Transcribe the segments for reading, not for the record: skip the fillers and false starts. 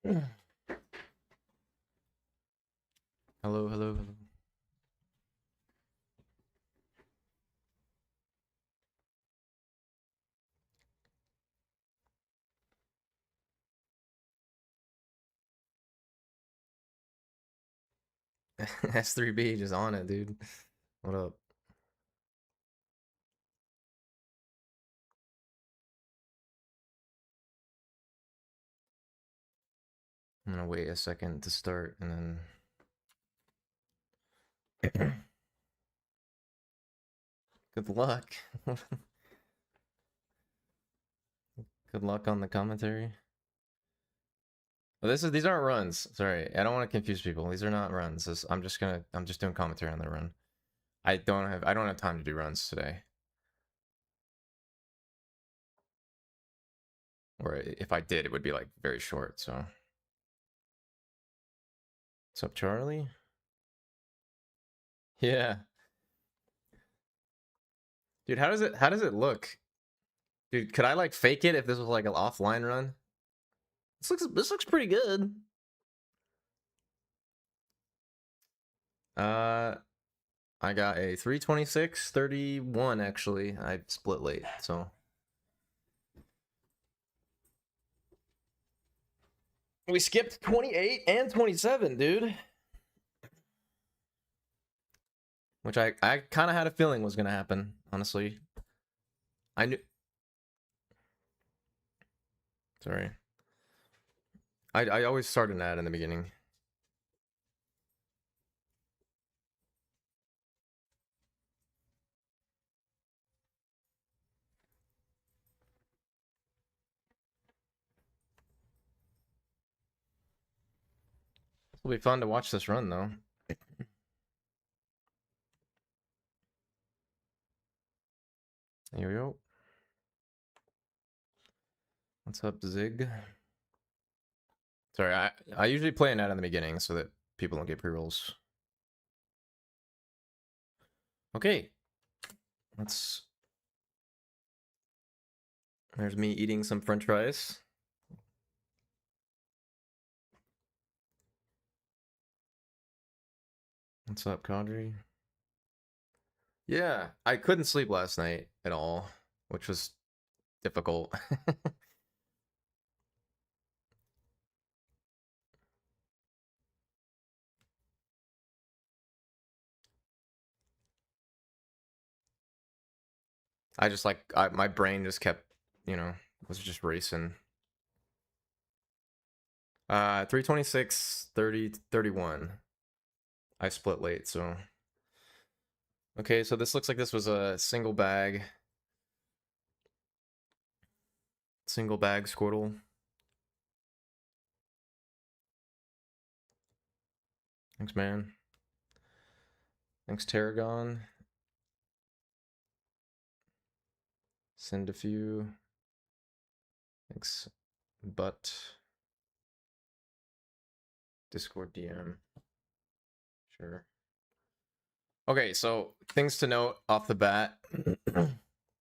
Hello, hello, hello. S3B just on it, dude. What up? I'm gonna wait a second to start and then good luck. Good luck on the commentary. Well, these aren't runs. Sorry, I don't want to confuse people. These are not runs. I'm just doing commentary on the run. I don't have time to do runs today. Or if I did, it would be like very short. So, what's up, Charlie? Yeah, dude. How does it look? Dude, could I like fake it if this was like an offline run? This looks pretty good. I got a 326.31 actually. I split late, so we skipped 28 and 27, dude. Which I kind of had a feeling was gonna happen, honestly. I knew. Sorry. I always start an ad in the beginning. It'll be fun to watch this run though. Yo yo. What's up, Zig? Sorry, I usually play an ad in the beginning so that people don't get pre-rolls. Okay. There's me eating some french fries. What's up, Kadri? Yeah, I couldn't sleep last night at all, which was difficult. I just my brain just kept, was just racing. 326, 30, 31. I split late, so. Okay, so this looks like this was a single bag. Single bag Squirtle. Thanks, man. Thanks, Tarragon. Send a few. Thanks, but Discord DM. Sure. Okay, so things to note off the bat.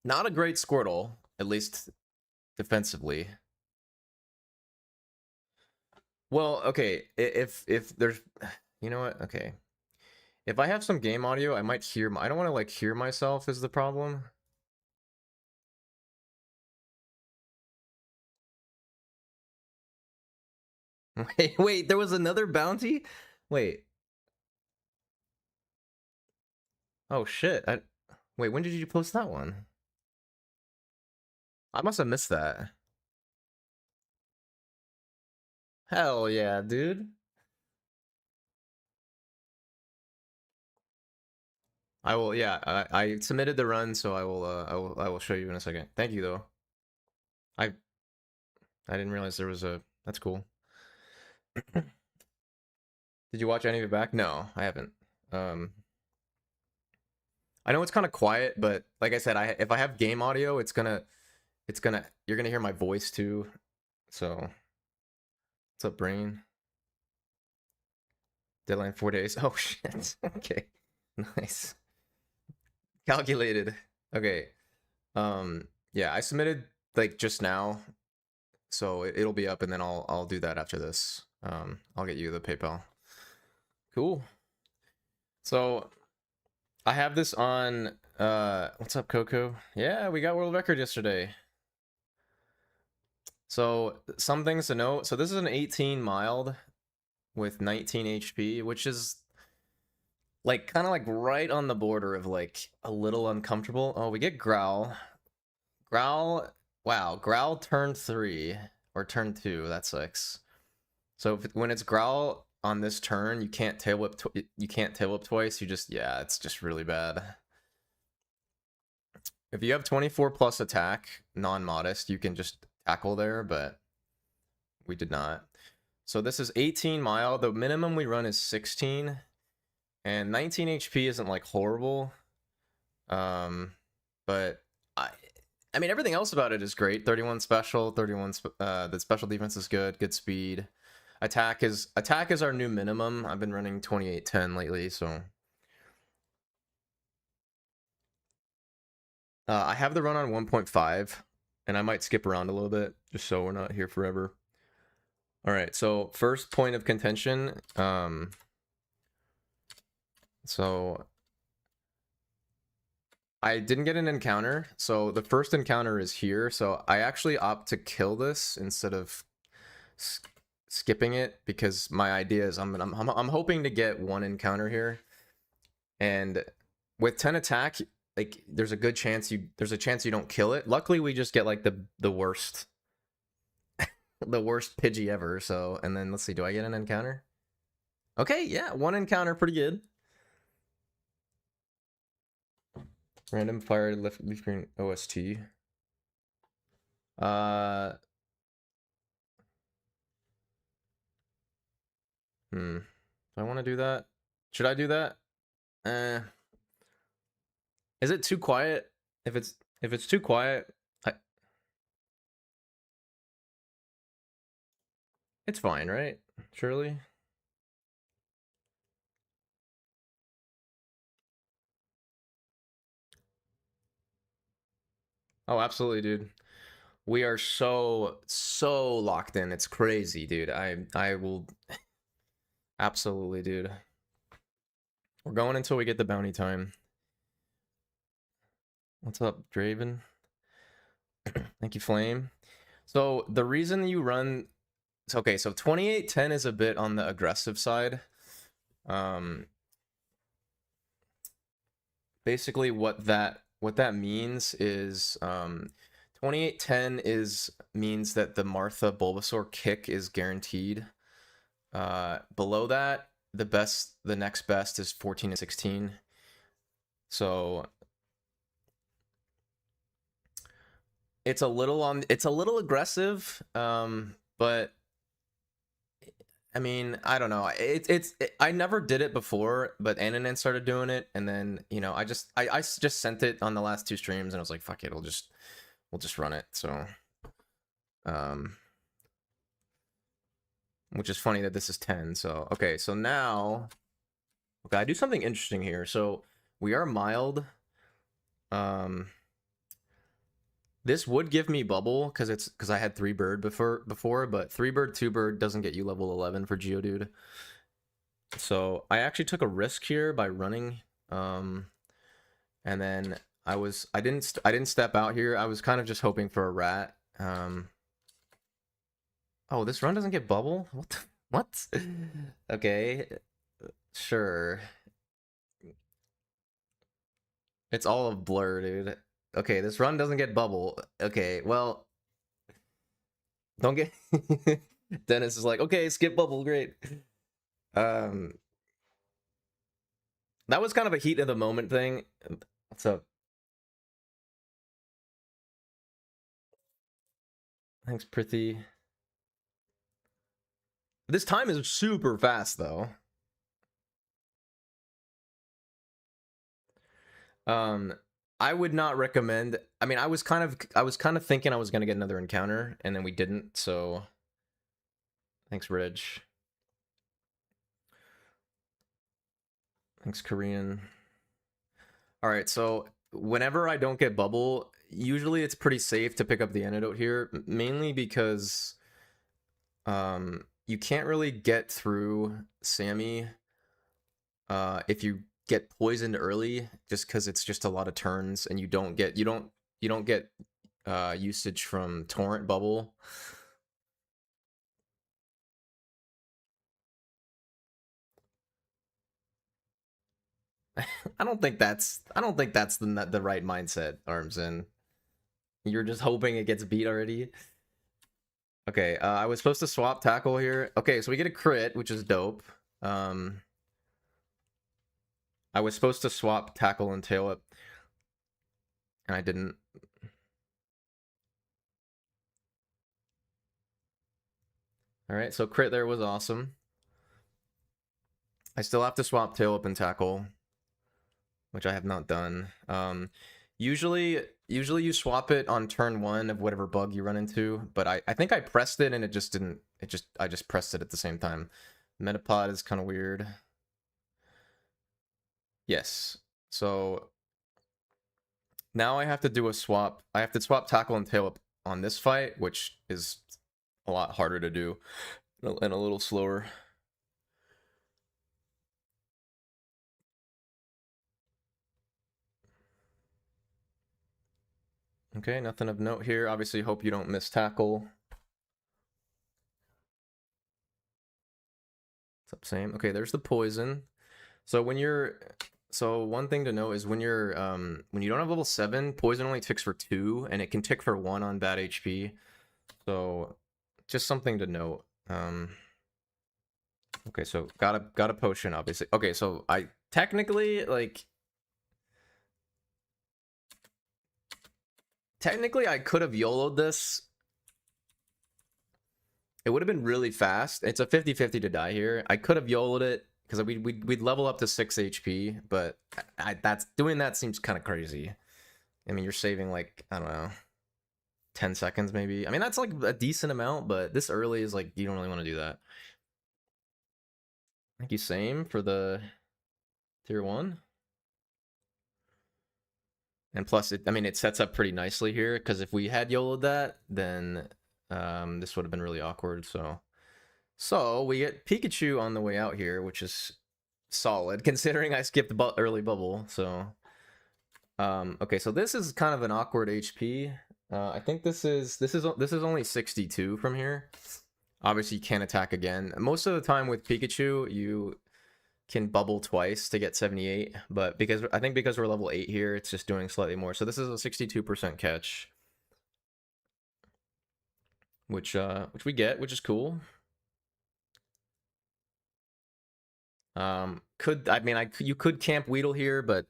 Not a great Squirtle, at least defensively. Well, okay, if there's, you know what? Okay, if I have some game audio, I might hear. I don't want to like hear myself. Is the problem? Wait, there was another bounty? Wait. Oh shit. Wait, when did you post that one? I must have missed that. Hell yeah, dude. I will, yeah, I submitted the run, so I will show you in a second. Thank you though. I didn't realize there was a, that's cool. Did you watch any of it back? No, I haven't. I know it's kind of quiet, but like I said, if I have game audio, you're gonna hear my voice too. So, what's up, Brain? Deadline 4 days. Oh shit. Okay, nice. Calculated. Okay. Yeah, I submitted like just now. So it'll be up, and then I'll do that after this. I'll get you the PayPal. Cool. So I have this on. What's up, Coco? Yeah, we got world record yesterday. So some things to note. So this is an 18 mild with 19 HP, which is like kind of like right on the border of like a little uncomfortable. Oh, we get Growl. Growl, wow, Growl turn 3 or turn 2, that sucks. So when it's Growl on this turn, you can't tail whip you can't tail whip twice. You just, yeah, it's just really bad. If you have 24 plus attack, non-modest, you can just tackle there, but we did not. So this is 18 mile. The minimum we run is 16, and 19 HP isn't like horrible. But I mean, everything else about it is great. 31 special, 31 the special defense is good speed. Attack is our new minimum. I've been running 28-10 lately, so I have the run on 1.5, and I might skip around a little bit just so we're not here forever. All right, so first point of contention. So I didn't get an encounter, so the first encounter is here. So I actually opt to kill this instead of skipping it, because my idea is I'm hoping to get one encounter here, and with 10 attack, like there's a chance you don't kill it. Luckily, we just get like the worst the worst Pidgey ever. So, and then let's see, do I get an encounter? Okay, yeah, one encounter, pretty good. Random fire leaf green OST. Do I want to do that? Should I do that? Is it too quiet? If it's too quiet, it's fine, right? Surely. Oh, absolutely, dude. We are so locked in. It's crazy, dude. I will absolutely, dude. We're going until we get the bounty time. What's up, Draven? Thank you, Flame. So the reason you run, okay, so 28-10 is a bit on the aggressive side. Basically what that means is 28-10 means that the Martha Bulbasaur kick is guaranteed. Below that, the next best is 14 and 16. So it's a little aggressive, but I mean, I don't know. I never did it before, but Ananan started doing it, and then I just sent it on the last 2 streams, and I was like, fuck it, we'll just run it. So, which is funny that this is 10. So okay, so now, okay, I do something interesting here. So we are mild. This would give me bubble because I had 3 bird before, but 3 bird 2 bird doesn't get you level 11 for Geodude. So I actually took a risk here by running, and then I didn't step out here. I was kind of just hoping for a rat. Oh, this run doesn't get bubble? What? Okay, sure. It's all of blur, dude. Okay, this run doesn't get bubble. Okay, well, don't get. Dennis is like, okay, skip bubble, great. That was kind of a heat of the moment thing. What's up? Thanks, Prithvi. This time is super fast, though. I would not recommend. I mean, I was kind of thinking I was gonna get another encounter, and then we didn't. So, thanks, Ridge. Thanks, Korean. All right, so whenever I don't get bubble, usually it's pretty safe to pick up the antidote here, mainly because you can't really get through Sammy if you get poisoned early, just because it's just a lot of turns and you don't get usage from Torrent Bubble. I don't think that's the right mindset, Armsin. You're just hoping it gets beat already. Okay, I was supposed to swap tackle here. Okay, so we get a crit, which is dope. I was supposed to swap tackle and tail up, and I didn't. All right, so crit there was awesome. I still have to swap tail up and tackle, which I have not done. Usually you swap it on turn 1 of whatever bug you run into, but I think I pressed it and it just didn't. I just pressed it at the same time. Metapod is kind of weird. Yes. So now I have to do a swap. I have to swap tackle and tail up on this fight, which is a lot harder to do and a little slower. Okay, nothing of note here. Obviously, hope you don't miss tackle. What's up, same? Okay, there's the poison. So one thing to know is when you don't have level 7, poison only ticks for 2, and it can tick for 1 on bad HP. So just something to note. Okay, so got a potion, obviously. Okay, so I technically I could have YOLO'd this. It would have been really fast. It's a 50-50 to die here. I could have YOLO'd it because we'd level up to 6 HP, but doing that seems kind of crazy. I mean, you're saving like, I don't know, 10 seconds maybe. I mean, that's like a decent amount, but this early is like, you don't really want to do that. Thank you, same, for the tier 1. And plus, it sets up pretty nicely here, because if we had YOLO'd that, then this would have been really awkward, So we get Pikachu on the way out here, which is solid, considering I skipped early bubble, so... okay, so this is kind of an awkward HP. I think this is only 62 from here. Obviously, you can't attack again. Most of the time with Pikachu, you can bubble twice to get 78, but because we're level 8 here, it's just doing slightly more. So this is a 62% catch, which we get, which is cool. You could camp Weedle here, but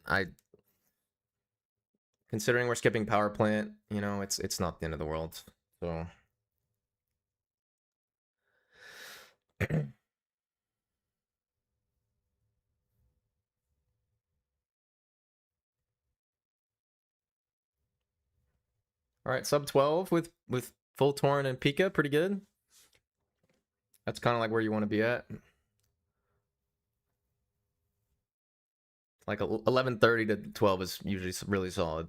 considering we're skipping Power Plant, you know, it's not the end of the world. So all right, sub 12 with full Torrent and Pika, pretty good. That's kind of like where you want to be at. Like 11:30 to 12 is usually really solid.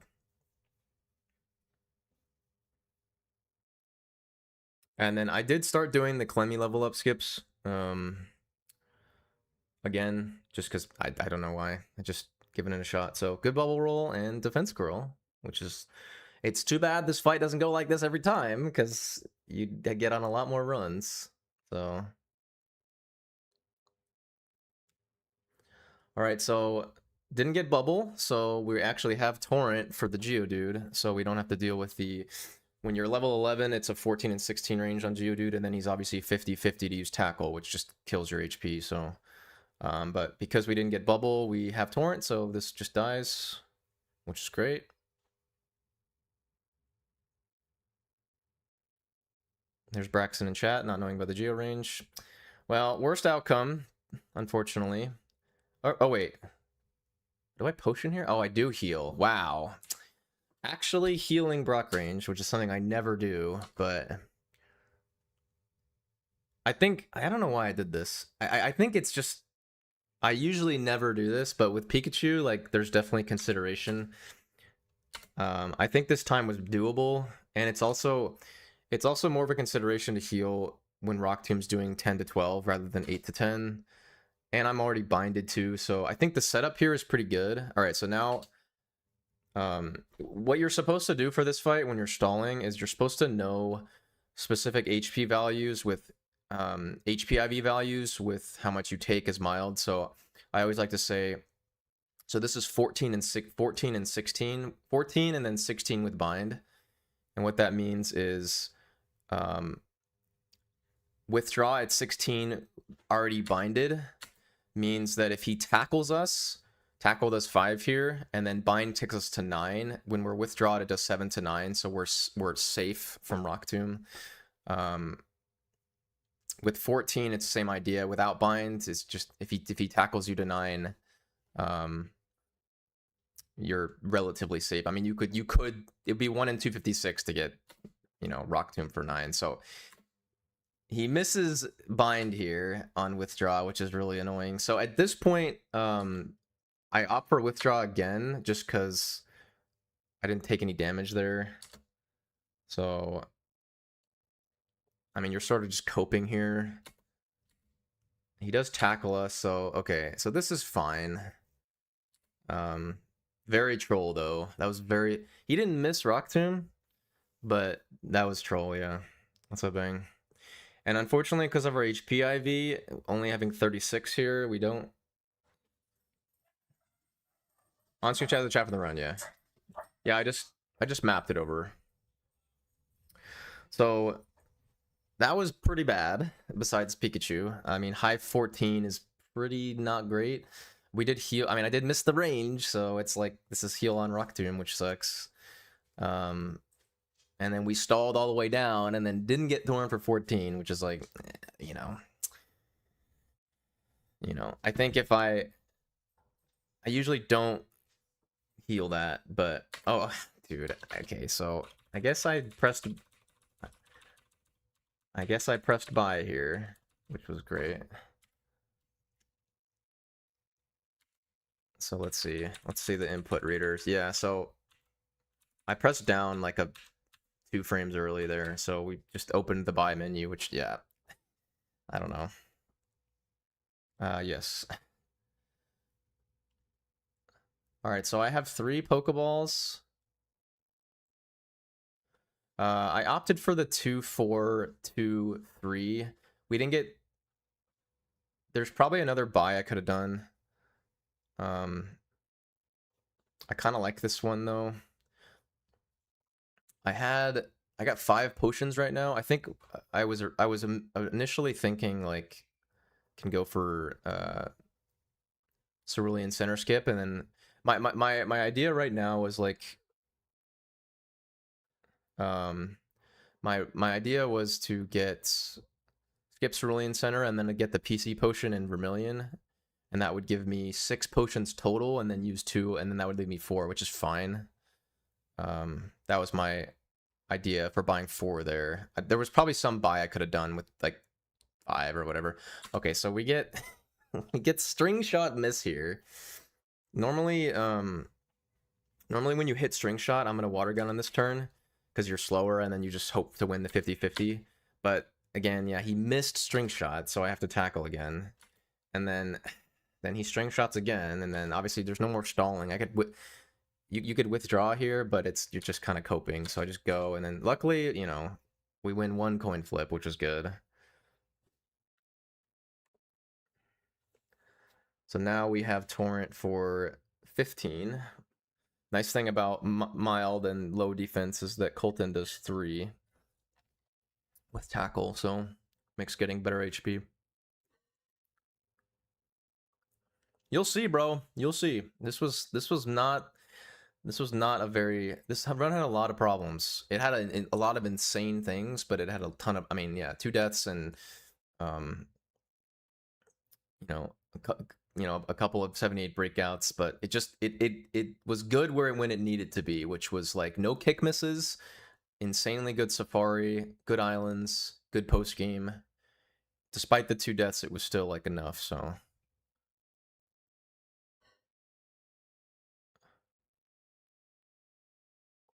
And then I did start doing the Clemmy level up skips. Again, just because I don't know why. I just given it a shot. So good bubble roll and defense curl, which is... It's too bad this fight doesn't go like this every time, because you get on a lot more runs. So... Alright, so... Didn't get bubble, so we actually have Torrent for the Geodude, so we don't have to deal with the... When you're level 11, it's a 14 and 16 range on Geodude, and then he's obviously 50-50 to use Tackle, which just kills your HP, so... but because we didn't get bubble, we have Torrent, so this just dies, which is great. There's Braxton in chat, not knowing about the Geo range. Well, worst outcome, unfortunately. Oh wait. Do I potion here? Oh, I do heal. Wow. Actually healing Brock range, which is something I never do, but... I don't know why I did this. I think it's just... I usually never do this, but with Pikachu, like, there's definitely consideration. I think this time was doable, and it's also more of a consideration to heal when Rock Tomb's doing 10 to 12 rather than 8 to 10. And I'm already binded too, so I think the setup here is pretty good. All right, so now what you're supposed to do for this fight when you're stalling is you're supposed to know specific HP values with HP IV values with how much you take as mild. So I always like to say, so this is 14 and 16, 14 and then 16 with bind. And what that means is withdraw at 16 already binded means that if he tackled us 5 here, and then bind takes us to 9. When we're withdrawn, it does 7 to 9, so we're safe from Rock Tomb. With 14, it's the same idea. Without bind, it's just if he tackles you to 9, you're relatively safe. I mean, you could it'd be 1 in 256 to get, you know, Rock Tomb for 9. So he misses bind here on withdraw, which is really annoying. So at this point, I opt for withdraw again just because I didn't take any damage there. So, I mean, you're sort of just coping here. He does tackle us, so okay. So this is fine. Very troll though. That was very. He didn't miss Rock Tomb, but that was troll. Yeah, that's a bang. And unfortunately, because of our HP IV only having 36 here, we don't. On screen chat, the chat for the run. Yeah, yeah. I just mapped it over. So that was pretty bad. Besides Pikachu, I mean, high 14 is pretty not great. We did heal. I mean, I did miss the range, so it's like this is heal on Rock Tomb, which sucks. And then we stalled all the way down, and then didn't get Thorn for 14, which is like, you know. I think if I usually don't heal that, but oh, dude. Okay, so I guess I pressed buy here, which was great. So let's see the input readers. Yeah, so I pressed down like 2 frames early there, so we just opened the buy menu, which, yeah, I don't know. Yes. All right, so I have 3 Pokeballs. I opted for the 2, 4, 2, 3. We didn't get. There's probably another buy I could have done. I kind of like this one though. I got 5 potions right now. I think I was initially thinking like can go for Cerulean Center Skip, and then my idea right now was like my idea was to get skip Cerulean Center and then to get the PC potion in Vermilion, and that would give me 6 potions total, and then use 2, and then that would leave me 4, which is fine. That was my idea for buying 4 there. There was probably some buy I could have done with like 5 or whatever. Okay, so we get we get String Shot miss here. Normally when you hit String Shot, I'm gonna Water Gun on this turn because you're slower, and then you just hope to win the 50-50. But again, yeah, he missed String Shot, so I have to tackle again, and then he String Shots again, and then obviously there's no more stalling. I could you could withdraw here, but you're just kind of coping, so I just go, and then luckily, we win 1 coin flip, which is good. So now we have Torrent for 15. Nice thing about mild and low defense is that Colton does 3 with tackle, so makes getting better HP. You'll see, bro. You'll see. This run had a lot of problems. It had a lot of insane things, but it had a ton of, I mean, yeah, 2 deaths and a couple of 78 breakouts, but it was good when it needed to be, which was like no kick misses, insanely good Safari, good islands, good post game. Despite the 2 deaths, it was still like enough. So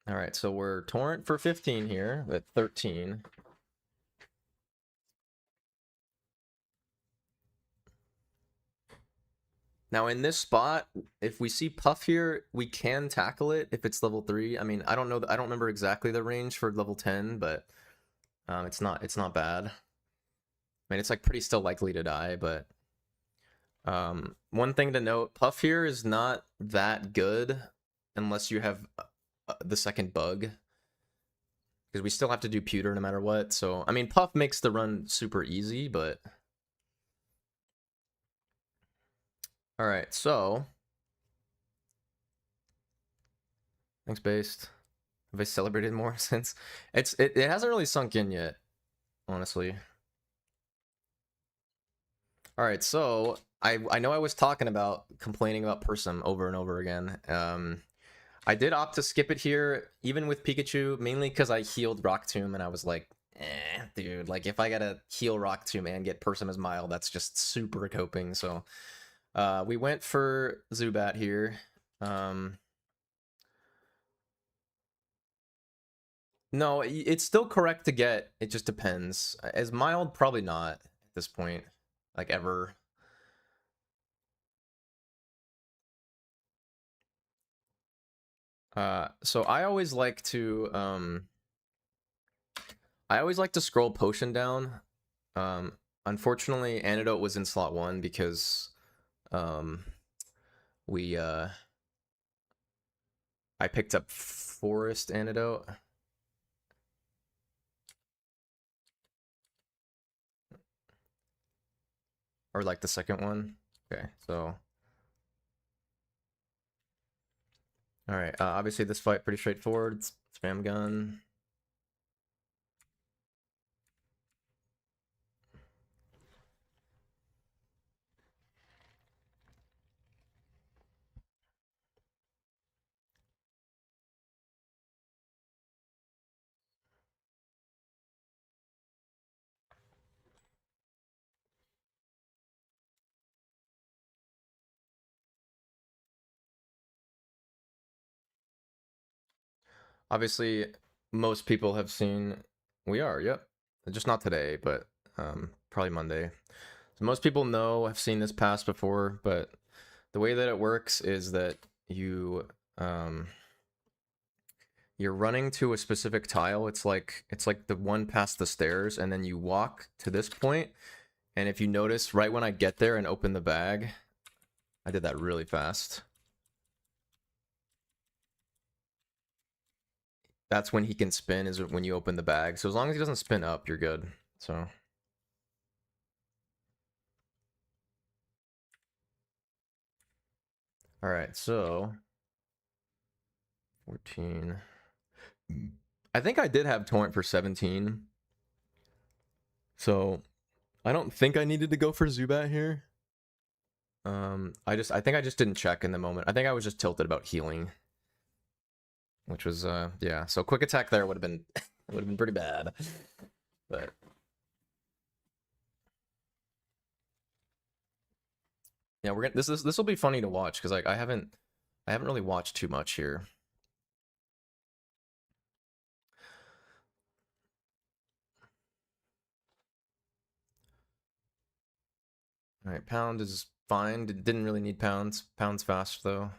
All right, so we're torrent for 15 here at 13. Now in this spot, if we see Puff here, we can tackle it if it's level 3. I mean, I don't know, I don't remember exactly the range for level 10, but it's not bad. I mean, it's like pretty still likely to die, but one thing to note, Puff here is not that good unless you have the second bug, because we still have to do pewter no matter what. So I mean, Puff makes the run super easy, but all right. So thanks, Based. Have I celebrated more since? It hasn't really sunk in yet, honestly. All right, so I know I was talking about complaining about Persum over and over again. I did opt to skip it here, even with Pikachu, mainly because I healed Rock Tomb and I was like, dude, like if I gotta heal Rock Tomb and get Persum as mild, that's just super coping. So we went for Zubat here. No, it's still correct to get. It just depends. As mild, probably not at this point, like ever. So I always like to scroll potion down. Unfortunately, Antidote was in slot 1 because we I picked up Forest Antidote. Or like the second one. Okay, so all right. Obviously, this fight pretty straightforward. It's spam gun. Obviously, most people have seen. We are, yep. Just not today, but probably Monday. So most people know, have seen this pass before, but the way that it works is that you're running to a specific tile. It's like the one past the stairs, and then you walk to this point. And if you notice, right when I get there and open the bag, I did that really fast. That's when he can spin, is when you open the bag. So as long as he doesn't spin up, you're good. So all right, so 14. I think I did have torrent for 17. So I don't think I needed to go for Zubat here. I think I just didn't check in the moment. I think I was just tilted about healing, which was yeah. So quick attack there would have been pretty bad, but yeah, we're gonna this will be funny to watch because like I haven't really watched too much here. All right, pound is fine. Didn't really need pounds. Pounds fast though.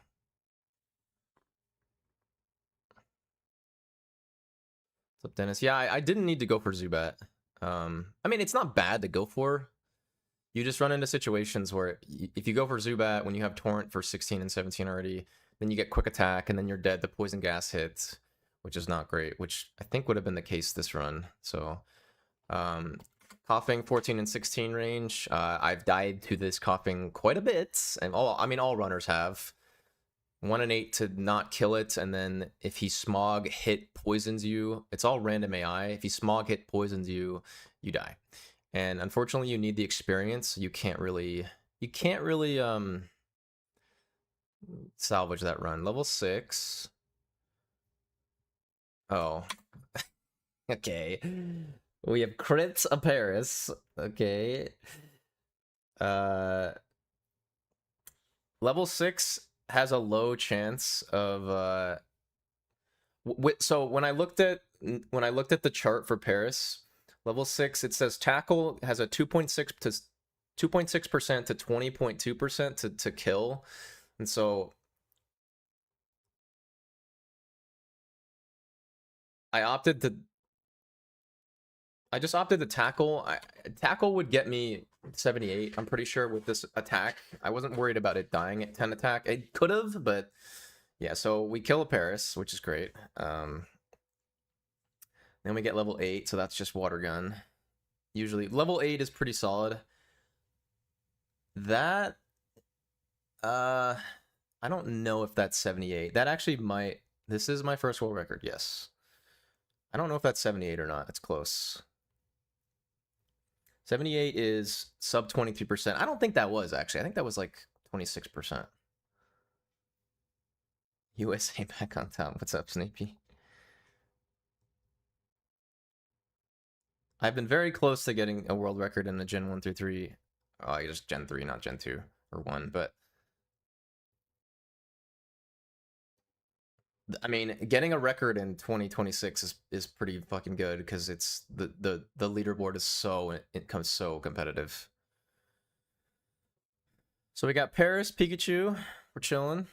What's up, Dennis? Yeah, I didn't need to go for Zubat. I mean, it's not bad to go for. You just run into situations where if you go for Zubat when you have Torrent for 16 and 17 already, then you get quick attack and then you're dead. The poison gas hits, which is not great, which I think would have been the case this run. So, coughing 14 and 16 range. I've died to this coughing quite a bit, and all runners have. 1 and 8 to not kill it, and then if he smog hit poisons you, it's all random AI. If he smog hit poisons you, you die. And unfortunately, you need the experience. You can't really salvage that run. Level 6. Oh. Okay. We have crits a Paris. Okay. Level 6 has a low chance of So when I looked at the chart for Paris, level 6, it says tackle has a 2.6% to 20.2% to kill. And so I just opted to tackle. Tackle would get me 78, I'm pretty sure, with this attack. I wasn't worried about it dying at 10 attack. It could have, but yeah, so we kill a Paris, which is great. Then we get level 8, so that's just water gun. Usually level 8 is pretty solid. That I don't know if that's 78. That actually might. This is my first world record, yes. I don't know if that's 78 or not. It's close. 78 is sub 23%. I don't think that was, actually. I think that was like 26%. USA back on top. What's up, Snappy? I've been very close to getting a world record in the Gen 1 through 3. Oh, I guess Gen 3, not Gen 2 or 1, but I mean, getting a record in 2026 is pretty fucking good because it's the leaderboard is so, it comes so competitive. So we got Paris, Pikachu. We're chilling.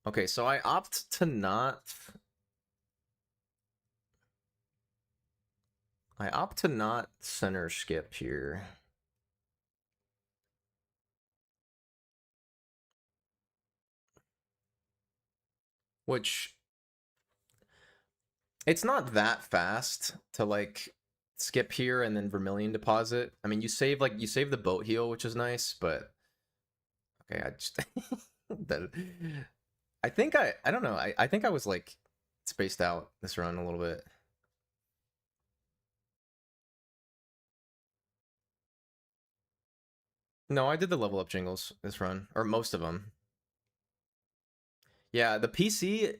Okay, so I opt to not. I opt to not center skip here. Which, it's not that fast to like skip here and then Vermilion deposit. I mean, you save the boat heal, which is nice, but okay, I just that I think I don't know. I think I was like spaced out this run a little bit. No, I did the level up jingles this run, or most of them. Yeah, the PCs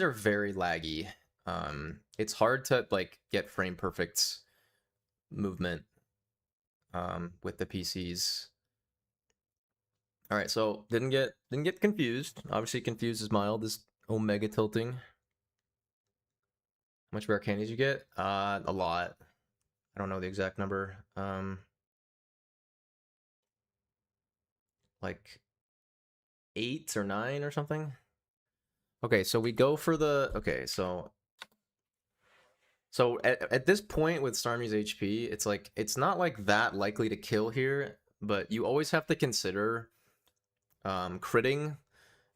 are very laggy. It's hard to like get frame perfect movement with the PCs. All right, so didn't get confused. Obviously, confused is mild. Is omega tilting. How much rare candies you get? A lot. I don't know the exact number. Like 8 or 9 or something. Okay, so we go for the. Okay, so at this point with Starmie's HP, it's like it's not like that likely to kill here, but you always have to consider critting.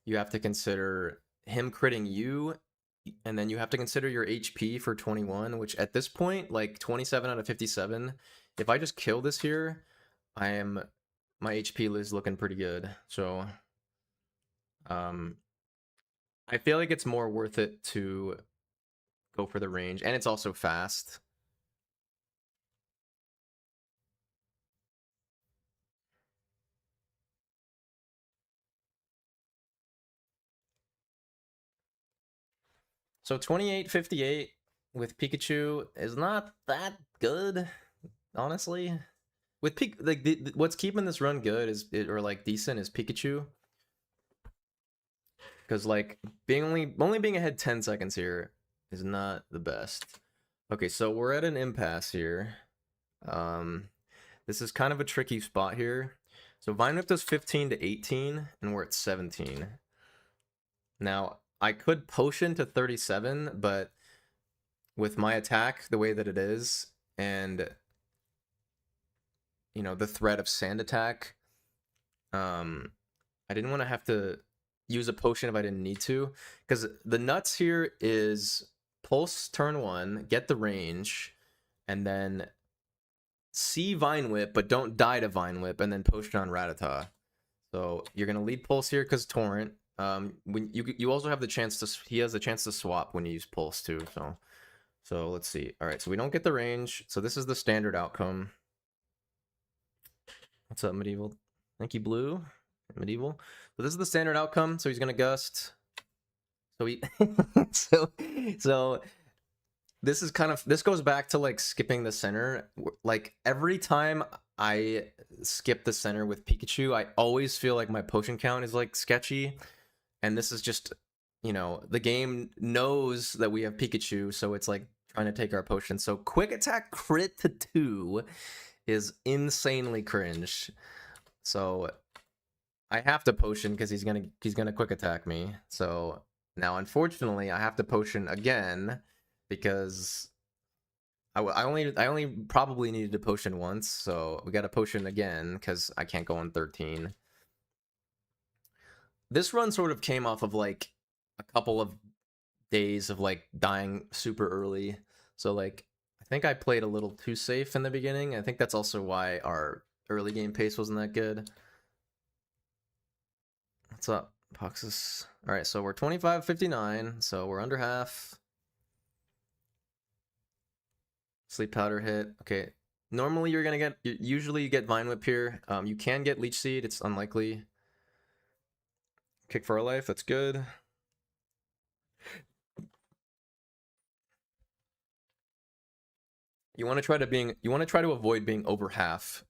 You have to consider him critting you, and then you have to consider your HP for 21, which at this point, like 27 out of 57. If I just kill this here, my HP is looking pretty good. So I feel like it's more worth it to go for the range, and it's also fast. So 2858 with Pikachu is not that good, honestly. With what's keeping this run good or like decent is Pikachu. Because like only being ahead 10 seconds here is not the best. Okay, so we're at an impasse here. This is kind of a tricky spot here. So Vine Whip does 15 to 18, and we're at 17. Now, I could potion to 37, but with my attack the way that it is, and you know, the threat of sand attack, I didn't want to have to use a potion if I didn't need to, because the nuts here is pulse turn 1, get the range, and then see Vine Whip, but don't die to Vine Whip, and then potion on Rattata. So you're gonna lead pulse here because torrent. When you also have the chance to, he has the chance to swap when you use pulse too. So let's see. All right, so we don't get the range. So this is the standard outcome. What's up, Medieval? Thank you, Blue. Medieval. So this is the standard outcome. So he's gonna gust. So he so this is kind of, this goes back to like skipping the center. Like every time I skip the center with Pikachu. I always feel like my potion count is like sketchy, and this is just, you know, the game knows that we have Pikachu, so it's like trying to take our potion. So quick attack crit to 2 is insanely cringe. So I have to potion because he's gonna quick attack me. So now unfortunately I have to potion again because I only probably needed to potion once, so we got to potion again because I can't go on 13. This run sort of came off of like a couple of days of like dying super early, so like I think I played a little too safe in the beginning. I think that's also why our early game pace wasn't that good. What's up, Poxus? All right, so we're 25-59, so we're under half. Sleep powder hit. Okay. Normally you're gonna get, usually you get Vine Whip here. You can get Leech Seed, it's unlikely. Kick for a life, that's good. You want to try to avoid being over half.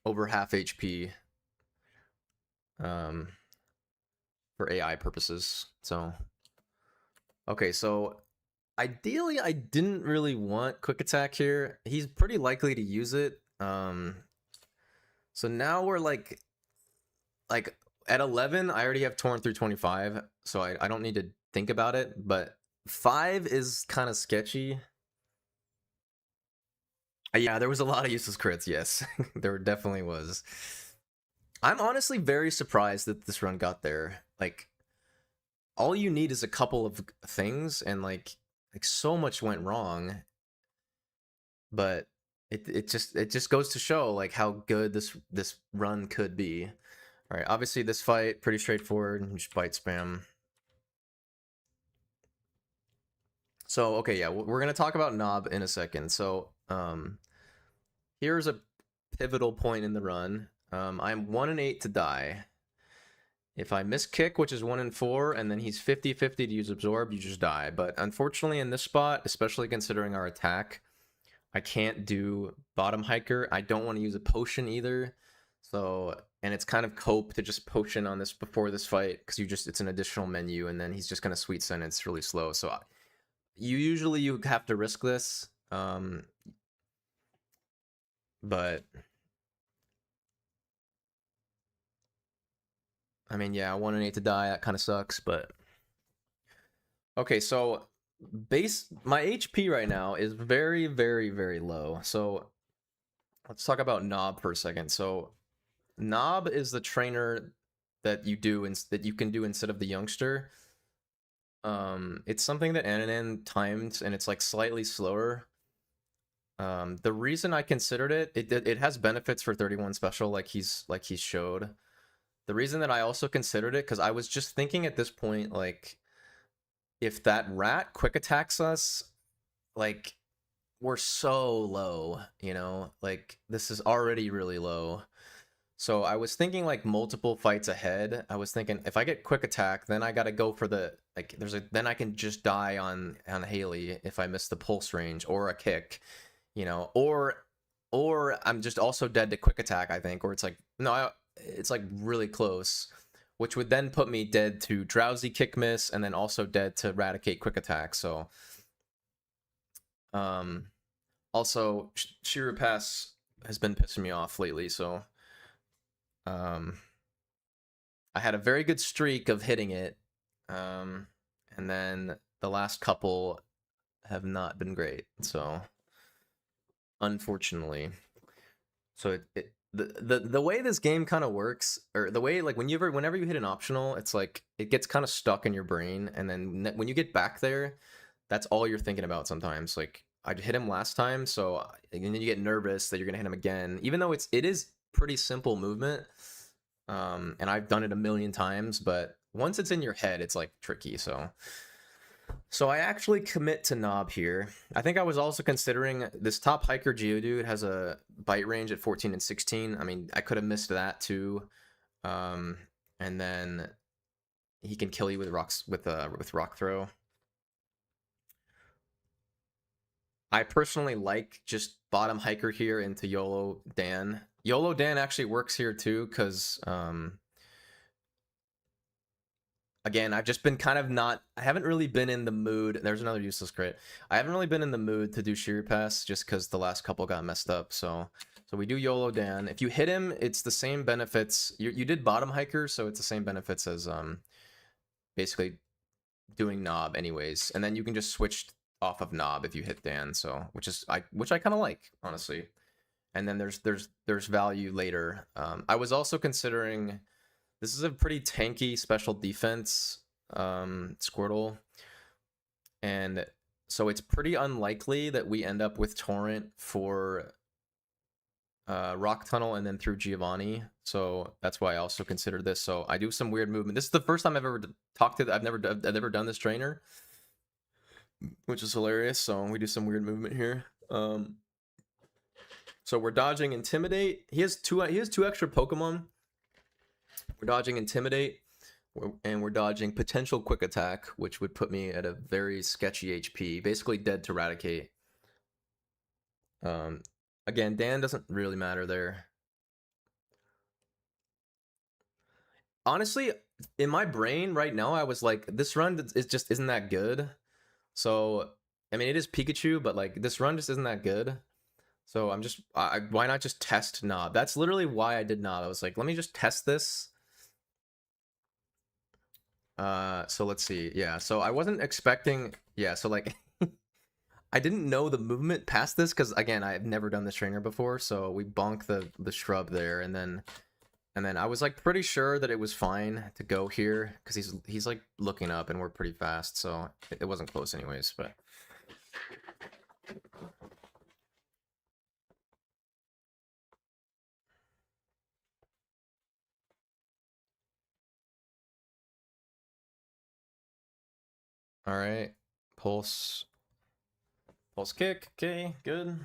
Over half HP. For AI purposes. So okay, so ideally I didn't really want quick attack here. He's pretty likely to use it. So now we're like at 11, I already have torn through 25, so I don't need to think about it, but 5 is kind of sketchy. Yeah, there was a lot of useless crits, yes. There definitely was. I'm honestly very surprised that this run got there. Like, all you need is a couple of things, and like so much went wrong. But it just goes to show like how good this run could be. All right, obviously this fight pretty straightforward. Just bite spam. So okay, yeah, we're gonna talk about Nob in a second. So here's a pivotal point in the run. I'm 1 and 8 to die. If I miss kick, which is 1 and 4, and then he's 50-50 to use absorb, you just die. But unfortunately in this spot, especially considering our attack, I can't do bottom hiker. I don't want to use a potion either. So, and it's kind of cope to just potion on this before this fight because it's an additional menu, and then he's just gonna sweet sentence really slow. So you have to risk this. But I mean, yeah, 1 and 8 to die, that kind of sucks, but okay, so my HP right now is very, very, very low. So let's talk about Nob for a second. So Nob is the trainer that you can do instead of the youngster. It's something that Ananan timed, and it's like slightly slower. The reason I considered it has benefits for 31 special, like he's showed. The reason that I also considered it, because I was just thinking at this point, like, if that rat quick attacks us, like, we're so low, you know? Like, this is already really low. So I was thinking, like, multiple fights ahead. I was thinking, if I get quick attack, then I gotta go for the, like, then I can just die on Haley if I miss the pulse range, or a kick, you know? Or I'm just also dead to quick attack, I think, or it's like, no, it's like really close, which would then put me dead to drowsy kick miss, and then also dead to eradicate quick attack. So also Shiru Pass has been pissing me off lately, so I had a very good streak of hitting it, and then the last couple have not been great, so unfortunately. So the way this game kind of works, or the way, like, whenever you hit an optional, it's like it gets kind of stuck in your brain, and then when you get back there, that's all you're thinking about sometimes. Like, I hit him last time, so and then you get nervous that you're gonna hit him again, even though it is pretty simple movement, and I've done it a million times, but once it's in your head, it's like tricky. So I actually commit to Nob here. I think I was also considering this top hiker Geodude has a bite range at 14 and 16. I mean, I could have missed that too. And then he can kill you with rocks with rock throw. I personally like just bottom hiker here into YOLO Dan. YOLO Dan actually works here too, because again, I've just been kind of not. I haven't really been in the mood. There's another useless crit. I haven't really been in the mood to do Shiri Pass just because the last couple got messed up. So we do YOLO Dan. If you hit him, it's the same benefits. You did bottom hiker, so it's the same benefits as basically doing Knob anyways. And then you can just switch off of Knob if you hit Dan. So which I kind of like, honestly. And then there's value later. I was also considering. This is a pretty tanky special defense Squirtle. And so it's pretty unlikely that we end up with Torrent for Rock Tunnel and then through Giovanni. So that's why I also considered this. So I do some weird movement. This is the first time I've ever talked to. I've never done this trainer, which is hilarious. So we do some weird movement here. So we're dodging Intimidate. He has two extra Pokemon. We're dodging Intimidate, and we're dodging Potential Quick Attack, which would put me at a very sketchy HP, basically dead to Raticate. Again, Dan doesn't really matter there. Honestly, in my brain right now, I was like, this run just isn't that good. So, I mean, it is Pikachu, but like this run just isn't that good. So I'm just, why not just test Knob? That's literally why I did Knob. I was like, let me just test this. So let's see. Yeah, so I wasn't expecting. Yeah, so like, I didn't know the movement past this because again, I've never done this trainer before. So we bonk the shrub there, and then I was like pretty sure that it was fine to go here because he's like looking up, and we're pretty fast, so it wasn't close anyways. But all right, pulse kick. Okay, good.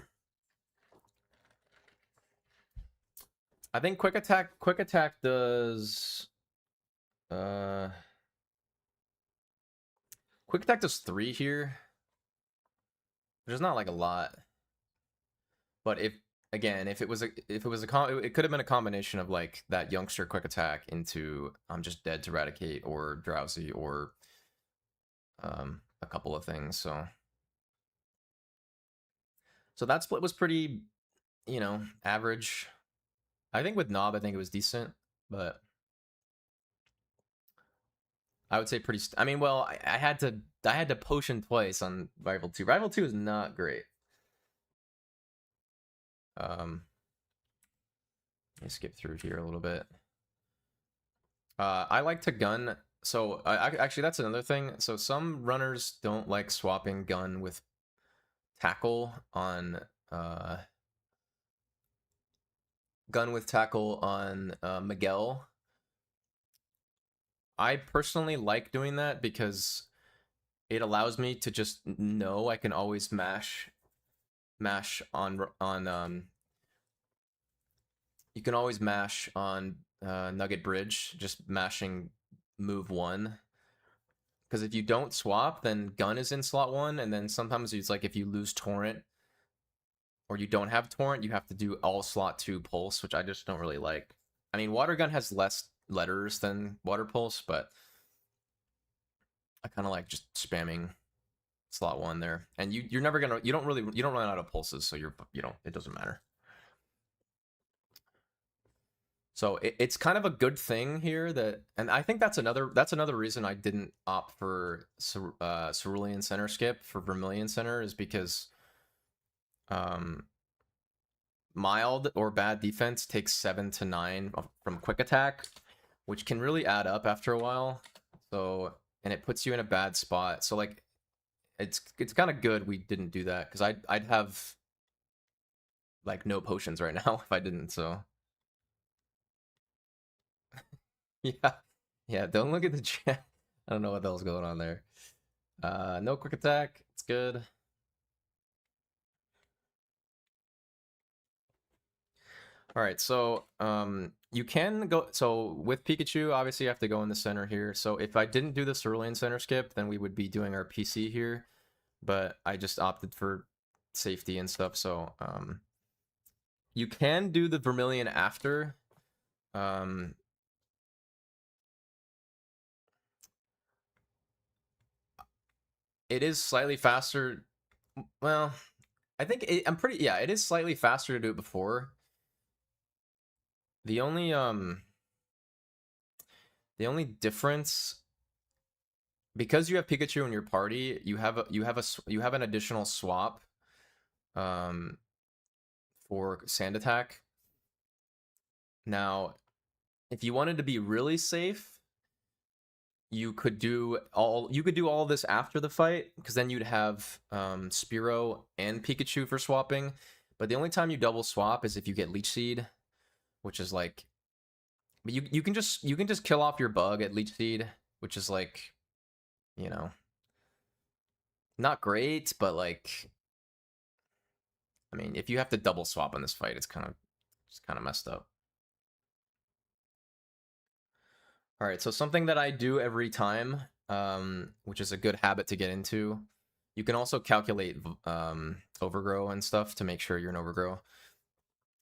I think quick attack does quick attack does 3 here. There's not like a lot. But if it was it could have been a combination of like that youngster quick attack into I'm just dead to Eradicate or Drowsy or a couple of things. So that split was pretty, average. I think with Knob, I think it was decent, but I would say pretty. I mean, well, I had to potion twice on Rival 2. Rival 2 is not great. Let me skip through here a little bit. I like to gun. So actually, that's another thing. So some runners don't like swapping gun with tackle on Miguel. I personally like doing that because it allows me to just know I can always mash on you can always mash on Nugget Bridge, just mashing move 1. Because if you don't swap, then gun is in slot 1, and then sometimes it's like if you lose Torrent or you don't have Torrent, you have to do all slot 2 pulse, which I just don't really like. I mean, Water Gun has less letters than Water Pulse, but I kind of like just spamming slot 1 there. And you don't run out of pulses, so it doesn't matter. So it's kind of a good thing here and I think that's another reason I didn't opt for Cerulean Center skip for Vermilion Center is because mild or bad defense takes 7 to 9 from quick attack, which can really add up after a while. So, and it puts you in a bad spot. So like it's kind of good we didn't do that because I'd have like no potions right now if I didn't. So yeah, don't look at the chat. I don't know what the hell's going on there. No quick attack. It's good. All right, so you can go. So with Pikachu, obviously you have to go in the center here. So if I didn't do the Cerulean Center skip, then we would be doing our PC here. But I just opted for safety and stuff. So you can do the Vermilion after. It is slightly faster. Well, I think it is slightly faster to do it before. The only difference, because you have Pikachu in your party, you have an additional swap for Sand Attack. Now, if you wanted to be really safe, you could do all this after the fight, because then you'd have Spearow and Pikachu for swapping. But the only time you double swap is if you get Leech Seed, which is like, but you can just kill off your bug at Leech Seed, which is like, you know, not great, but like, I mean, if you have to double swap in this fight, it's kind of messed up. All right, so something that I do every time, which is a good habit to get into. You can also calculate overgrow and stuff to make sure you're an overgrow.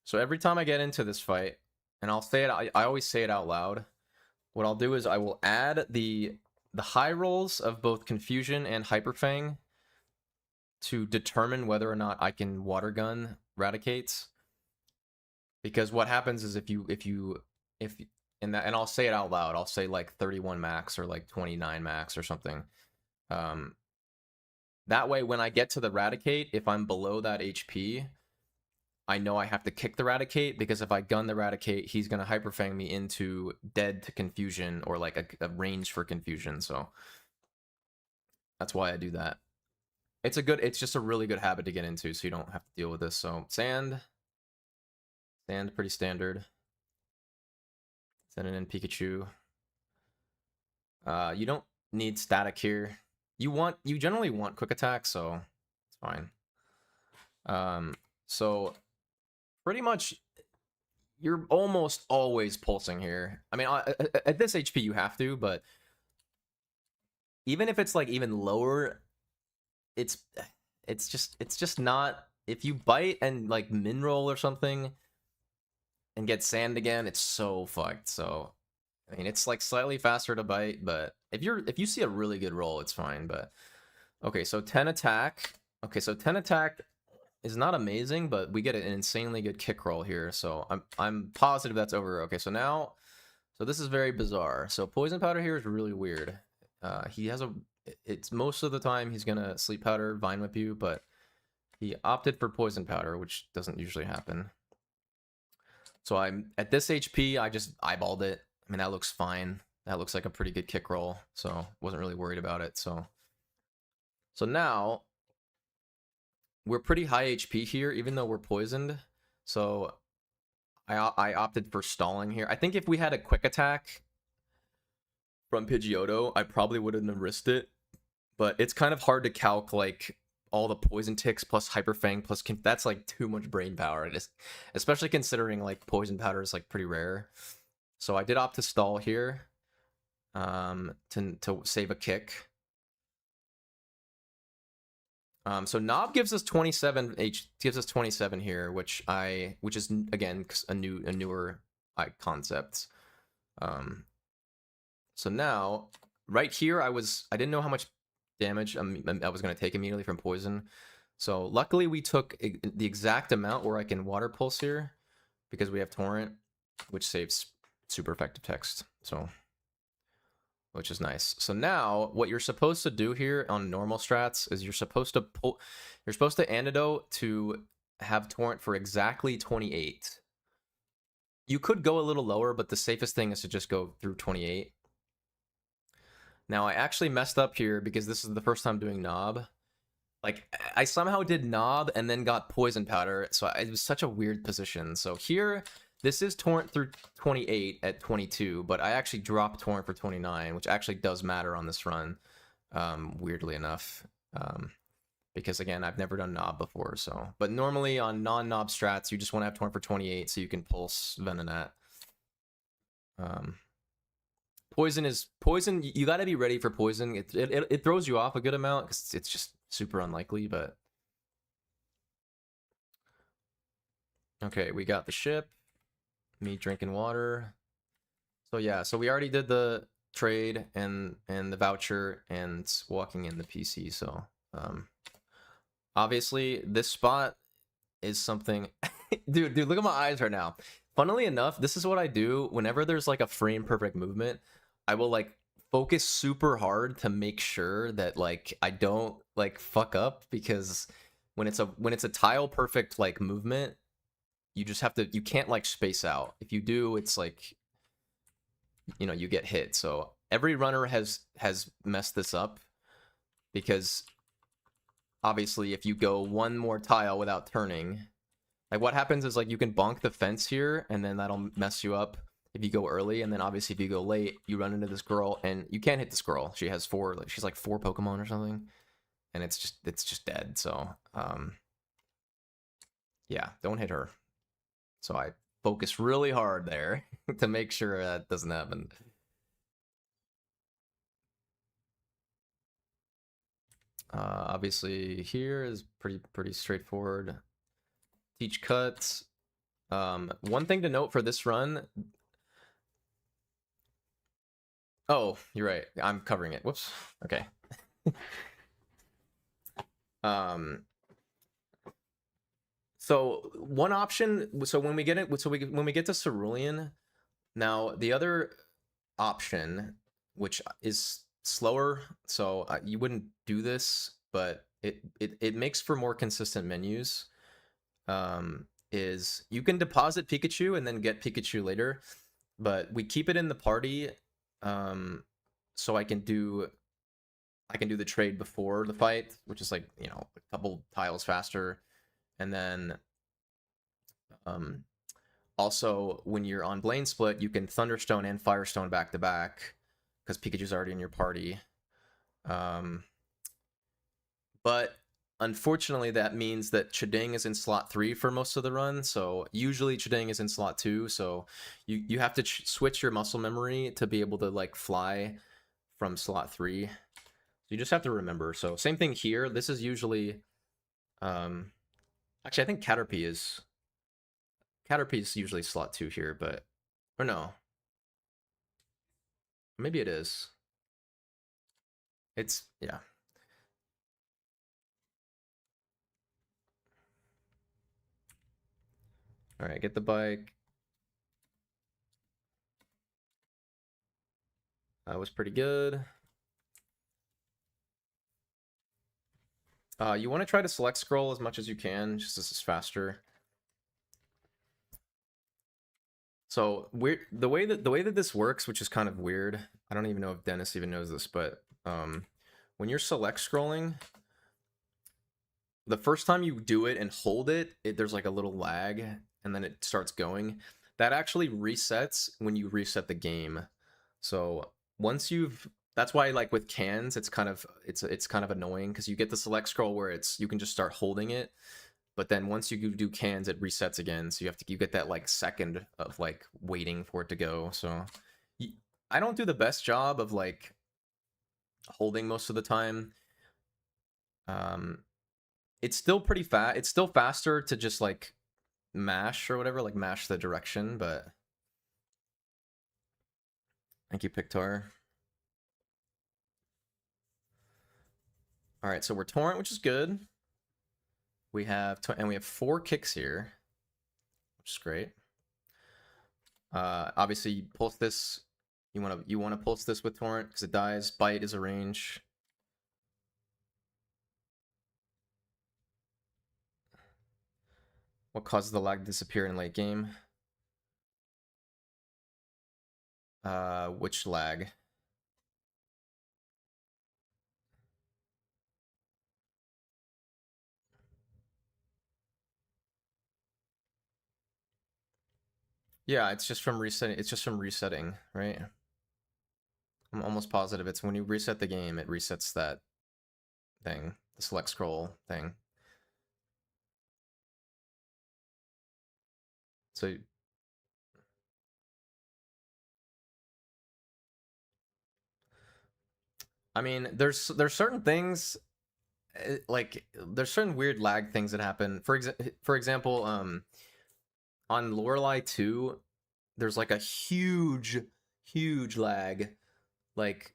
So every time I get into this fight, and I'll say it, I always say it out loud. What I'll do is I will add the high rolls of both Confusion and Hyper Fang to determine whether or not I can Water Gun Raticates. Because what happens is and I'll say it out loud, I'll say like 31 max or like 29 max or something. That way, when I get to the Raticate, if I'm below that HP, I know I have to kick the Raticate, because if I gun the Raticate, he's going to Hyper Fang me into dead to Confusion, or like a range for Confusion. So that's why I do that. It's just a really good habit to get into, so you don't have to deal with this. So Sand, pretty standard. Sending in Pikachu. You don't need static here. You generally want quick attack, so it's fine. So pretty much you're almost always pulsing here. I mean, at this HP you have to, but even if it's like even lower, it's just not. If you bite and like min roll or something and get sand again, it's so fucked. So I mean, it's like slightly faster to bite, but if you see a really good roll, it's fine. But okay, so 10 attack. Okay, so 10 attack is not amazing, but we get an insanely good kick roll here. So I'm positive that's over. Okay, so now, so this is very bizarre. So Poison Powder here is really weird. He has it's most of the time he's gonna Sleep Powder, Vine Whip you, but he opted for Poison Powder, which doesn't usually happen. So I'm at this HP, I just eyeballed it. I mean, that looks fine. That looks like a pretty good kick roll, so wasn't really worried about it. So now we're pretty high HP here, even though we're poisoned. So I opted for stalling here. I think if we had a quick attack from Pidgeotto, I probably wouldn't have risked it. But it's kind of hard to calc like all the poison ticks plus Hyper Fang plus that's like too much brain power. Especially considering like Poison Powder is like pretty rare. So I did opt to stall here, to save a kick. So Knob gives us 27 here, which is again a newer concept. So now right here I didn't know how much damage I was going to take immediately from poison. So luckily we took the exact amount where I can Water Pulse here, because we have Torrent, which saves super effective text. So, which is nice. So now what you're supposed to do here on normal strats is you're supposed to Antidote to have Torrent for exactly 28. You could go a little lower, but the safest thing is to just go through 28. Now I actually messed up here because this is the first time doing Knob. Like, I somehow did Knob and then got Poison Powder, so it was such a weird position. So here, this is Torrent through 28 at 22, but I actually dropped Torrent for 29, which actually does matter on this run, weirdly enough. Because again, I've never done Knob before, so. But normally on non-Knob strats, you just want to have Torrent for 28 so you can pulse Venonat. Poison, you got to be ready for poison. It throws you off a good amount because it's just super unlikely, but Okay, we got the ship. Me drinking water. So yeah, so we already did the trade and the voucher and walking in the PC. So obviously this spot is something. Dude, look at my eyes right now. Funnily enough, this is what I do whenever there's like a frame perfect movement. I will like focus super hard to make sure that like I don't like fuck up, because when it's a tile perfect like movement, you just have to, you can't like space out. If you do, it's like, you know, you get hit. So every runner has messed this up, because obviously if you go one more tile without turning, like what happens is like you can bonk the fence here and then that'll mess you up if you go early, and then obviously if you go late, you run into this girl and you can't hit this girl. She has she's like 4 Pokemon or something, and it's just dead. So yeah, don't hit her. So I focus really hard there to make sure that doesn't happen. Obviously here is pretty straightforward. Teach cuts. One thing to note for this run. Oh, you're right. I'm covering it. Whoops. Okay. So one option. So when we get it, when we get to Cerulean, now the other option, which is slower, so you wouldn't do this, but it makes for more consistent menus. Is you can deposit Pikachu and then get Pikachu later, but we keep it in the party, so I can do the trade before the fight, which is like, you know, a couple tiles faster, and then also when you're on Blaine Split, you can Thunderstone and Firestone back to back because Pikachu's already in your party. But unfortunately, that means that Chiding is in slot 3 for most of the run. So usually Chiding is in slot 2. So you have to switch your muscle memory to be able to like fly from slot 3. So you just have to remember. So same thing here. This is usually, actually I think Caterpie is usually slot 2 here, but, or no, maybe it is. It's, yeah. All right, get the bike. That was pretty good. You want to try to select scroll as much as you can, just as it's faster. So the way that this works, which is kind of weird. I don't even know if Dennis even knows this, but when you're select scrolling, the first time you do it and hold it, there's like a little lag, and then it starts going. That actually resets when you reset the game. So once that's why like with cans, it's kind of annoying, because you get the select scroll where you can just start holding it, but then once you do cans, it resets again. So you get that like second of like waiting for it to go. So I don't do the best job of like holding most of the time. It's still pretty fast. It's still faster to just like mash or whatever, like mash the direction, but thank you, Pictar. All right, so we're Torrent, which is good. We have 4 kicks here, which is great. Obviously, you pulse this. You want to pulse this with Torrent because it dies. Bite is a range. What causes the lag to disappear in late game? Which lag? Yeah, it's just from resetting. It's just from resetting, right? I'm almost positive it's when you reset the game, it resets that thing, the select scroll thing. So I mean, there's certain things, like there's certain weird lag things that happen. For example, on Lorelei 2, there's like a huge lag. Like,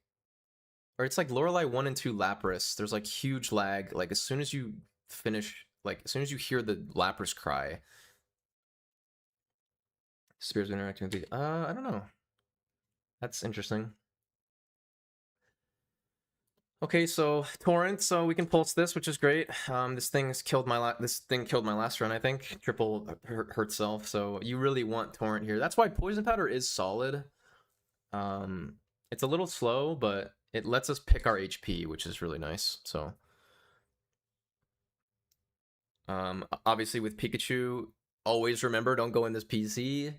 or it's like Lorelei 1 and 2 Lapras. There's like huge lag. Like as soon as you finish, like as soon as you hear the Lapras cry, Spears interacting with the I don't know. That's interesting. Okay, so Torrent, so we can pulse this, which is great. This thing killed my last run, I think. Triple hurt self, so you really want Torrent here. That's why Poison Powder is solid. It's a little slow, but it lets us pick our HP, which is really nice. So, obviously with Pikachu, always remember, don't go in this PC.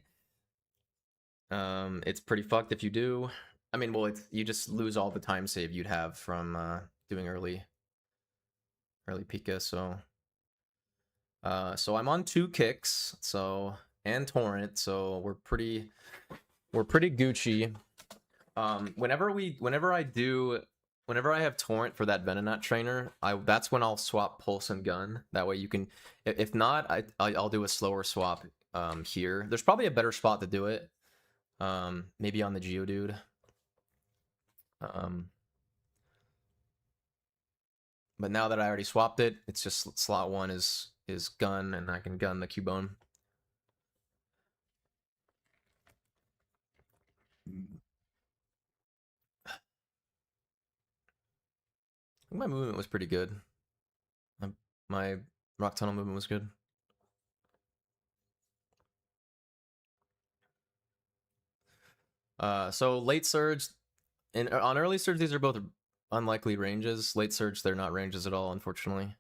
It's pretty fucked if you do. I mean, well, you just lose all the time save you'd have from doing early Pika. So I'm on 2 kicks, so and Torrent, so we're pretty Gucci. Whenever I have Torrent for that Venonat trainer, that's when I'll swap Pulse and Gun. That way you can, if not, I'll do a slower swap here. There's probably a better spot to do it. Maybe on the Geodude. But now that I already swapped it, it's just slot 1 is Gun, and I can gun the Cubone. I think my movement was pretty good. My Rock Tunnel movement was good. So late surge, and on early surge, these are both unlikely ranges. Late surge, they're not ranges at all, unfortunately.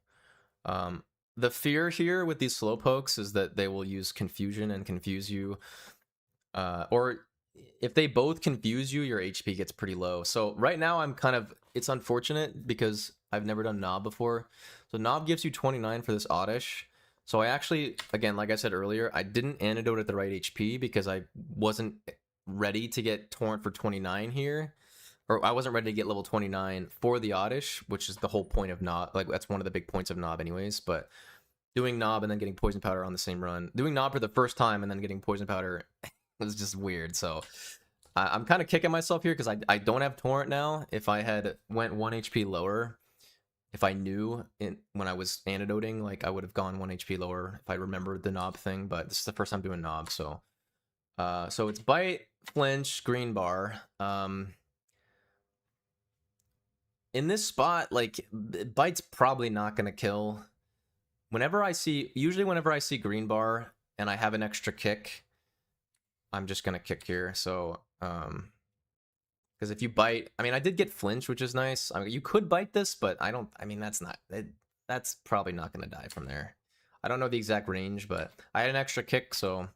The fear here with these slowpokes is that they will use confusion and confuse you. Or if they both confuse you, your HP gets pretty low. So right now I'm kind of, it's unfortunate because I've never done Knob before. So Knob gives you 29 for this Oddish. So I actually, again, like I said earlier, I didn't antidote at the right HP because I wasn't ready to get Torrent for 29 here. Or I wasn't ready to get level 29 for the Oddish, which is the whole point of Knob. Like, that's one of the big points of Knob anyways. But doing Knob and then getting Poison Powder on the same run. Doing Knob for the first time and then getting Poison Powder was just weird. So I'm kind of kicking myself here because I don't have Torrent now. If I had went 1 HP lower, if I knew when I was antidoting, like I would have gone 1 HP lower if I remembered the Knob thing. But this is the first time doing Knob, so so it's Bite, Flinch, Green Bar. In this spot, like, Bite's probably not gonna kill. Usually whenever I see Green Bar and I have an extra kick, I'm just gonna kick here. So, because if you bite, I mean, I did get Flinch, which is nice. I mean, you could bite this, but I mean, that's probably not gonna die from there. I don't know the exact range, but I had an extra kick, so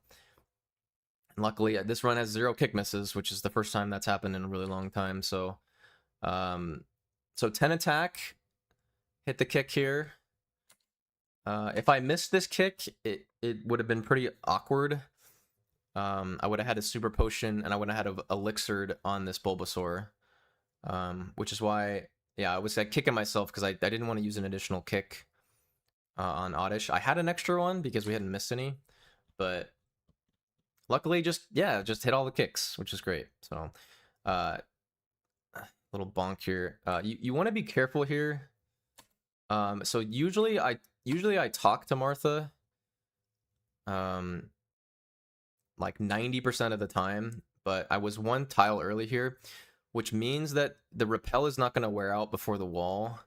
luckily this run has 0 kick misses, which is the first time that's happened in a really long time. So, so 10 attack, hit the kick here. If I missed this kick, it would have been pretty awkward. I would have had a super potion and I would have had a elixired on this Bulbasaur, which is why, yeah, I was kicking myself because I didn't want to use an additional kick on Oddish. I had an extra one because we hadn't missed any, but luckily just hit all the kicks, which is great. So little bonk here. You want to be careful here. So usually I talk to Martha like 90% of the time, but I was 1 tile early here, which means that the repel is not going to wear out before the wall.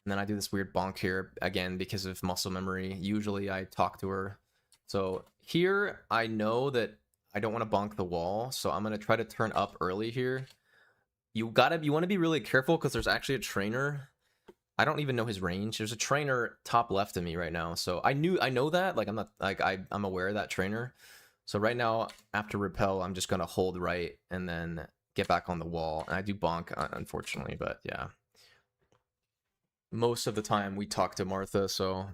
And then I do this weird bonk here again because of muscle memory. Usually I talk to her. So here I know that I don't want to bonk the wall, so I'm going to try to turn up early here. You want to be really careful because there's actually a trainer. I don't even know his range. There's a trainer top left of me right now. So I know that, like, I'm not like I'm aware of that trainer. So right now after repel, I'm just going to hold right and then get back on the wall. And I do bonk, unfortunately, but yeah. Most of the time we talk to Martha, so,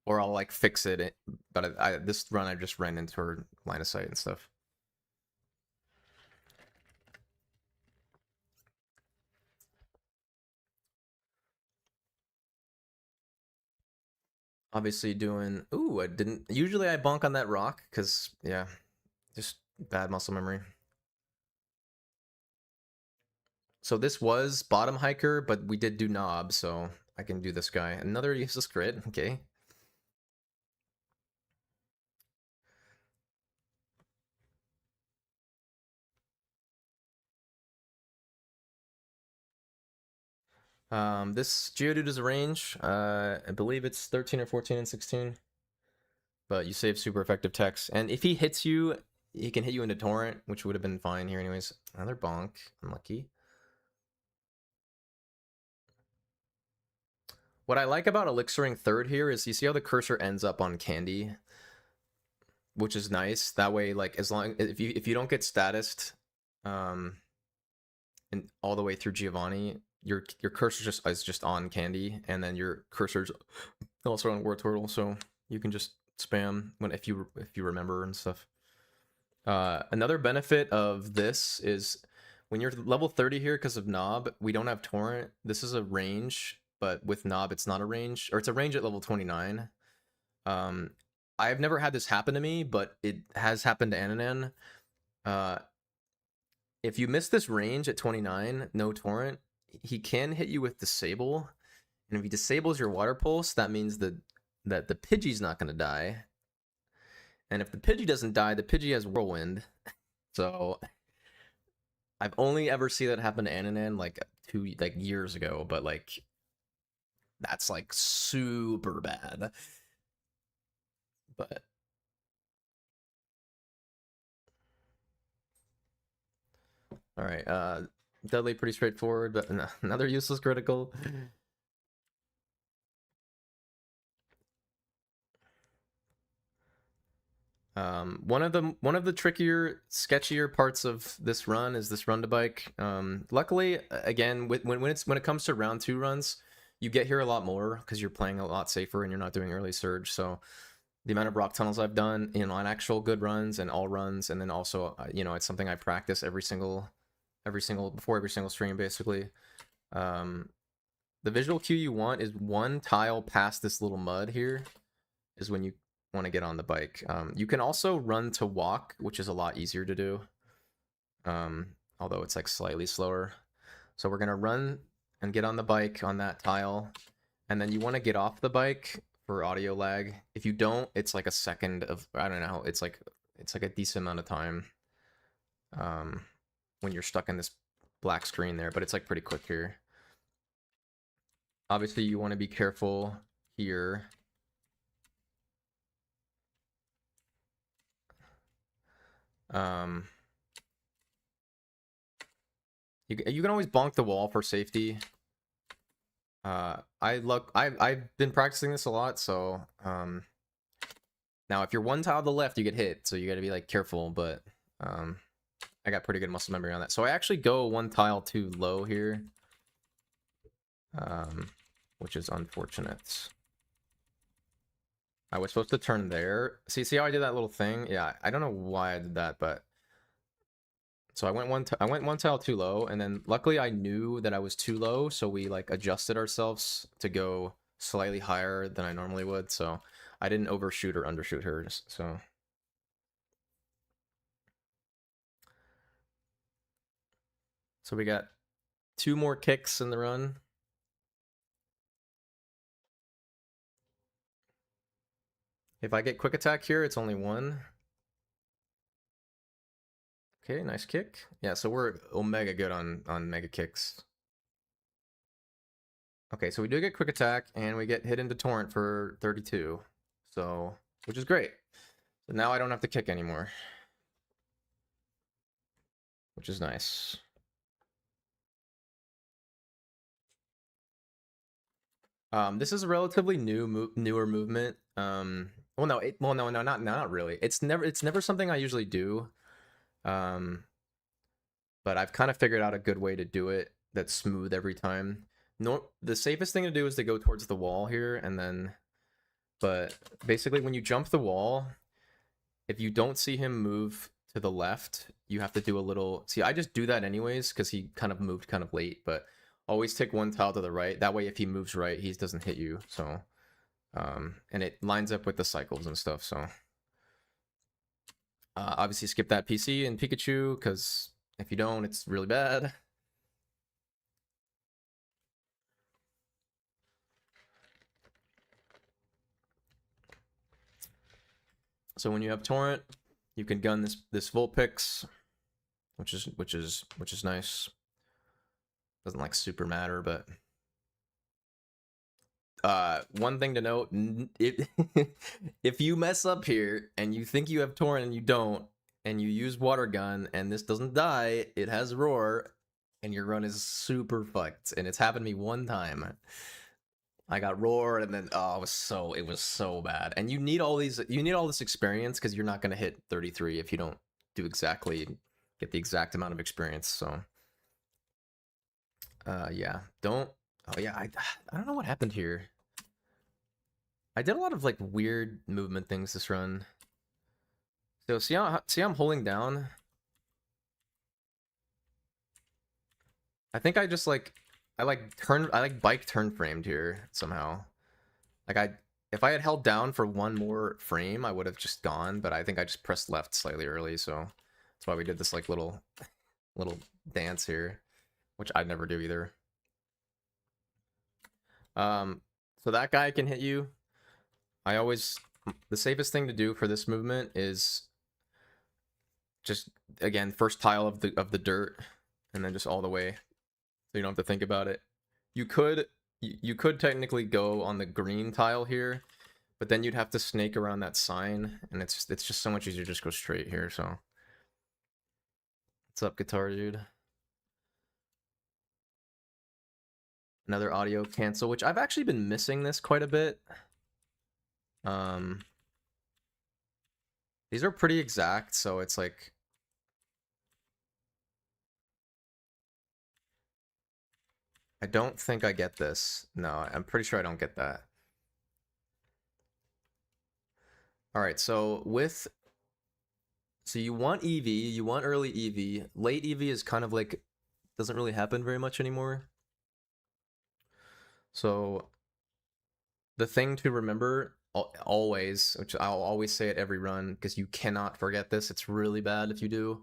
or I'll like fix it, but this run I just ran into her line of sight and stuff. Obviously doing... Ooh, I didn't... Usually I bonk on that rock, because, yeah, just bad muscle memory. So this was bottom hiker, but we did do knob, so I can do this guy. Another useless crit, okay. This Geodude is a range. I believe it's 13 or 14 and 16. But you save super effective techs. And if he hits you, he can hit you into Torrent, which would have been fine here anyways. Another bonk. Unlucky. What I like about Elixiring third here is you see how the cursor ends up on Candy, which is nice. That way, like, as long if you don't get statused, and all the way through Giovanni, your cursor is just on Candy, and then your cursor's also on Wartortle, so you can just spam if you remember and stuff. Another benefit of this is when you're level 30 here, because of Knob, we don't have Torrent. This is a range, but with Knob, it's not a range, or it's a range at level 29. I've never had this happen to me, but it has happened to Ananan. If you miss this range at 29, no Torrent, he can hit you with Disable. And if he disables your Water Pulse, that means that the Pidgey's not going to die. And if the Pidgey doesn't die, the Pidgey has Whirlwind. So I've only ever seen that happen to Ananan like years ago, but like that's like super bad. But all right, Dudley pretty straightforward, but another useless critical. One of the trickier, sketchier parts of this run is this run to bike. Luckily, again, when it comes to round 2 runs, you get here a lot more because you're playing a lot safer and you're not doing early surge. So the amount of rock tunnels I've done, on actual good runs and all runs, and then also, it's something I practice before every single stream, basically. The visual cue you want is one tile past this little mud here is when you want to get on the bike. You can also run to walk, which is a lot easier to do, although it's like slightly slower. So we're gonna run and get on the bike on that tile, and then you want to get off the bike for audio lag. If you don't, it's like a second of, I don't know, it's like a decent amount of time when you're stuck in this black screen there, but it's like pretty quick here. Obviously you want to be careful here. You can always bonk the wall for safety. I've been practicing this a lot, so now if you're one tile to the left, you get hit, so you got to be like careful. But I got pretty good muscle memory on that, so I actually go one tile too low here, which is unfortunate. I was supposed to turn there. See how I did that little thing? Yeah, I don't know why I did that, but so I went one tile too low, and then luckily I knew that I was too low, so we like adjusted ourselves to go slightly higher than I normally would, so I didn't overshoot or undershoot hers. So we got 2 more kicks in the run. If I get quick attack here, it's only 1. Okay, nice kick. Yeah, so we're omega good on mega kicks. Okay, so we do get quick attack, and we get hit into Torrent for 32. So, which is great. So now I don't have to kick anymore, which is nice. This is a relatively newer movement. Well, no, not really. It's never something I usually do. But I've kind of figured out a good way to do it that's smooth every time. No, the safest thing to do is to go towards the wall here, and then, but basically when you jump the wall, if you don't see him move to the left, you have to do a little, see, I just do that anyways, because he kind of moved kind of late, but always take one tile to the right. That way, if he moves right, he doesn't hit you. So And it lines up with the cycles and stuff. So obviously skip that PC and Pikachu, because if you don't, it's really bad. So when you have Torrent, you can gun this Vulpix, which is nice. Doesn't like super matter, but one thing to note, if you mess up here and you think you have Torrent and you don't, and you use Water Gun and this doesn't die, it has Roar, and your run is super fucked. And it's happened to me one time. I got Roar, and then it was so bad. And you need all this experience, because you're not gonna hit 33 if you don't get the exact amount of experience. So yeah, don't. Oh yeah, I don't know what happened here. I did a lot of like weird movement things this run. So see how I'm holding down? I think I just like I like bike turn framed here somehow. Like if I had held down for one more frame, I would have just gone, but I think I just pressed left slightly early, so that's why we did this like little dance here, which I'd never do either. So that guy can hit you. The safest thing to do for this movement is just, again, first tile of the dirt, and then just all the way, so you don't have to think about it. You could technically go on the green tile here, but then you'd have to snake around that sign, and it's just so much easier to just go straight here. So what's up, Guitar Dude? Another audio cancel, which I've actually been missing this quite a bit. These are pretty exact, so it's like I don't think I get this. No, I'm pretty sure I don't get that. All right, so you want EV, you want early EV. Late EV is kind of like doesn't really happen very much anymore. So the thing to remember always, which I'll always say at every run, because you cannot forget this, it's really bad if you do.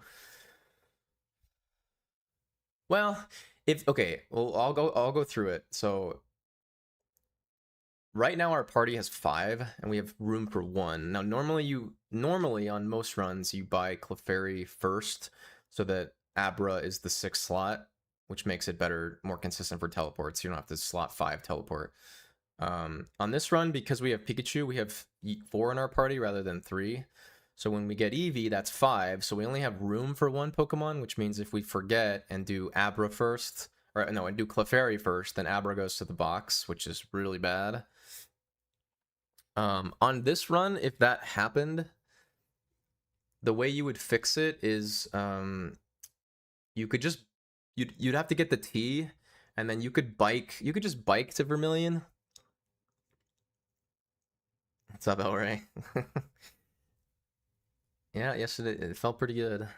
Well, I'll go through it. So right now our party has 5 and we have room for 1. Now normally on most runs you buy Clefairy first, so that Abra is the 6th slot, which makes it better, more consistent for teleports. You don't have to slot 5 teleport. On this run, because we have Pikachu, we have 4 in our party rather than 3. So when we get Eevee, that's 5. So we only have room for 1 Pokemon, which means if we forget and do Abra first, and do Clefairy first, then Abra goes to the box, which is really bad. On this run, if that happened, the way you would fix it is you could just you'd have to get the T, and then you could just bike to Vermilion. What's up, Elray? Yeah, yesterday it felt pretty good.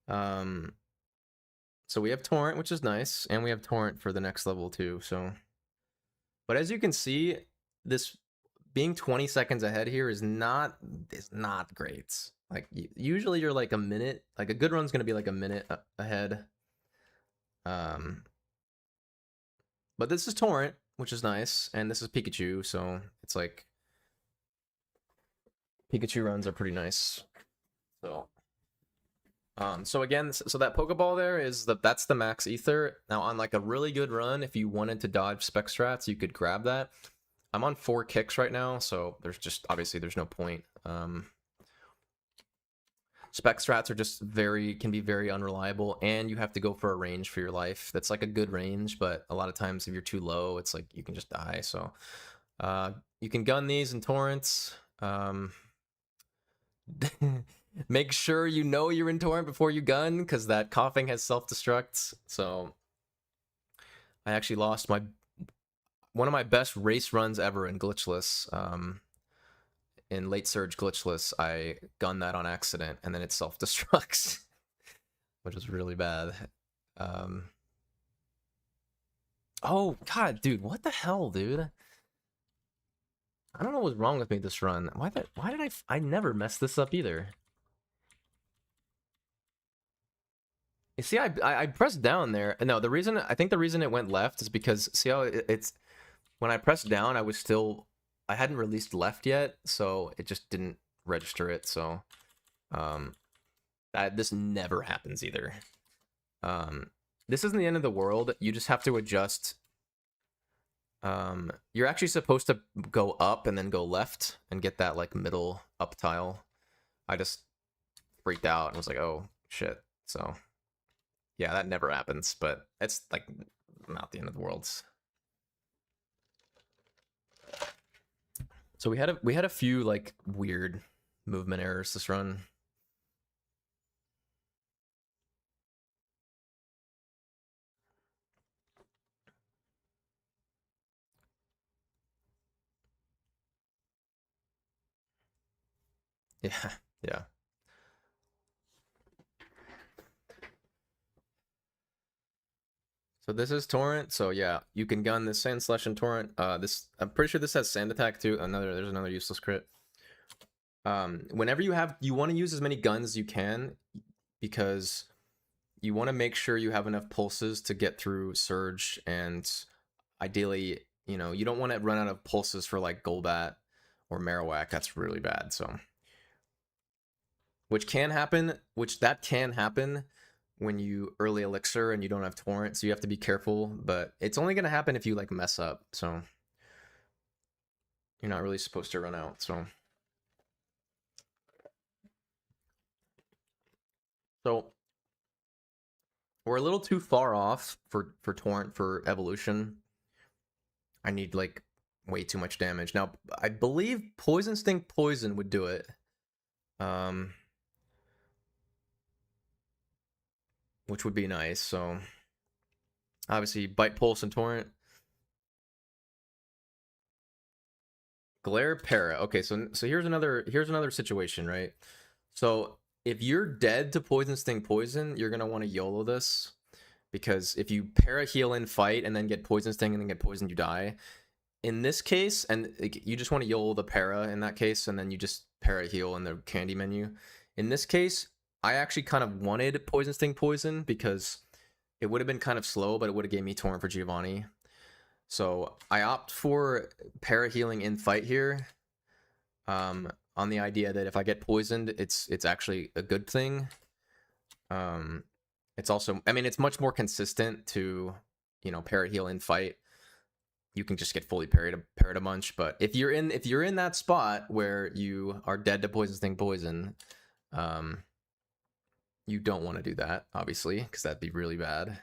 So we have Torrent, which is nice, and we have Torrent for the next level too. So, but as you can see, this being 20 seconds ahead here is not great. Like usually you're like a minute. Like a good run's gonna be like a minute ahead. But this is Torrent, which is nice, and this is Pikachu, so it's like Pikachu runs are pretty nice. So so again, so that Pokeball there that's the max ether. Now on like a really good run, if you wanted to dodge spec strats, you could grab that. I'm on 4 kicks right now, so obviously there's no point. Spec strats are just can be very unreliable, and you have to go for a range for your life. That's like a good range, but a lot of times if you're too low, it's like you can just die. So you can gun these in torrents. Make sure you know you're in torrent before you gun, because that coughing has self-destructs. So I actually lost one of my best race runs ever in glitchless. In late surge glitchless, I gunned that on accident, and then it self-destructs, which is really bad. Oh god, dude, what the hell, dude? I don't know what's wrong with me this run. Why did I never mess this up either. You see, I pressed down there. No, I think the reason it went left is because see how it's when I pressed down, I hadn't released left yet, so it just didn't register it. So, this never happens either. This isn't the end of the world. You just have to adjust. You're actually supposed to go up and then go left and get that like middle up tile. I just freaked out and was like, oh shit. So yeah, that never happens, but it's like not the end of the world. So we had a few like weird movement errors this run. Yeah, yeah. So this is Torrent. So yeah, you can gun this Sand Slash and Torrent. I'm pretty sure this has Sand Attack too. There's another useless crit. Whenever you want to use as many guns as you can, because you want to make sure you have enough pulses to get through Surge, and ideally, you don't want to run out of pulses for like Golbat or Marowak. That's really bad. So, which can happen when you early elixir and you don't have Torrent, so you have to be careful, but it's only going to happen if you like mess up, so you're not really supposed to run out. So we're a little too far off for Torrent for evolution. I need like way too much damage. Now, I believe Poison Sting Poison would do it. Which would be nice. So obviously Bite, Pulse, and Torrent. Glare, Para. Okay, so here's another situation, right? So if you're dead to Poison Sting Poison, you're gonna want to YOLO this, because if you Para heal in fight and then get Poison Sting and then get poisoned, you die. In this case, and you just want to YOLO the Para in that case, and then you just Para heal in the candy menu. In this case, I actually kind of wanted Poison Sting Poison because it would have been kind of slow, but it would have gave me Torrent for Giovanni. So I opt for Para healing in fight here, on the idea that if I get poisoned, it's actually a good thing. It's also, I mean, it's much more consistent to, Para heal in fight. You can just get fully parried a bunch, but if you're in that spot where you are dead to Poison Sting Poison, you don't want to do that, obviously, because that'd be really bad.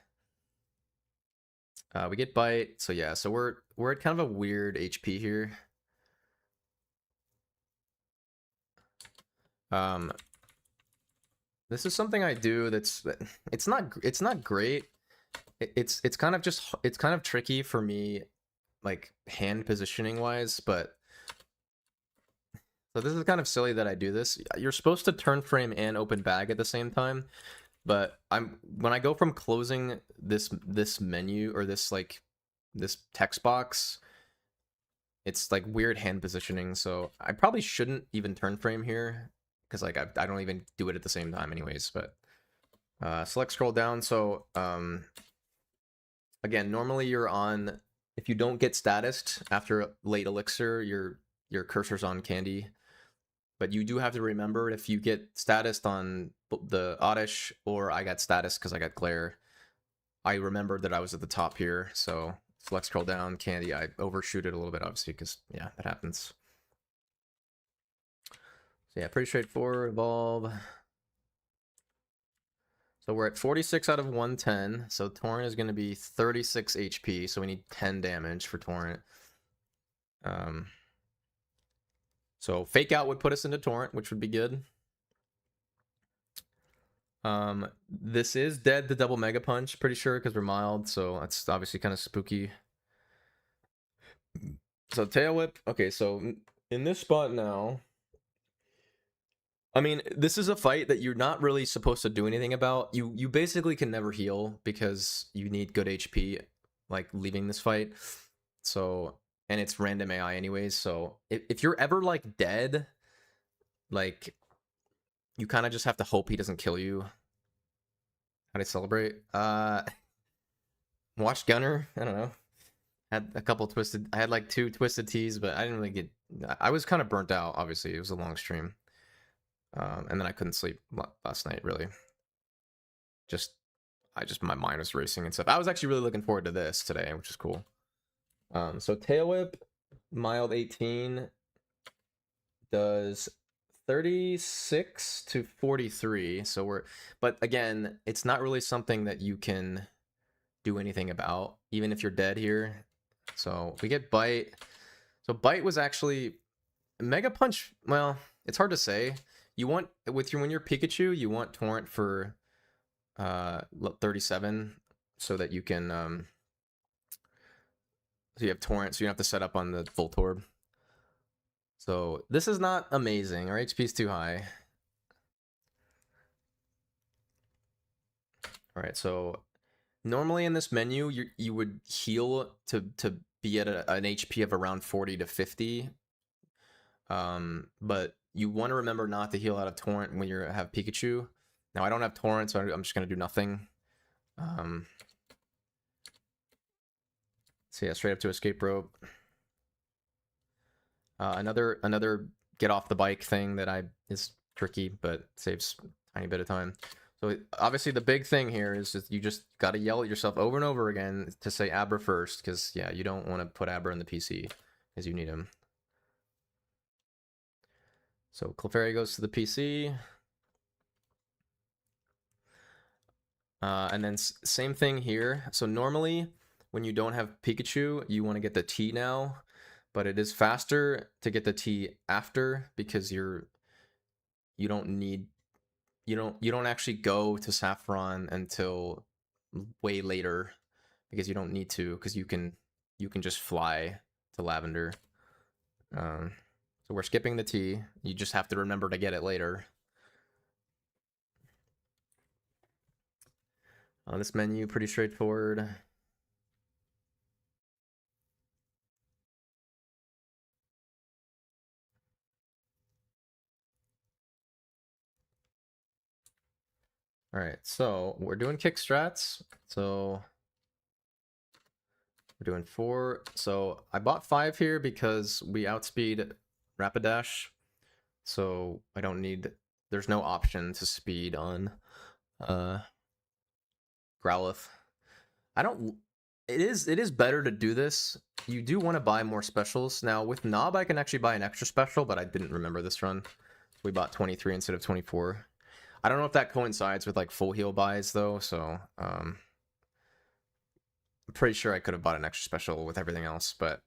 We get Bite, so yeah, so we're at kind of a weird HP here. This is something I do it's not great. It's kind of tricky for me, like hand positioning wise, but so this is kind of silly that I do this. You're supposed to turn frame and open bag at the same time, but when I go from closing this menu or this text box, it's like weird hand positioning. So I probably shouldn't even turn frame here, because like I don't even do it at the same time anyways. But select scroll down. So again, normally you're on, if you don't get statused after late elixir, your cursor's on candy. But you do have to remember, if you get statused on the Oddish, or I got status because I got Glare, I remembered that I was at the top here. So select scroll down, candy. I overshoot it a little bit, obviously, because yeah, that happens. So yeah, pretty straightforward. Evolve. So we're at 46 out of 110. So Torrent is going to be 36 HP. So we need 10 damage for Torrent. So Fake Out would put us into Torrent, which would be good. This is dead to double Mega Punch, pretty sure, because we're mild. So that's obviously kind of spooky. So Tail Whip. Okay, so in this spot now, I mean, this is a fight that you're not really supposed to do anything about. You basically can never heal because you need good HP, like leaving this fight. So, and it's random AI anyways. So if you're ever like dead, like you kind of just have to hope he doesn't kill you. How do I celebrate? Watch Gunner. I don't know. Had a couple twisted. I had like 2 twisted teas, but I didn't really get. I was kind of burnt out. Obviously, it was a long stream, and then I couldn't sleep last night. Really, my mind was racing and stuff. I was actually really looking forward to this today, which is cool. So Tail Whip, mild 18 does 36 to 43. So but again, it's not really something that you can do anything about, even if you're dead here. So we get Bite. So Bite was actually Mega Punch. Well, it's hard to say. You want when you're Pikachu, you want Torrent for 37 so that you can so you have Torrent, so you don't have to set up on the Voltorb. So this is not amazing. Our HP is too high. All right, so normally in this menu, you would heal to be at an HP of around 40 to 50. But you want to remember not to heal out of Torrent when you have Pikachu. Now I don't have Torrent, so I'm just gonna do nothing. So yeah, straight up to Escape Rope. Another get off the bike thing that is tricky, but saves a tiny bit of time. So obviously the big thing here is that you just got to yell at yourself over and over again to say Abra first, because yeah, you don't want to put Abra in the PC because you need him. So Clefairy goes to the PC. And then same thing here. So normally when you don't have Pikachu, you want to get the T now, but it is faster to get the T after because you don't actually go to Saffron until way later because you don't need to, because you can just fly to Lavender. So we're skipping the T. You just have to remember to get it later. This menu, pretty straightforward. All right, so we're doing kick strats. So we're doing 4. So I bought 5 here because we outspeed Rapidash. So I don't need, there's no option to speed on Growlithe. It is better to do this. You do want to buy more specials. Now with Knob I can actually buy an extra special, but I didn't remember this run. We bought 23 instead of 24. I don't know if that coincides with like full heal buys though, so I'm pretty sure I could have bought an extra special with everything else, but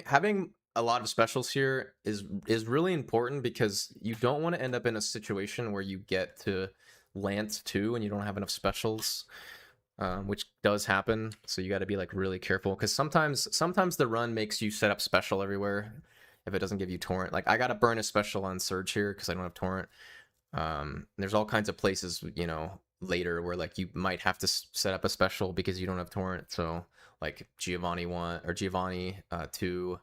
having a lot of specials here is really important because you don't want to end up in a situation where you get to Lance 2 and you don't have enough specials, which does happen. So you got to be like really careful because sometimes the run makes you set up special everywhere if it doesn't give you Torrent. Like I got to burn a special on Surge here because I don't have Torrent. There's all kinds of places, you know, later where like you might have to set up a special because you don't have Torrent. So like Giovanni 1 or Giovanni 2,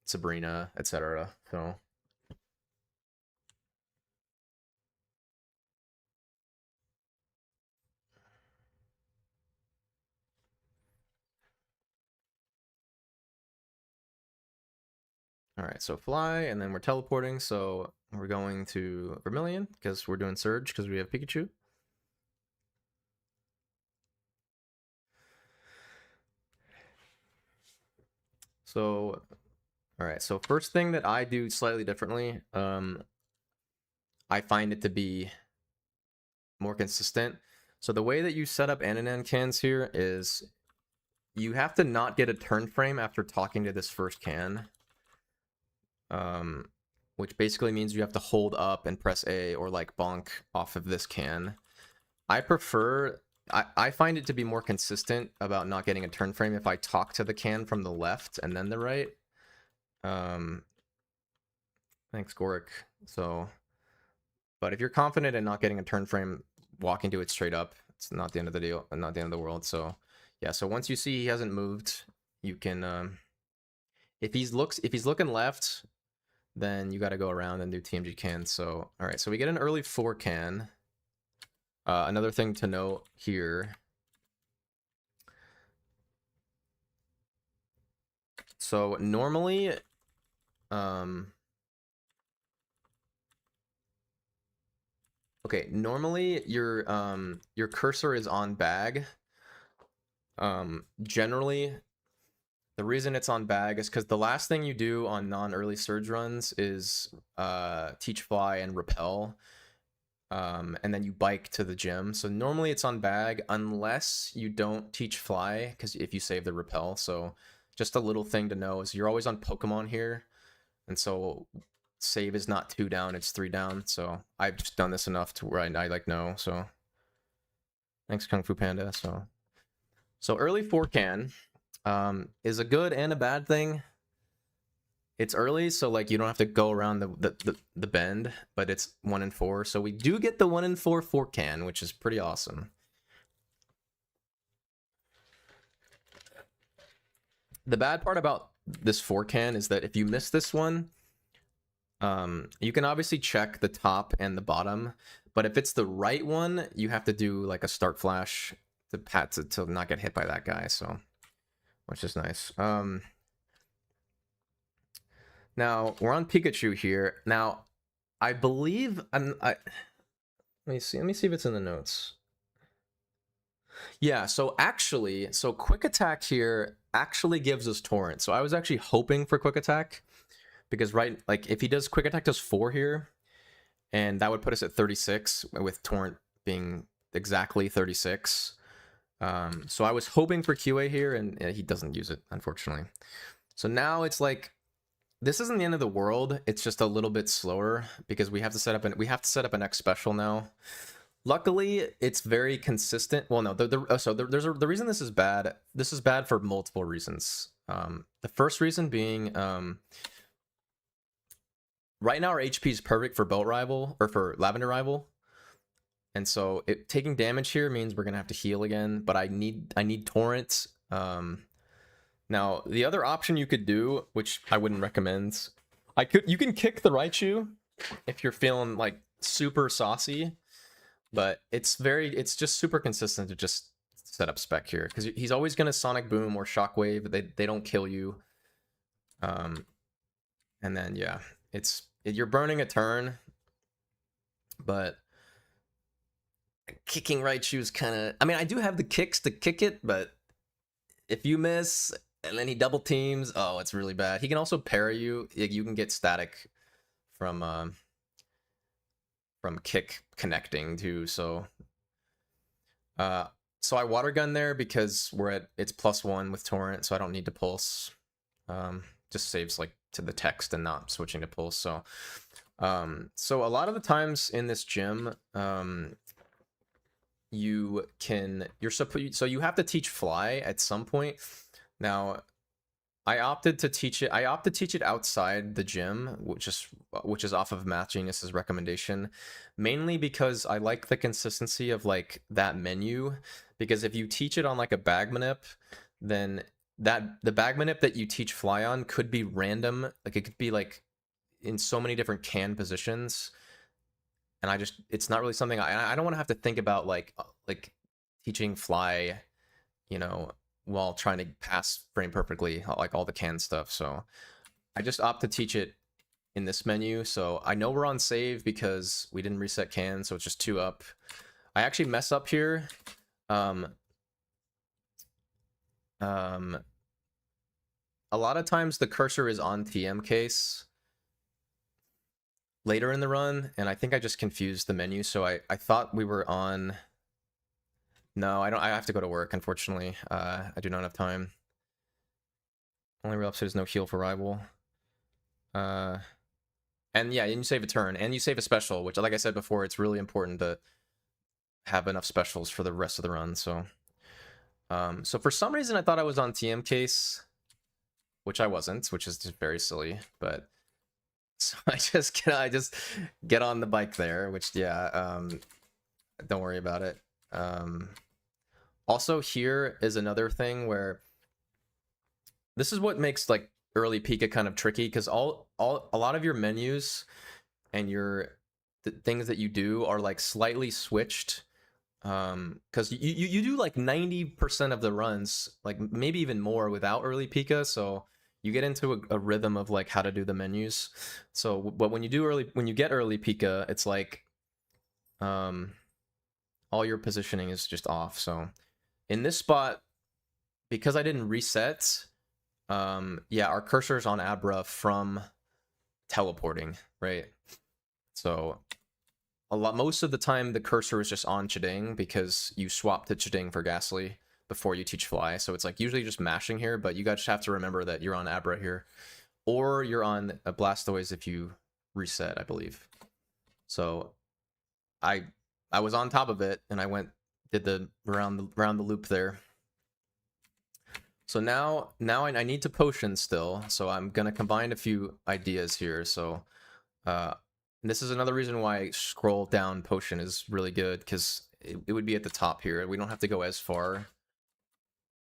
Sabrina, etc. So all right, so fly, and then we're teleporting. So we're going to Vermilion because we're doing Surge because we have Pikachu. So, all right. So first thing that I do slightly differently, I find it to be more consistent. So the way that you set up Ananan cans here is you have to not get a turn frame after talking to this first can. Which basically means you have to hold up and press A or like bonk off of this can. I find it to be more consistent about not getting a turn frame if I talk to the can from the left and then the right. Thanks, Goric. So, but if you're confident in not getting a turn frame, walking to it straight up, it's not the end of the deal, not the end of the world. So Yeah, so once you see he hasn't moved, you can if he's looking left, then you got to go around and do TMG can. So all right, so we get an early 4 can. Another thing to note here. So normally, okay, normally your cursor is on bag. Generally, the reason it's on bag is because the last thing you do on non-early surge runs is teach fly and repel. And then you bike to the gym. So normally it's on bag unless you don't teach fly, because if you save the repel. So just a little thing to know is you're always on Pokemon here, and so save is not 2 down, it's 3 down. So I've just done this enough to where I like know. So thanks Kung Fu Panda. So early 4 can is a good and a bad thing. It's early, so like you don't have to go around the bend, but it's 1 in 4. So we do get the 1 in 4 can, which is pretty awesome. The bad part about this 4 can is that if you miss this one, you can obviously check the top and the bottom, but if it's the right one, you have to do like a start flash to not get hit by that guy. So, which is nice. Now we're on Pikachu here. Now, I believe let me see if it's in the notes. Yeah, so actually, quick attack here actually gives us torrent. So I was actually hoping for quick attack because like if he does quick attack does 4 here, and that would put us at 36 with torrent being exactly 36. So I was hoping for QA here, and he doesn't use it, unfortunately. So now it's like, this isn't the end of the world. It's just a little bit slower because we have to set up an X special now. Luckily, it's very consistent. Well, no, the reason this is bad. This is bad for multiple reasons. The first reason being, right now our HP is perfect for Boat Rival or for Lavender Rival, and so taking damage here means we're gonna have to heal again. But I need torrent. Now, the other option you could do, which I wouldn't recommend, you can kick the Raichu if you're feeling like super saucy, but it's just super consistent to just set up spec here because he's always gonna Sonic Boom or Shockwave. They don't kill you. And then yeah, you're burning a turn, but kicking Raichu is kind of. I mean, I do have the kicks to kick it, but if you miss and then he double teams, oh, it's really bad. He can also parry you. You can get static from kick connecting too. So I water gun there because it's +1 with torrent, so I don't need to pulse. Just saves like to the text and not switching to pulse. So so a lot of the times in this gym, you have to teach fly at some point. Now, I opted to teach it outside the gym, which is off of Math Genius's recommendation, mainly because I like the consistency of like that menu. Because if you teach it on like a bag manip, then the bag manip that you teach fly on could be random. Like it could be like in so many different can positions, and it's not really something I don't want to have to think about like teaching fly, while trying to pass frame perfectly, like all the can stuff. So I just opt to teach it in this menu. So I know we're on save because we didn't reset can, so it's just 2 up. I actually mess up here. A lot of times the cursor is on TM case later in the run, and I think I just confused the menu. So I thought we were on. No, I don't. I have to go to work, unfortunately. I do not have time. Only real upset is no heal for rival. And yeah, and you save a turn, and you save a special, which, like I said before, it's really important to have enough specials for the rest of the run. So, so for some reason, I thought I was on TM case, which I wasn't, which is just very silly. But so I just get on the bike there, which yeah, don't worry about it. Also, here is another thing where this is what makes like early Pika kind of tricky, because a lot of your menus and the things that you do are like slightly switched, because you do like 90% of the runs, like maybe even more, without early Pika, so you get into a rhythm of like how to do the menus. So but when you get early Pika, it's like all your positioning is just off. So in this spot, because I didn't reset, yeah, our cursor's on Abra from teleporting, right? So most of the time the cursor is just on Chiding because you swap to Chiding for Ghastly before you teach Fly. So it's like usually just mashing here, but you guys just have to remember that you're on Abra here, or you're on a Blastoise if you reset, I believe. So I was on top of it, and I did the round the loop there. So now I need to potion still, so I'm gonna combine a few ideas here. So this is another reason why scroll down potion is really good, because it would be at the top here. We don't have to go as far,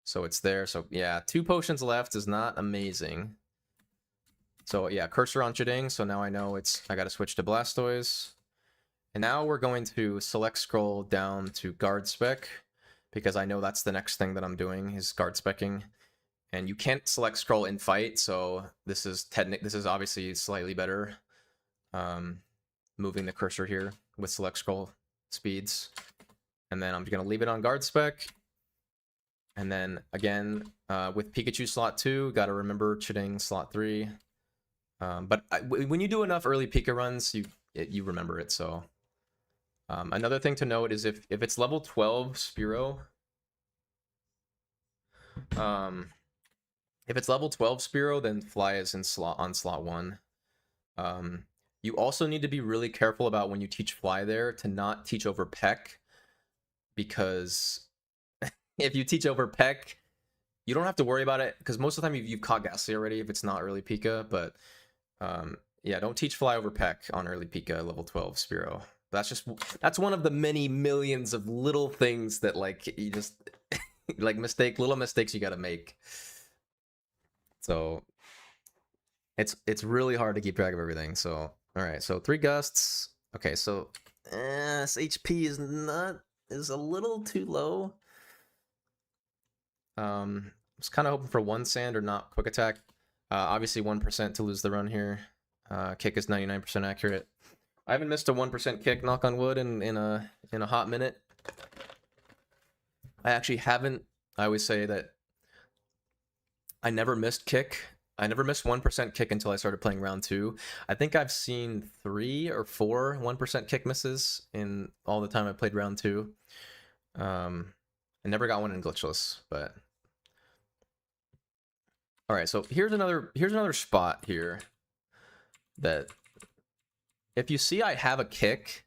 so it's there. So yeah, 2 potions left is not amazing. So yeah, cursor on Chiding, so now I know I gotta switch to Blastoise. And now we're going to select scroll down to guard spec, because I know that's the next thing that I'm doing is guard specking. And you can't select scroll in fight, so this is obviously slightly better. Moving the cursor here with select scroll speeds. And then I'm gonna leave it on guard spec. And then again, with Pikachu slot 2, gotta remember Chiding slot 3. But when you do enough early Pika runs, you remember it. So another thing to note is if it's level 12 Spearow, if it's level 12 Spearow, then Fly is on slot 1. You also need to be really careful about when you teach Fly there to not teach over Peck, because if you teach over Peck, you don't have to worry about it, because most of the time you've caught Ghastly already if it's not early Pika. But yeah, don't teach Fly over Peck on early Pika level 12 Spearow. That's one of the many millions of little things that like you just like little mistakes you gotta make. So it's really hard to keep track of everything. So all right, so 3 gusts. Okay, so this HP is a little too low. I was kind of hoping for 1 sand or not quick attack. Obviously 1% to lose the run here. Kick is 99% accurate. I haven't missed a 1% kick, knock on wood, in a hot minute. I actually haven't. I always say that I never missed kick. I never missed 1% kick until I started playing round 2. I think I've seen 3 or 4 1% kick misses in all the time I played round 2. I never got one in glitchless, but all right. So here's another spot here that if you see I have a kick,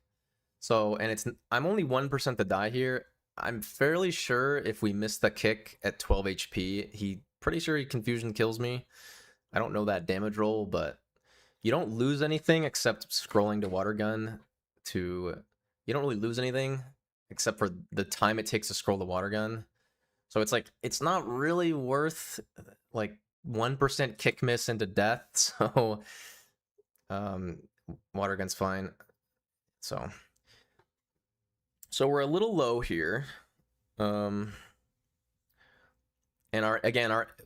so and I'm only 1% to die here. I'm fairly sure if we miss the kick at 12 HP, pretty sure he confusion kills me. I don't know that damage roll, but you don't lose anything except scrolling to water gun to. You don't really lose anything except for the time it takes to scroll the water gun. So it's like it's not really worth like 1% kick miss into death. So water gun's fine. So we're a little low here. And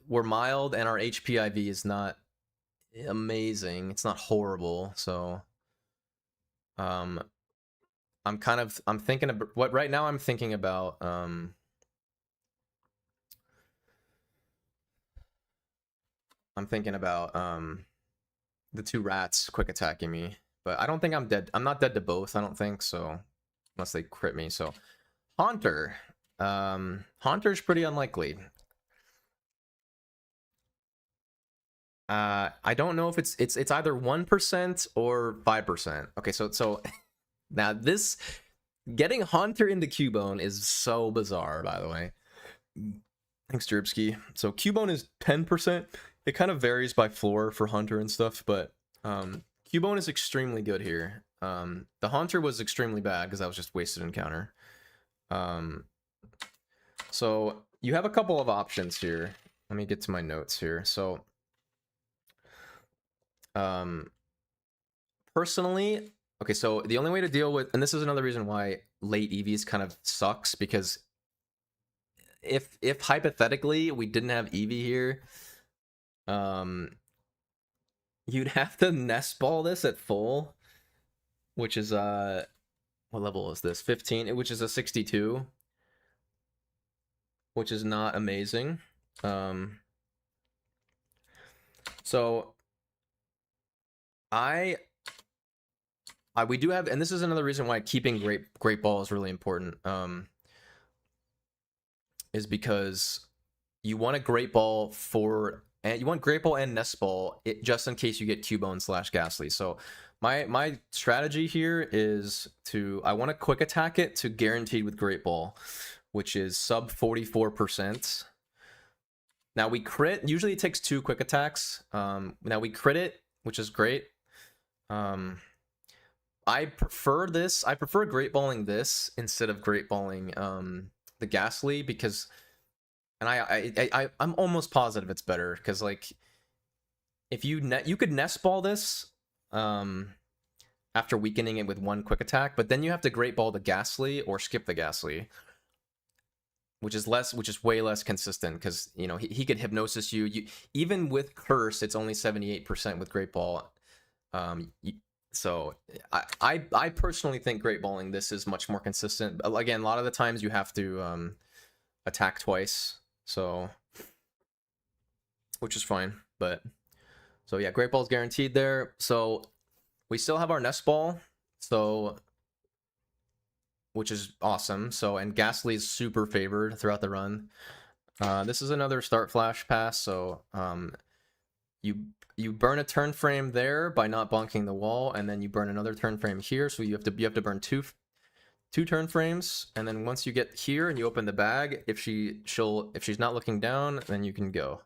we're mild, and our HP IV is not amazing. It's not horrible. So I'm thinking about what right now. I'm thinking about the 2 rats quick attacking me, but I don't think I'm dead. I'm not dead to both, I don't think so, unless they crit me. So Haunter. Haunter's pretty unlikely. I don't know if it's either 1% or 5%. Okay, so now this getting Haunter into Cubone is so bizarre, by the way. Thanks, Jerbsky. So Cubone is 10%. It kind of varies by floor for Haunter and stuff, but Cubone is extremely good here. The Haunter was extremely bad because I was just wasted encounter. So you have a couple of options here. Let me get to my notes here. So personally, okay, so the only way to deal with, and this is another reason why late EVs kind of sucks, because if hypothetically we didn't have Eevee here, you'd have to nest ball this at full, which is what level is this? 15, which is a 62, which is not amazing. So we do have, and this is another reason why keeping Great Ball is really important. Is because you want a Great Ball and you want Great Ball and Nest Ball just in case you get Cubone / Ghastly. So my strategy here is I want to quick attack it to guaranteed with Great Ball, which is sub 44%. Now we crit, usually it takes 2 quick attacks. Now we crit it, which is great. I prefer Great Balling this instead of Great Balling the Ghastly, because, and I'm almost positive it's better, because like if you could Nest Ball this after weakening it with 1 quick attack, but then you have to Great Ball the Ghastly or skip the Ghastly, which is way less consistent, because you know he could Hypnosis you. Even with Curse, it's only 78% with Great Ball. So I personally think Great Balling this is much more consistent. Again, a lot of the times you have to attack twice, so which is fine. But so yeah, Great Ball's guaranteed there. So we still have our Nest Ball, so which is awesome. So, and Ghastly is super favored throughout the run. This is another Start Flash pass, so you burn a turn frame there by not bonking the wall, and then you burn another turn frame here, so you have to burn two turn frames, and then once you get here and you open the bag, if she's not looking down, then you can go.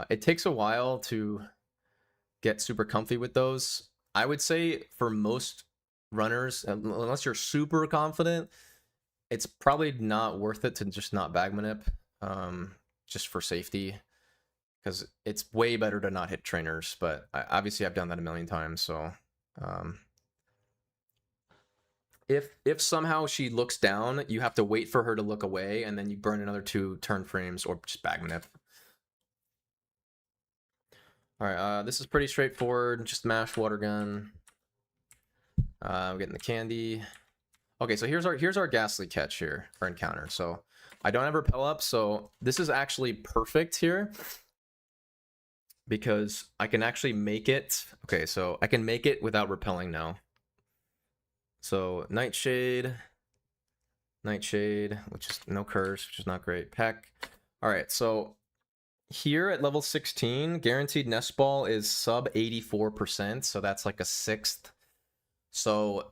It takes a while to get super comfy with those. I would say for most runners, unless you're super confident, it's probably not worth it to just not bag manip, just for safety, because it's way better to not hit trainers. But obviously I've done that a million times, so if somehow she looks down, you have to wait for her to look away, and then you burn another 2 turn frames or just bag manip. All right, this is pretty straightforward. Just mash water gun. I'm getting the candy. Okay, so here's our Ghastly catch here, our encounter. So I don't have repel up, so this is actually perfect here, because I can actually make it. Okay, so I can make it without repelling now. So Nightshade, which is no curse, which is not great. Peck. All right, so here at level 16, guaranteed Nest Ball is sub 84%, so that's like a 6th. So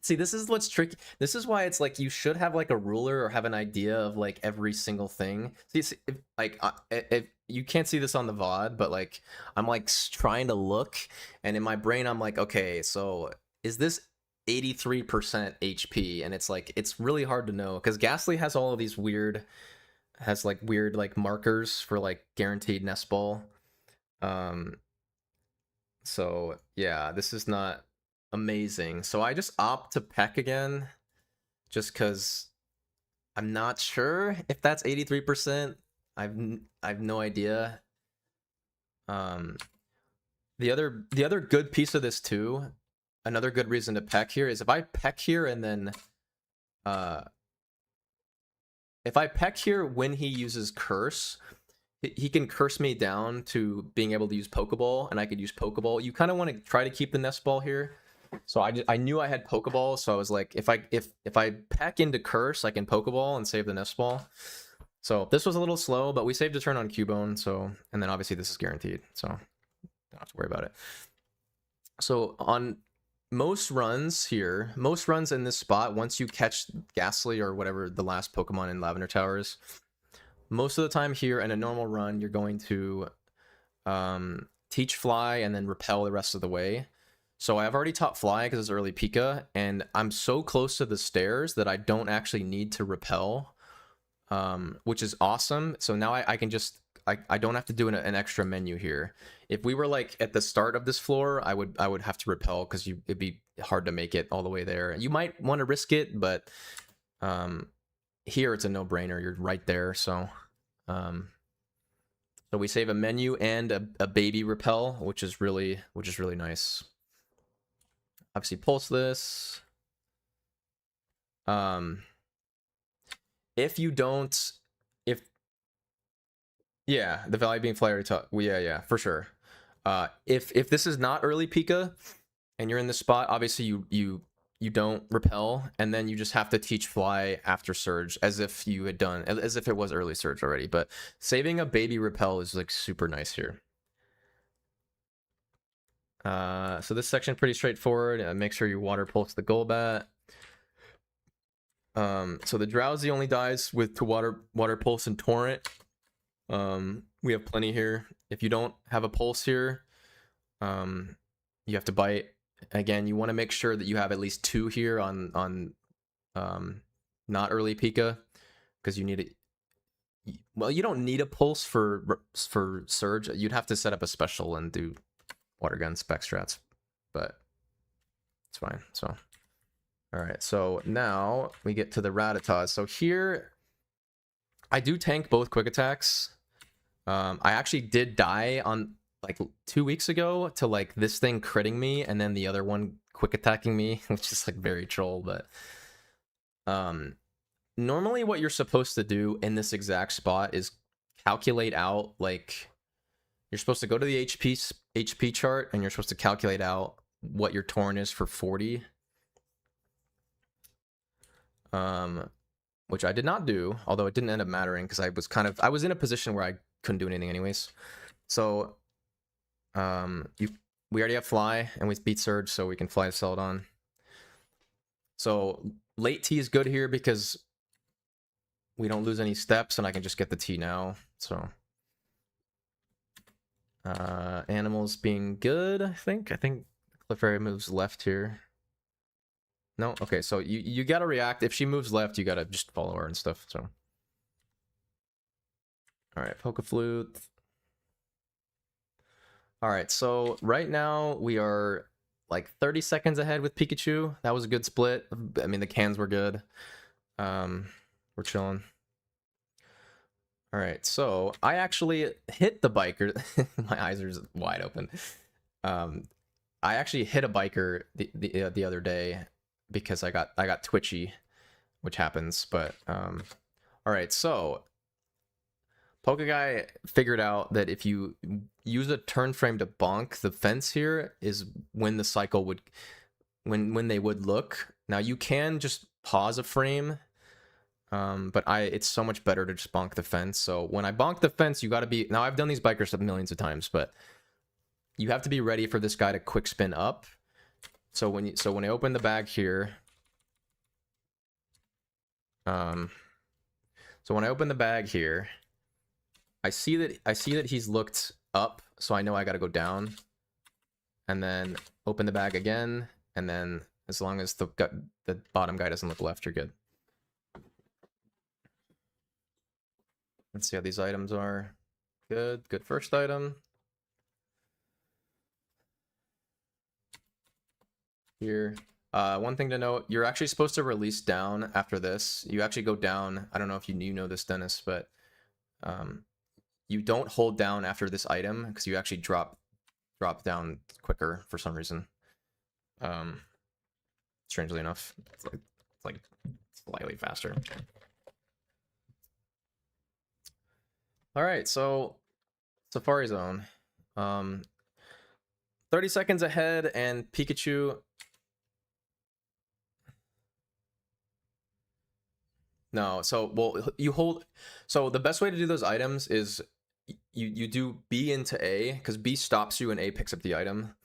see, this is what's tricky. This is why it's like you should have like a ruler or have an idea of like every single thing. See, if you can't see this on the VOD, but like I'm like trying to look, and in my brain I'm like, okay, so is this 83% HP? And it's like it's really hard to know, because Ghastly has all of these weird markers for like guaranteed Nest Ball. So yeah, this is not amazing. So I just opt to Peck again, just because I'm not sure if that's 83%. I've no idea. The other good piece of this too, another good reason to Peck here, is if I Peck here and then if I Peck here when he uses Curse, he can curse me down to being able to use Pokeball, and I could use Pokeball. You kind of want to try to keep the Nest Ball here. So I knew I had Pokeball, so I was like, if I pack into Curse, I can Pokeball and save the Nest Ball. So this was a little slow, but we saved a turn on Cubone, so, and then obviously this is guaranteed, so don't have to worry about it. So on most runs here, most runs in this spot, once you catch Ghastly or whatever the last Pokemon in Lavender Tower is, most of the time here in a normal run, you're going to Teach Fly and then repel the rest of the way. So I've already taught fly because it's early Pika, and I'm so close to the stairs that I don't actually need to repel, which is awesome. So now I can just, I don't have to do an extra menu here. If we were like at the start of this floor, I would have to repel because it'd be hard to make it all the way there. You might want to risk it, but here it's a no-brainer. You're right there, so so we save a menu and a baby repel, which is really nice. Obviously pulse this. If you don't, yeah, the value being fly already taught. Well, yeah, for sure. If this is not early Pika and you're in this spot, obviously you don't repel, and then you just have to teach fly after surge as if you had done, as if it was early surge already. But saving a baby repel is like super nice here. So this section pretty straightforward. Make sure you water pulse the Golbat. So the Drowsy only dies to water pulse and torrent. We have plenty here. If you don't have a pulse here, you have to bite. Again, you want to make sure that you have at least 2 here on not early Pika, because you need it. Well, you don't need a pulse for surge. You'd have to set up a special and do water gun spec strats, but it's fine. So all right, so now we get to the Rattata. So here I do tank both quick attacks. I actually did die on like 2 weeks ago to like this thing critting me and then the other one quick attacking me, which is like very troll. But normally what you're supposed to do in this exact spot is calculate out, like, you're supposed to go to the HP chart and you're supposed to calculate out what your torrent is for 40. Which I did not do, although it didn't end up mattering because I was in a position where I couldn't do anything anyways. So we already have fly and we beat surge, so we can fly to Celadon. So late T is good here because we don't lose any steps and I can just get the T now. So animals being good, I think Clefairy moves left here. No, okay, so you gotta react. If she moves left, you gotta just follow her and stuff. So all right, Pokeflute. All right, so right now we are like 30 seconds ahead with Pikachu. That was a good split. I mean, the cans were good. We're chilling. All right, so I actually hit the biker. My eyes are wide open. I actually hit a biker the other day because I got twitchy, which happens. But all right, so Pokeguy figured out that if you use a turn frame to bonk the fence here is when the cycle would, when they would look. Now you can just pause a frame, but it's so much better to just bonk the fence. So when I bonk the fence, you got to be, now I've done these bikers millions of times, but you have to be ready for this guy to quick spin up. So when I open the bag here, so when I open the bag here, I see that he's looked up, so I know I got to go down, and then open the bag again, and then as long as the bottom guy doesn't look left, you're good. Let's see how these items are. Good first item. Here. One thing to note, you're actually supposed to release down after this. You actually go down. I don't know if you know this, Dennis, but you don't hold down after this item because you actually drop down quicker for some reason. Strangely enough, it's like slightly faster. All right, so Safari Zone. 30 seconds ahead, and Pikachu. No, so you hold. So the best way to do those items is you do B into A, because B stops you and A picks up the item.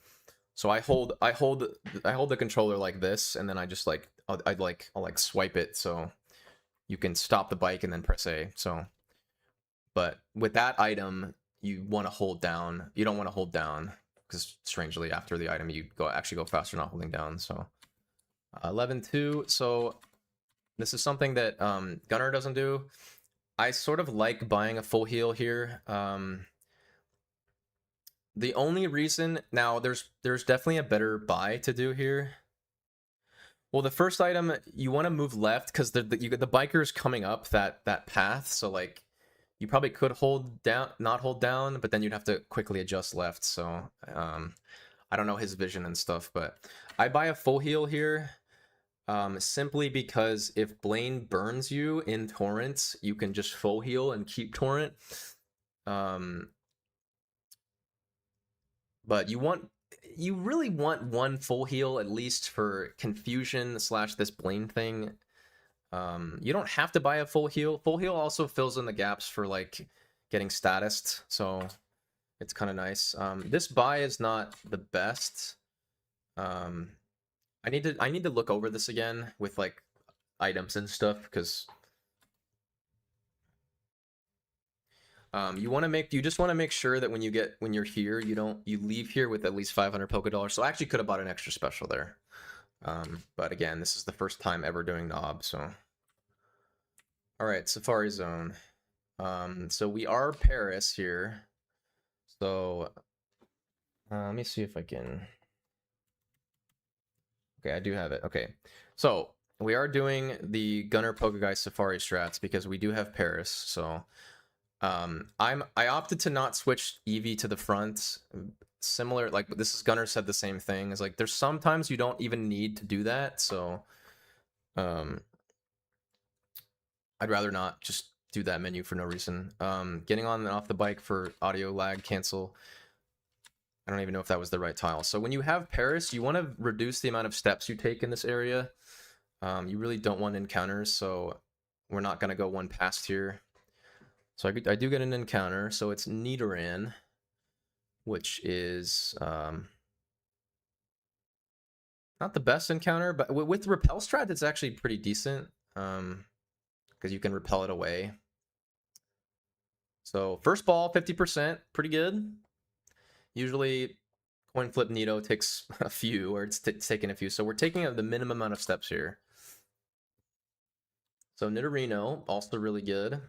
So I hold the controller like this, and then I just like I'll swipe it so you can stop the bike and then press A. So, but with that item, you want to hold down. You don't want to hold down. because strangely after the item you actually go faster not holding down. So 11-2. So this is something that Gunner doesn't do. I sort of like buying a full heal here. The only reason now there's definitely a better buy to do here. Well, the first item you want to move left because the biker's coming up that path. So like you probably could hold down, not hold down, but then you'd have to quickly adjust left. So I don't know his vision and stuff, but I buy a full heal here. Simply because if Blaine burns you in Torrent, you can just full heal and keep Torrent. But you really want one full heal at least for confusion / this Blaine thing. You don't have to buy a full heal. Full heal also fills in the gaps for like getting statused, so it's kind of nice. This buy is not the best. I need to look over this again with like items and stuff because you just want to make sure that when you're here you leave here with at least 500 Poké Dollars. So I actually could have bought an extra special there. But again, this is the first time ever doing Nob, so all right, Safari Zone. So we are Paris here. So let me see if I can. Okay, I do have it. Okay, so we are doing the Gunner Pokegeist Safari strats because we do have Paris. So I opted to not switch Eevee to the front. Similar, like this is Gunner said the same thing. Is like there's sometimes you don't even need to do that. So I'd rather not just do that menu for no reason. Getting on and off the bike for audio lag cancel. I don't even know if that was the right tile. So when you have Paris, you want to reduce the amount of steps you take in this area. You really don't want encounters, so we're not going to go one past here. So I do get an encounter, so it's Nidoran, which is not the best encounter, but with Repel Strat, it's actually pretty decent, because you can repel it away. So first ball, 50%, pretty good. Usually coin flip Nido takes a few, or it's taking a few. So we're taking the minimum amount of steps here. So Nidorino, also really good.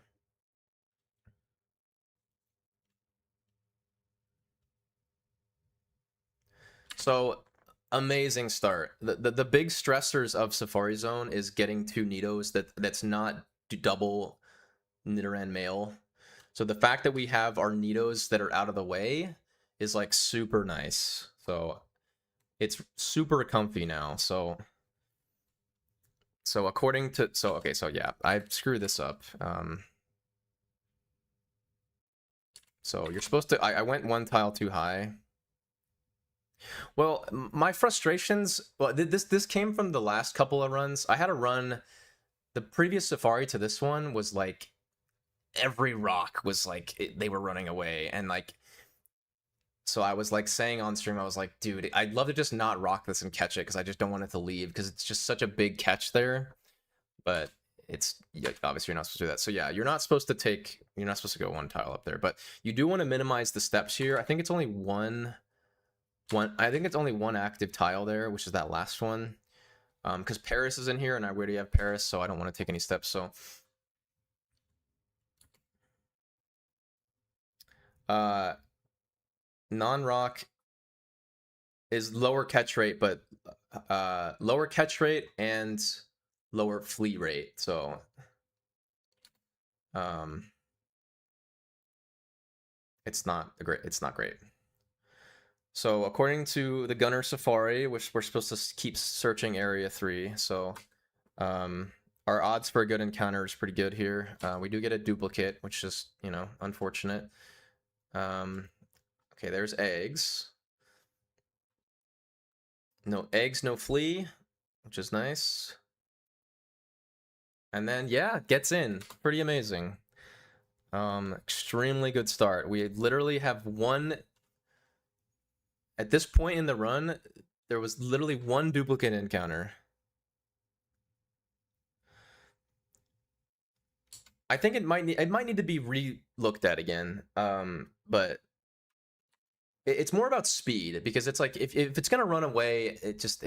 So amazing start. The big stressors of Safari Zone is getting 2 Nidos that's not double Nidoran male. So the fact that we have our Nidos that are out of the way is like super nice. So it's super comfy now. So according to okay, so yeah, I screwed this up. So you're supposed to I went one tile too high. Well, my frustrations, well, this came from the last couple of runs. I had a run, the previous Safari to this one was like every rock was like they were running away, and like so I was like saying on stream, I was like, dude, I'd love to just not rock this and catch it because I just don't want it to leave because it's just such a big catch there. But it's obviously you're not supposed to do that. So yeah, you're not supposed to go one tile up there, but you do want to minimize the steps here. I think it's only one active tile there, which is that last one. Because Paris is in here and I already have Paris, so I don't want to take any steps. So non-rock is lower catch rate, but lower catch rate and lower fleet rate. So it's not great. So according to the Gunner Safari, which we're supposed to keep searching Area 3, so our odds for a good encounter is pretty good here. We do get a duplicate, which is, you know, unfortunate. Okay, there's eggs. No eggs, no flea, which is nice. And then, yeah, gets in. Pretty amazing. Extremely good start. We literally have one... At this point in the run, there was literally one duplicate encounter. I think it might need to be re-looked at again. But it's more about speed, because it's like if it's gonna run away, it's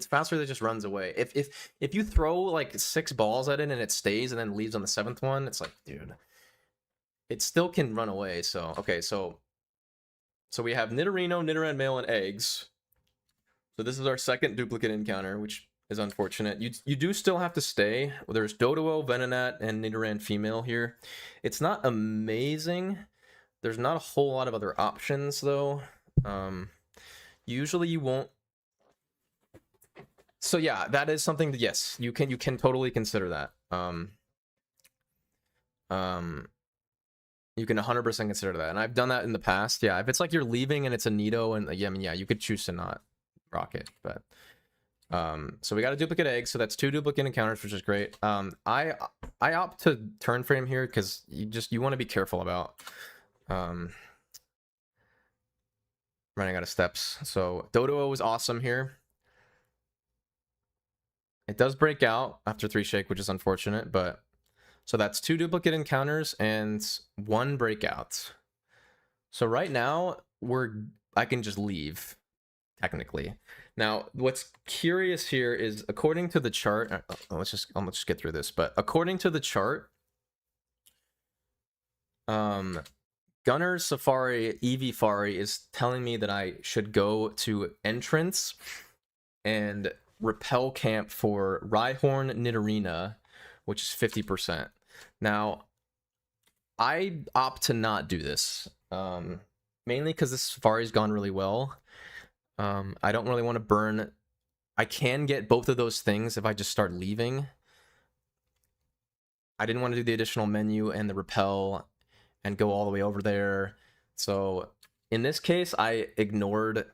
faster that it just runs away. If you throw like 6 balls at it and it stays and then leaves on the 7th one, it's like, dude, it still can run away. So okay, so we have Nidorino, Nidoran male, and eggs. So this is our second duplicate encounter, which is unfortunate. You do still have to stay. There's Doduo, Venonat, and Nidoran female here. It's not amazing. There's not a whole lot of other options though. Usually you won't. So yeah, that is something that, yes, you can totally consider that. You can 100% consider that, and I've done that in the past. Yeah, if it's like you're leaving and it's a Nido, and yeah, I mean, yeah, you could choose to not rock it, but so we got a duplicate egg, so that's 2 duplicate encounters, which is great. I opt to turn frame here because you want to be careful about running out of steps. So Doduo was awesome here. It does break out after 3 shake, which is unfortunate, but so that's 2 duplicate encounters and 1 breakout. So right now I can just leave, technically. Now, what's curious here is, according to the chart, let's just get through this. But according to the chart, Gunner Safari Eevee is telling me that I should go to Entrance and Repel Camp for Rhyhorn Nidorina, which is 50%. Now, I opt to not do this, mainly because this Safari's gone really well. I don't really want to burn. I can get both of those things if I just start leaving. I didn't want to do the additional menu and the repel and go all the way over there. So in this case, I ignored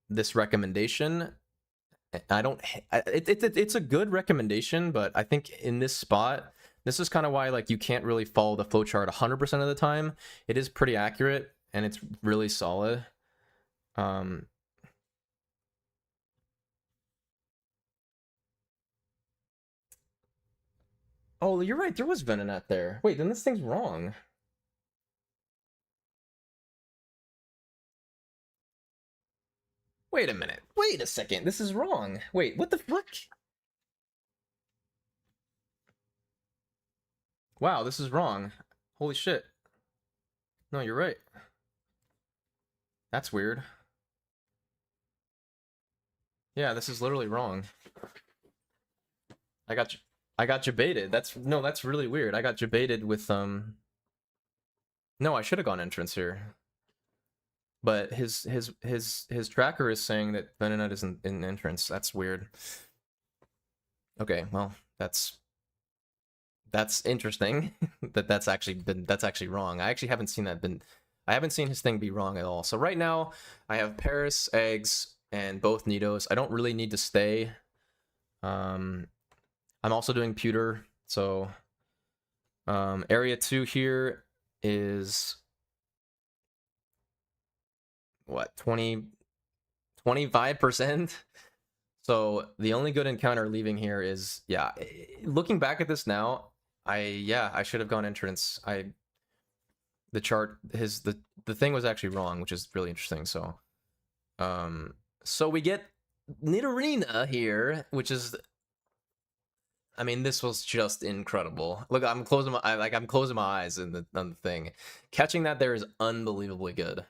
this recommendation. It's a good recommendation, but I think in this spot, this is kind of why, like, you can't really follow the flowchart 100% of the time. It is pretty accurate and it's really solid. Oh, you're right. There was Venonat there. Wait, then this thing's wrong. Wait a minute. Wait a second. This is wrong. Wait, what the fuck? Wow, this is wrong. Holy shit. No, you're right. That's weird. Yeah, this is literally wrong. I got jebaited. That's really weird. I got jebaited with No, I should have gone Entrance here. But his tracker is saying that Venonat isn't in Entrance. That's weird. Okay, well, that's interesting. that's actually wrong. I actually haven't seen I haven't seen his thing be wrong at all. So right now I have Paris, eggs, and both Nidos. I don't really need to stay. I'm also doing pewter. So area 2 here is what, 25%? So the only good encounter leaving here is, yeah, looking back at this now, I should have gone Entrance. The chart, the thing was actually wrong, which is really interesting. So so we get Nidorina here, which is, I mean, this was just incredible. Look, I'm closing my eyes on the thing. Catching that there is unbelievably good.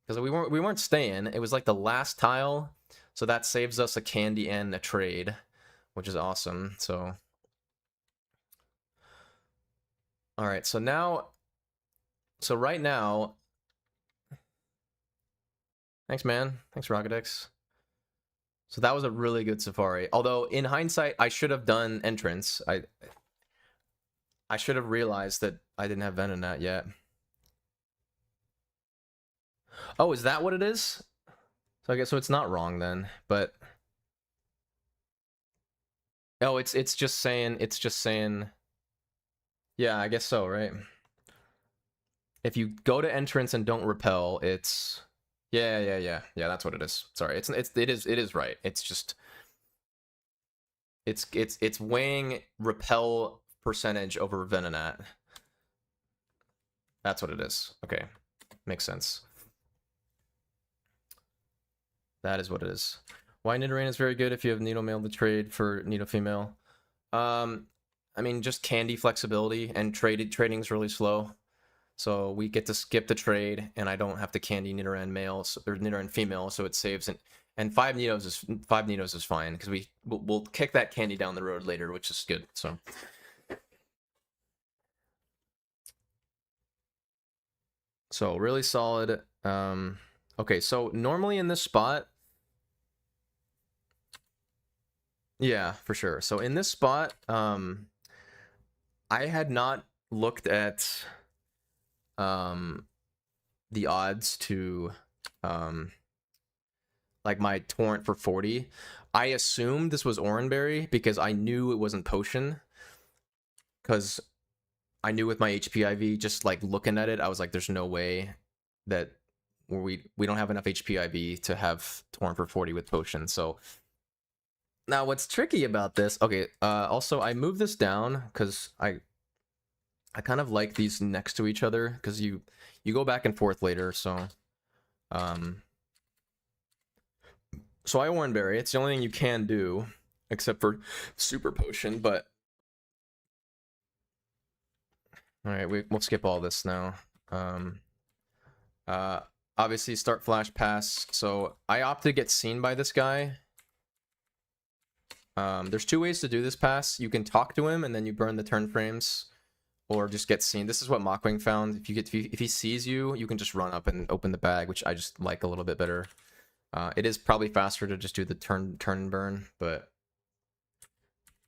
Because we weren't staying. It was like the last tile, so that saves us a candy and a trade, which is awesome. So, all right. So right now, thanks, man. Thanks, Rockedex. So that was a really good Safari. Although in hindsight, I should have done Entrance. I should have realized that I didn't have Venonat yet. Oh, is that what it is? So I guess it's not wrong then, but oh, it's just saying yeah, I guess so, right? If you go to Entrance and don't repel, it's yeah, that's what it is. Sorry, it is right. It's just it's weighing repel percentage over Venonat. That's what it is. Okay, makes sense. That is what it is. Why Nidoran is very good if you have Nido male to trade for Nido female. I mean, just candy flexibility, and trading is really slow. So we get to skip the trade, and I don't have to candy Nidoran male or Nidoran female, so it saves it. And 5 Nidos is fine because we'll kick that candy down the road later, which is good. So really solid. Okay, so normally in this spot, yeah, for sure. So in this spot, I had not looked at the odds to like my torrent for 40. I assumed this was Oranberry because I knew it wasn't potion, because I knew with my HPIV, just like looking at it, I was like, there's no way that we don't have enough HPIV to have torrent for 40 with potion. So now what's tricky about this, okay, also I moved this down because I kind of like these next to each other, because you go back and forth later. So so I Oranberry. It's the only thing you can do except for super potion. But all right, we'll skip all this now. Obviously start flash pass. So I opted to get seen by this guy. There's 2 ways to do this pass. You can talk to him and then you burn the turn frames, or just get seen. This is what Mockwing found. If he sees you, you can just run up and open the bag, which I just like a little bit better. It is probably faster to just do the turn burn, but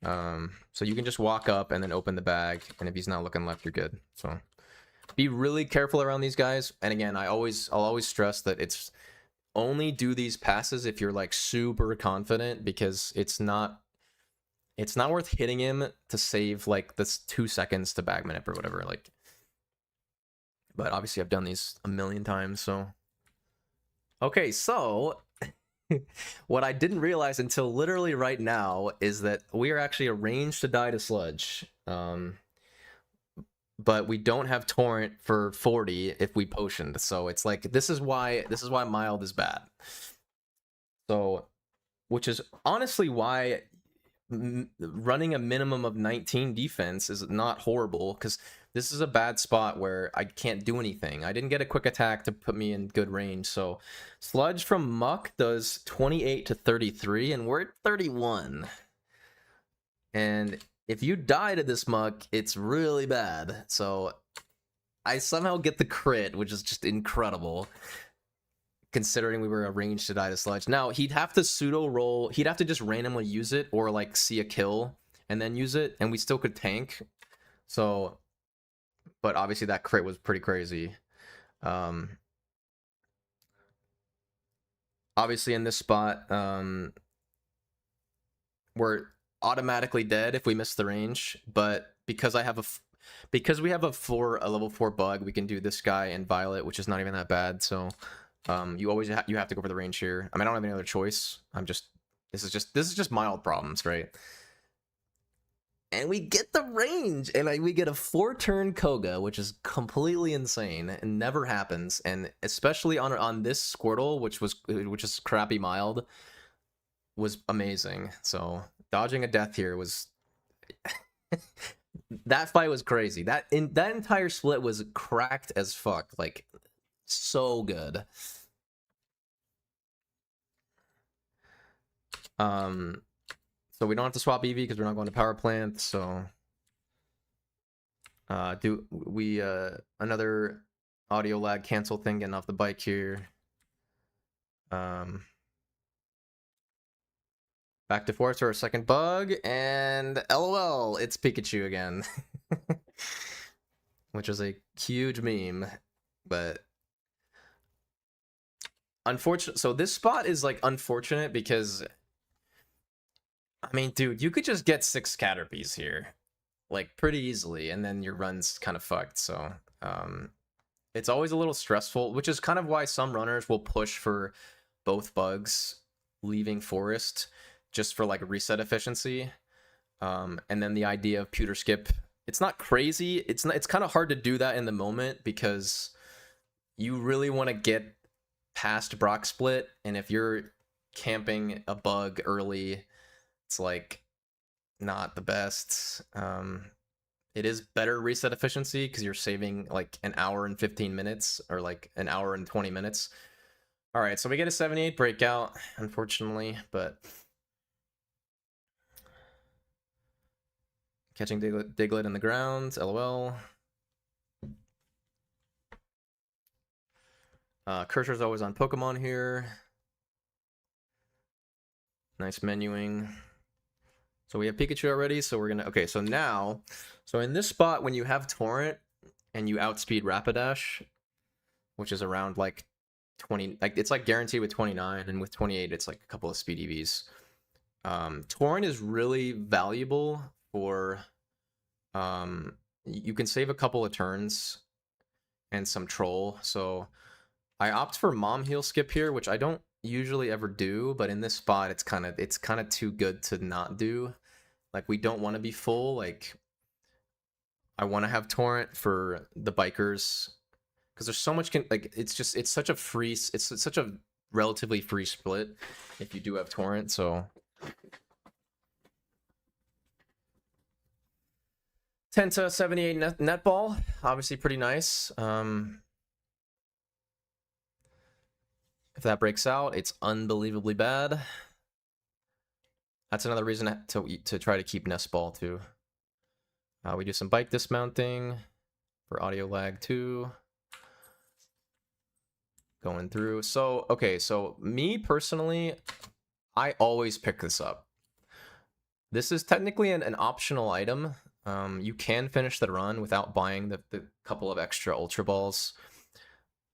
so you can just walk up and then open the bag, and if he's not looking left, you're good. So be really careful around these guys. And again, I'll always stress that it's only do these passes if you're like super confident, because it's not worth hitting him to save like this 2 seconds to bag minute or whatever. Like, but obviously I've done these a million times. So okay, so what I didn't realize until literally right now is that we are actually arranged to die to sludge. But we don't have torrent for 40 if we potioned. So it's like, this is why mild is bad. So, which is honestly why running a minimum of 19 defense is not horrible, because this is a bad spot where I can't do anything. I didn't get a quick attack to put me in good range. So sludge from Muck does 28 to 33, and we're at 31. And if you die to this Muck, it's really bad. So I somehow get the crit, which is just incredible, considering we were arranged to die to sludge. Now, he'd have to pseudo roll. He'd have to just randomly use it, or like see a kill and then use it, and we still could tank. So, but obviously that crit was pretty crazy. Obviously in this spot, we're automatically dead if we miss the range, but because we have a level 4 bug, we can do this guy and Violet, which is not even that bad. So you always you have to go for the range here. I mean, I don't have any other choice. This is just mild problems, right? And we get the range, and we get a 4-turn Koga, which is completely insane and never happens. And especially on this Squirtle, which is crappy mild, was amazing. So dodging a death here was that fight was crazy. That entire split was cracked as fuck, like so good. So we don't have to swap EV because we're not going to power plant. So do we another audio lag cancel thing getting off the bike here. Back to forest for a second bug, and LOL, it's Pikachu again. Which is a huge meme, but unfortunate. So this spot is like unfortunate because, I mean, dude, you could just get 6 Caterpies here, like pretty easily, and then your run's kind of fucked. So it's always a little stressful, which is kind of why some runners will push for both bugs leaving forest, just for like reset efficiency. And then the idea of pewter skip, it's not crazy. It's kind of hard to do that in the moment because you really want to get past Brock split, and if you're camping a bug early, it's like not the best. It is better reset efficiency because you're saving like an hour and 15 minutes or like an hour and 20 minutes. All right, so we get a 78 breakout, unfortunately, but catching Diglett in the ground, lol. Cursor's always on Pokemon here. Nice menuing. So we have Pikachu already, so we're gonna... Okay, so now... So in this spot, when you have Torrent and you outspeed Rapidash, which is around like 20... Like, it's like guaranteed with 29, and with 28, it's like a couple of speed EVs. Torrent is really valuable for... you can save a couple of turns and some Troll, so... I opt for Mom Heal Skip here, which I don't usually ever do, but in this spot it's kind of too good to not do. Like, we don't want to be full. Like, I want to have Torrent for the bikers because there's so much like, it's such a free, it's such a relatively free split if you do have Torrent. So 10 to 78 netball, obviously pretty nice. If that breaks out, it's unbelievably bad. That's another reason to try to keep Nest Ball too. We do some bike dismounting for audio lag too. Going through. So, okay, so me personally, I always pick this up. This is technically an optional item. You can finish the run without buying the couple of extra Ultra Balls.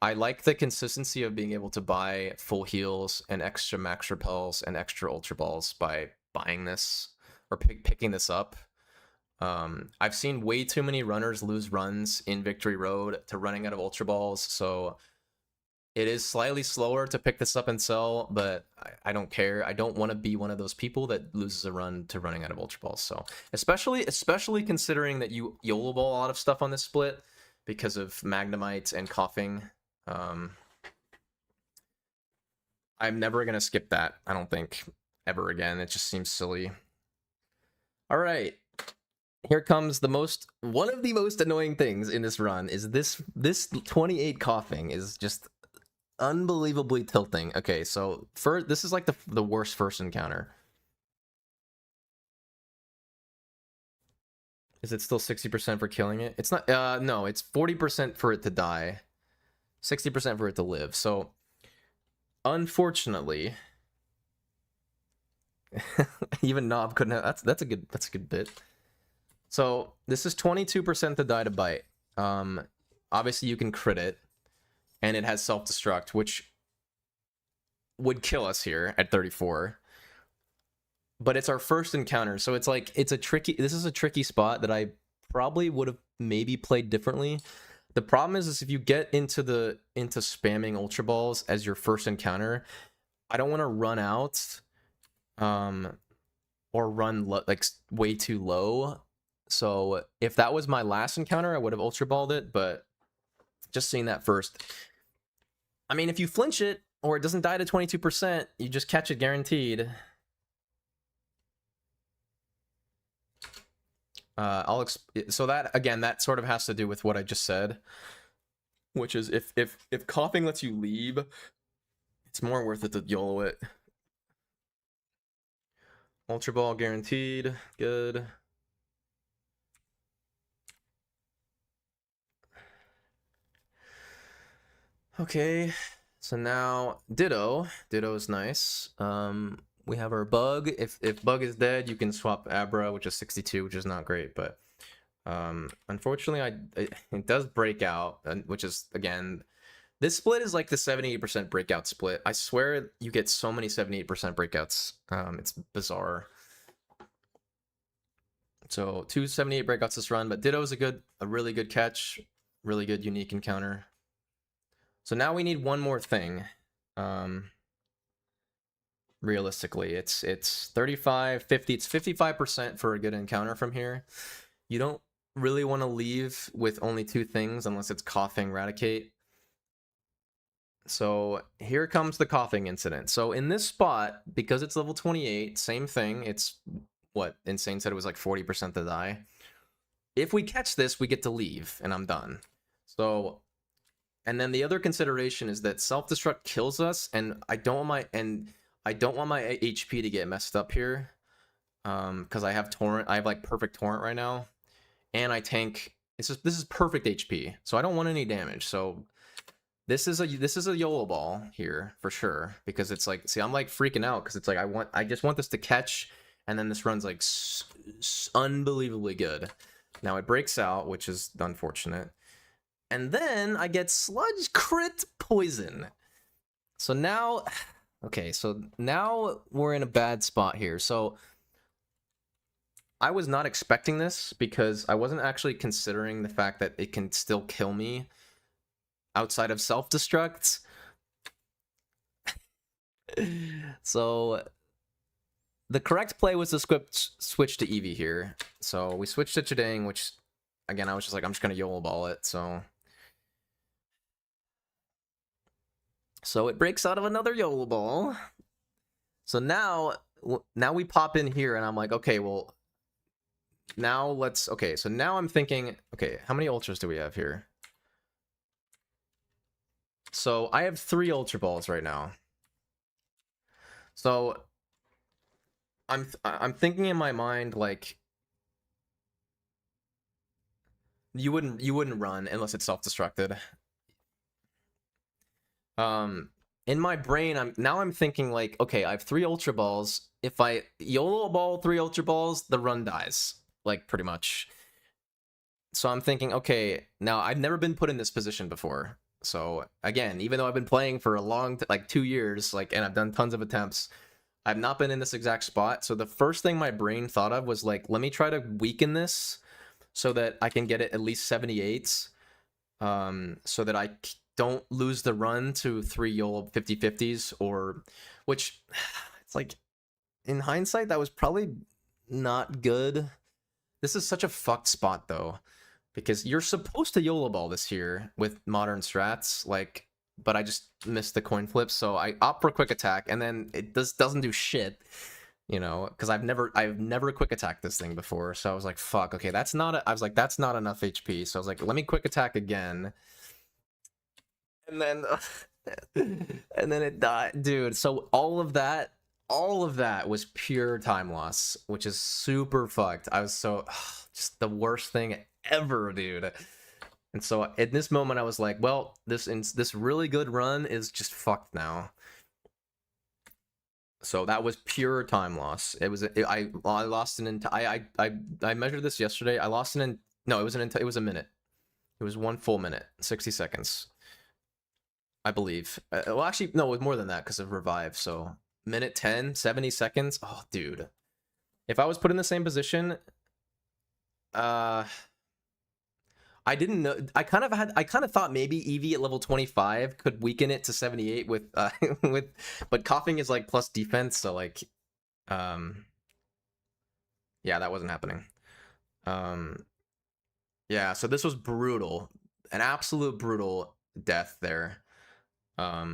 I like the consistency of being able to buy full heals and extra max repels and extra Ultra Balls by buying this or picking this up. I've seen way too many runners lose runs in Victory Road to running out of Ultra Balls, so it is slightly slower to pick this up and sell, but I don't care. I don't want to be one of those people that loses a run to running out of Ultra Balls. So especially considering that you YOLO ball a lot of stuff on this split because of Magnemite and coughing. I'm never gonna skip that, I don't think, ever again. It just seems silly. All right, here comes one of the most annoying things in this run is this 28 coughing is just unbelievably tilting. Okay, so this is like the worst first encounter. Is it still 60% for killing it? It's not. No, it's 40% for it to die, 60% for it to live. So unfortunately, even Knob couldn't have. That's a good bit. So this is 22% to die to bite. Obviously you can crit it, and it has self-destruct, which would kill us here at 34. But it's our first encounter, so it's like this is a tricky spot that I probably would have maybe played differently. The problem is if you get into spamming Ultra Balls as your first encounter, I don't want to run out or run like way too low. So if that was my last encounter, I would have Ultra Balled it, but just seeing that first. I mean, if you flinch it or it doesn't die to 22%, you just catch it guaranteed. So that, again, that sort of has to do with what I just said, which is if coughing lets you leave, it's more worth it to YOLO it. Ultra Ball guaranteed, good. Okay, so now Ditto is nice. We have our Bug. If Bug is dead, you can swap Abra, which is 62, which is not great, but unfortunately it does break out, which is, again, this split is like the 78% breakout split. I swear you get so many 78% breakouts. It's bizarre. So 2 78 breakouts this run, but Ditto is a really good catch, really good unique encounter. So now we need one more thing. Realistically, it's 35, 50, it's 55% for a good encounter from here. You don't really want to leave with only 2 things unless it's coughing, Raticate. So here comes the coughing incident. So in this spot, because it's level 28, same thing. It's what Insane said it was like 40% to die. If we catch this, we get to leave, and I'm done. So, and then the other consideration is that self-destruct kills us, and I don't want my HP to get messed up here, because I have torrent. I have like perfect torrent right now, and I tank. This is perfect HP, so I don't want any damage. So this is a YOLO ball here for sure, because it's like, see, I'm like freaking out because it's like I just want this to catch, and then this runs like unbelievably good. Now it breaks out, which is unfortunate. And then I get sludge crit poison. So now, okay, so now we're in a bad spot here. So I was not expecting this because I wasn't actually considering the fact that it can still kill me outside of self-destructs. So the correct play was to switch to Eevee here. So we switched to Chidang, which, again, I was just like, I'm just going to YOLO ball it, so it breaks out of another YOLO ball. So now we pop in here, and I'm like, okay, well, now let's, okay, so now I'm thinking, okay, how many ultras do we have here? So I have 3 ultra balls right now. So I'm thinking in my mind, like, you wouldn't run unless it's self-destructed. In my brain, I'm thinking like, okay, I have 3 ultra balls. If I YOLO ball 3 ultra balls, the run dies, like, pretty much. So I'm thinking, okay, now I've never been put in this position before. So again, even though I've been playing for a long, like 2 years, like, and I've done tons of attempts, I've not been in this exact spot. So the first thing my brain thought of was like, let me try to weaken this so that I can get it at least 78s, so that I don't lose the run to 3 YOLO 50/50s, or, which, it's like, in hindsight, that was probably not good. This is such a fucked spot, though, because you're supposed to YOLO ball this here with modern strats, like, but I just missed the coin flip, so I opt for quick attack, and then it doesn't do shit, you know, because I've never quick attacked this thing before, so I was like, fuck, okay, that's not enough HP, so I was like, let me quick attack again, and then and then it died, dude. So all of that was pure time loss, which is super fucked. I was so just the worst thing ever, dude. And so in this moment, I was like, well, this really good run is just fucked now. So that was pure time loss. It was I lost an entire. I measured this yesterday. I lost no, it was it was a minute. It was 1 full minute, 60 seconds, I believe. Well, actually, no, it was more than that because of revive. So minute 10, 70 seconds. Oh, dude. If I was put in the same position, I didn't know. I kind of thought maybe Eevee at level 25 could weaken it to 78 with but coughing is like plus defense, so like, yeah, that wasn't happening. Yeah, so this was brutal, an absolute brutal death there. All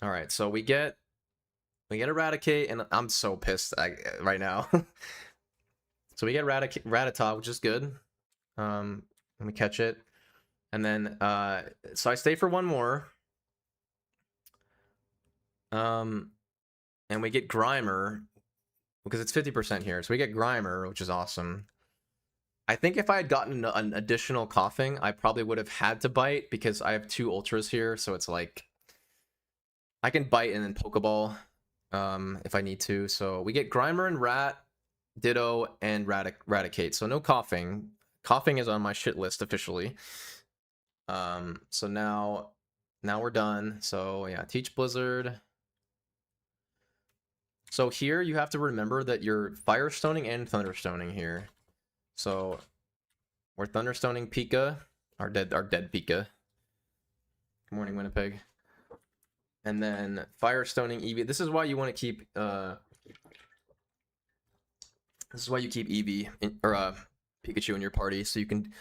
right, so we get Eradicate, and I'm so pissed right now. So we get Rattata, which is good. Let me catch it. And then, so I stay for 1 more. And we get Grimer, because it's 50% here. So we get Grimer, which is awesome. I think if I had gotten an additional coughing, I probably would have had to bite, because I have 2 ultras here. So it's like, I can bite and then Pokeball, if I need to. So we get Grimer and Rat, Ditto, and Raticate. So no coughing. Coughing is on my shit list officially. So now we're done. So yeah, Teach Blizzard. So here you have to remember that you're Firestoning and Thunderstoning here. So we're Thunderstoning Pika, our dead Pika. Good morning, Winnipeg. And then Firestoning Eevee. This is why you want to keep This is why you keep Eevee or Pikachu in your party, so you can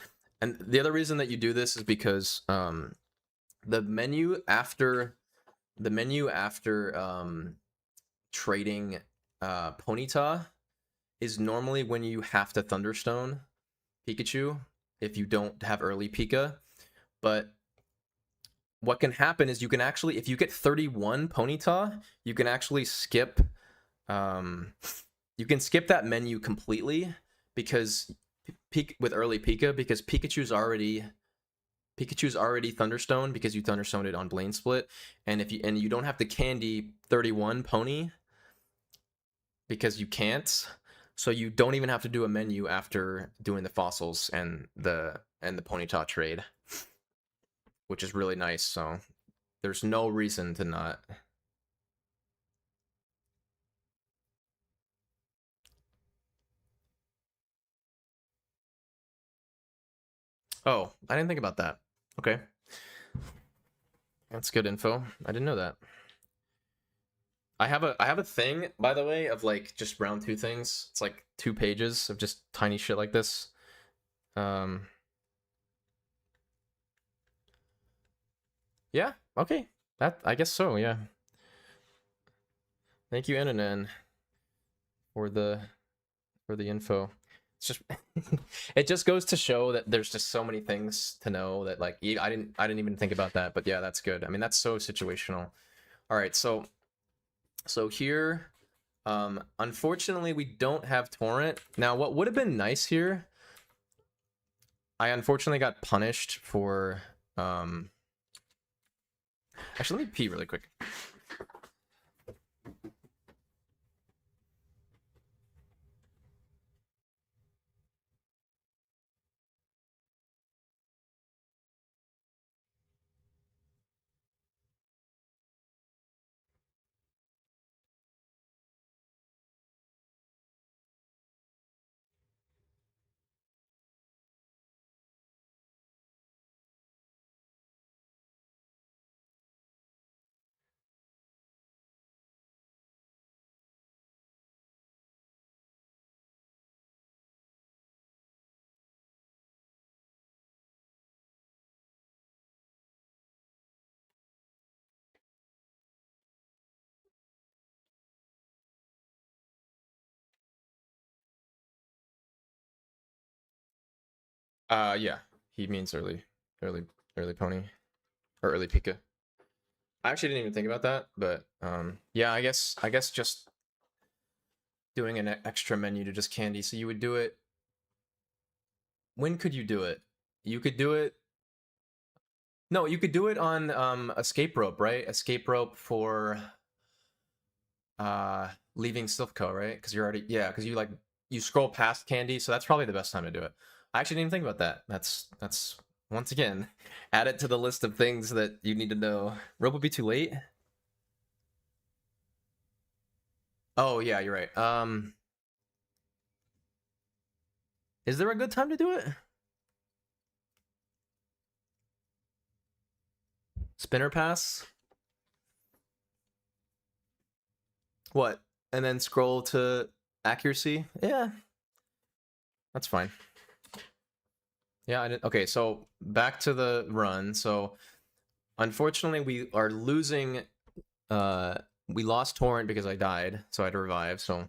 And the other reason that you do this is because the menu after trading Ponyta is normally when you have to Thunderstone Pikachu if you don't have early Pika. But what can happen is you can actually, if you get 31 Ponyta, you can actually skip you can skip that menu completely because with early Pika, because Pikachu's already Thunderstone because you Thunderstoned it on Blaine Split, and you don't have to candy 31 Pony because you can't, so you don't even have to do a menu after doing the fossils and the Ponyta trade, which is really nice. So there's no reason to not. Oh, I didn't think about that. Okay. That's good info. I didn't know that. I have a thing, by the way, of like just round 2 things. It's like 2 pages of just tiny shit like this. Yeah, okay. That, I guess so, yeah. Thank you, Ananan, for the info. It's just it just goes to show that there's just so many things to know that like I didn't even think about that, but yeah, that's good. I mean, that's so situational. All right, so here unfortunately we don't have Torrent. Now what would have been nice here, I unfortunately got punished for actually, let me pee really quick. Yeah, he means early Pony or early Pika. I actually didn't even think about that, but yeah, I guess just doing an extra menu to just candy. So you would do it. When could you do it? You could do it. No, you could do it on escape rope, right? Escape rope for leaving Silphco, right? Because you're already, yeah, because you scroll past candy, so that's probably the best time to do it. I actually didn't even think about that. That's once again, add it to the list of things that you need to know. Rope would be too late. Oh yeah, you're right. Is there a good time to do it? Spinner pass? What? And then scroll to accuracy? Yeah. That's fine. Yeah, I didn't. Okay, so back to the run. So unfortunately we are losing we lost Torrent because I died, so I had to revive. So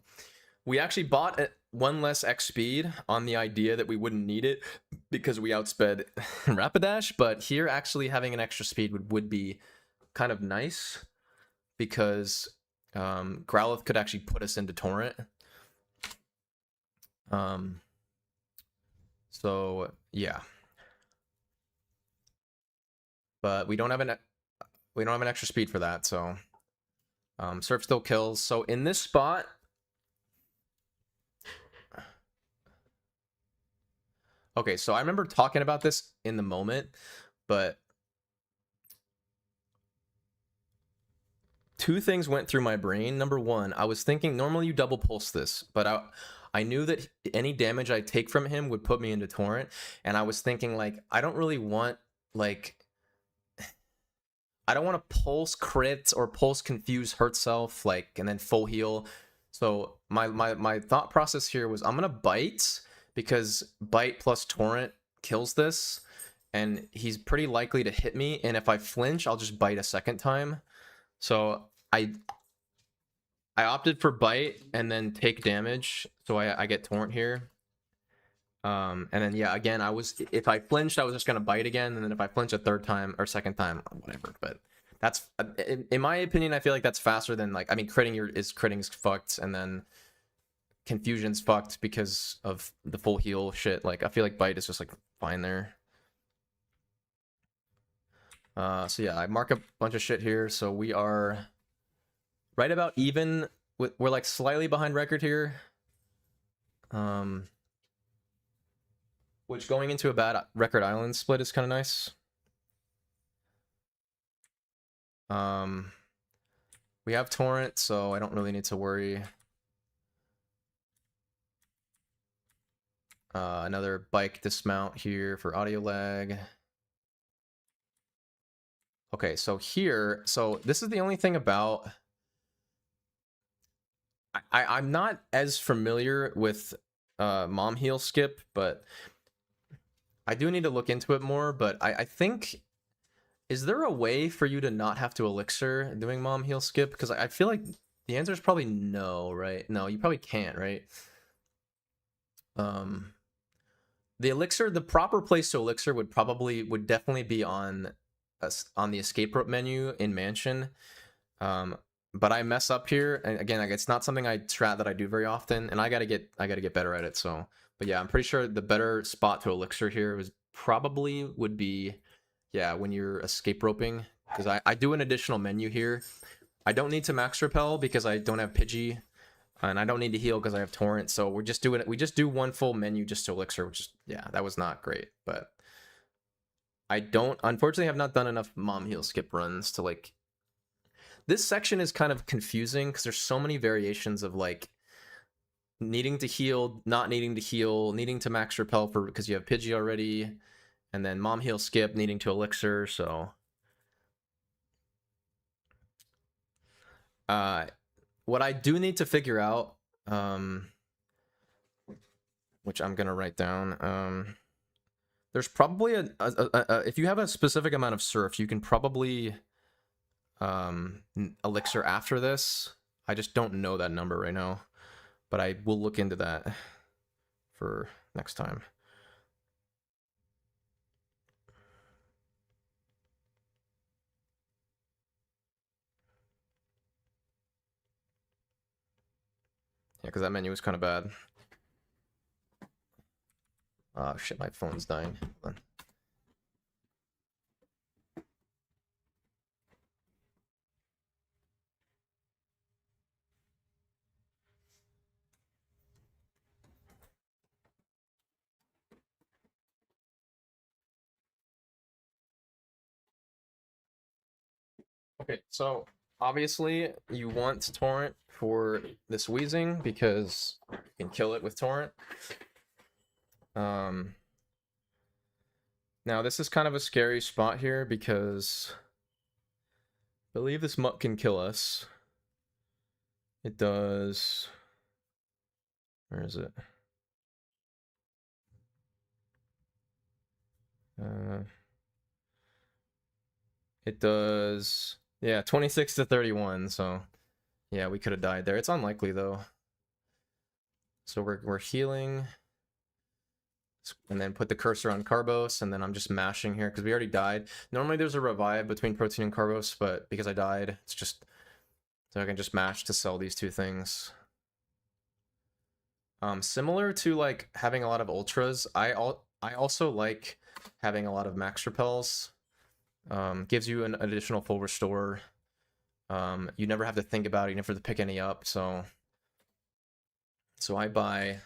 we actually bought 1 less X speed on the idea that we wouldn't need it because we outsped Rapidash, but here actually having an extra speed would be kind of nice because Growlithe could actually put us into Torrent. So yeah. But we don't have an extra speed for that, so Surf still kills. So in this spot, okay, so I remember talking about this in the moment, but 2 things went through my brain. Number 1, I was thinking normally you double pulse this, but I knew that any damage I take from him would put me into Torrent, and I was thinking like I don't really want like I don't want to pulse crit or pulse confuse hurt self like and then full heal. So my thought process here was I'm gonna bite because bite plus Torrent kills this, and he's pretty likely to hit me, and if I flinch, I'll just bite a second time. So I opted for bite and then take damage, so I get torrent here. And then yeah, again, if I flinched, I was just gonna bite again, and then if I flinch a third time or second time, whatever. But that's in my opinion, I feel like that's faster than, like, I mean, critting's fucked, and then confusion's fucked because of the full heal shit. Like, I feel like bite is just like fine there. So yeah, I mark a bunch of shit here, so we are right about even. We're like slightly behind record here. Which, going into a bad record island split is kind of nice. We have torrent, so I don't really need to worry. Another bike dismount here for audio lag. Okay, so here, so this is the only thing about... I'm not as familiar with mom heal skip, but I do need to look into it more. But I think, is there a way for you to not have to elixir doing mom heal skip? Because I feel like the answer is probably no, right? No, you probably can't, right? The elixir, the proper place to elixir would definitely be on the escape rope menu in mansion. But I mess up here, and again, like, it's not something I do very often, and I gotta get better at it. So, but yeah, I'm pretty sure the better spot to elixir here would be, yeah, when you're escape roping, because I do an additional menu here. I don't need to max repel because I don't have Pidgey, and I don't need to heal because I have torrent. So we just do one full menu just to elixir, which is, yeah, that was not great. But I unfortunately have not done enough mom heal skip runs to, like, this section is kind of confusing because there's so many variations of, like, needing to heal, not needing to heal, needing to max repel because you have Pidgey already, and then mom heal skip, needing to elixir. So what I do need to figure out, which I'm gonna write down, there's probably if you have a specific amount of surf, you can probably elixir after this. I just don't know that number right now, but I will look into that for next time. Yeah, because that menu was kind of bad. Oh shit, my phone's dying. Hold on. Okay, so obviously you want torrent for this wheezing because you can kill it with torrent. Now this is kind of a scary spot here because I believe this muck can kill us. It does. Where is it? It does. Yeah, 26 to 31. So yeah, we could have died there. It's unlikely though. So we're healing, and then put the cursor on Carbos, and then I'm just mashing here because we already died. Normally there's a revive between Protein and Carbos, but because I died, it's just so I can just mash to sell these two things. Similar to, like, having a lot of ultras, I also like having a lot of max repels. Gives you an additional full restore. You never have to think about it. You never have to pick any up. So I buy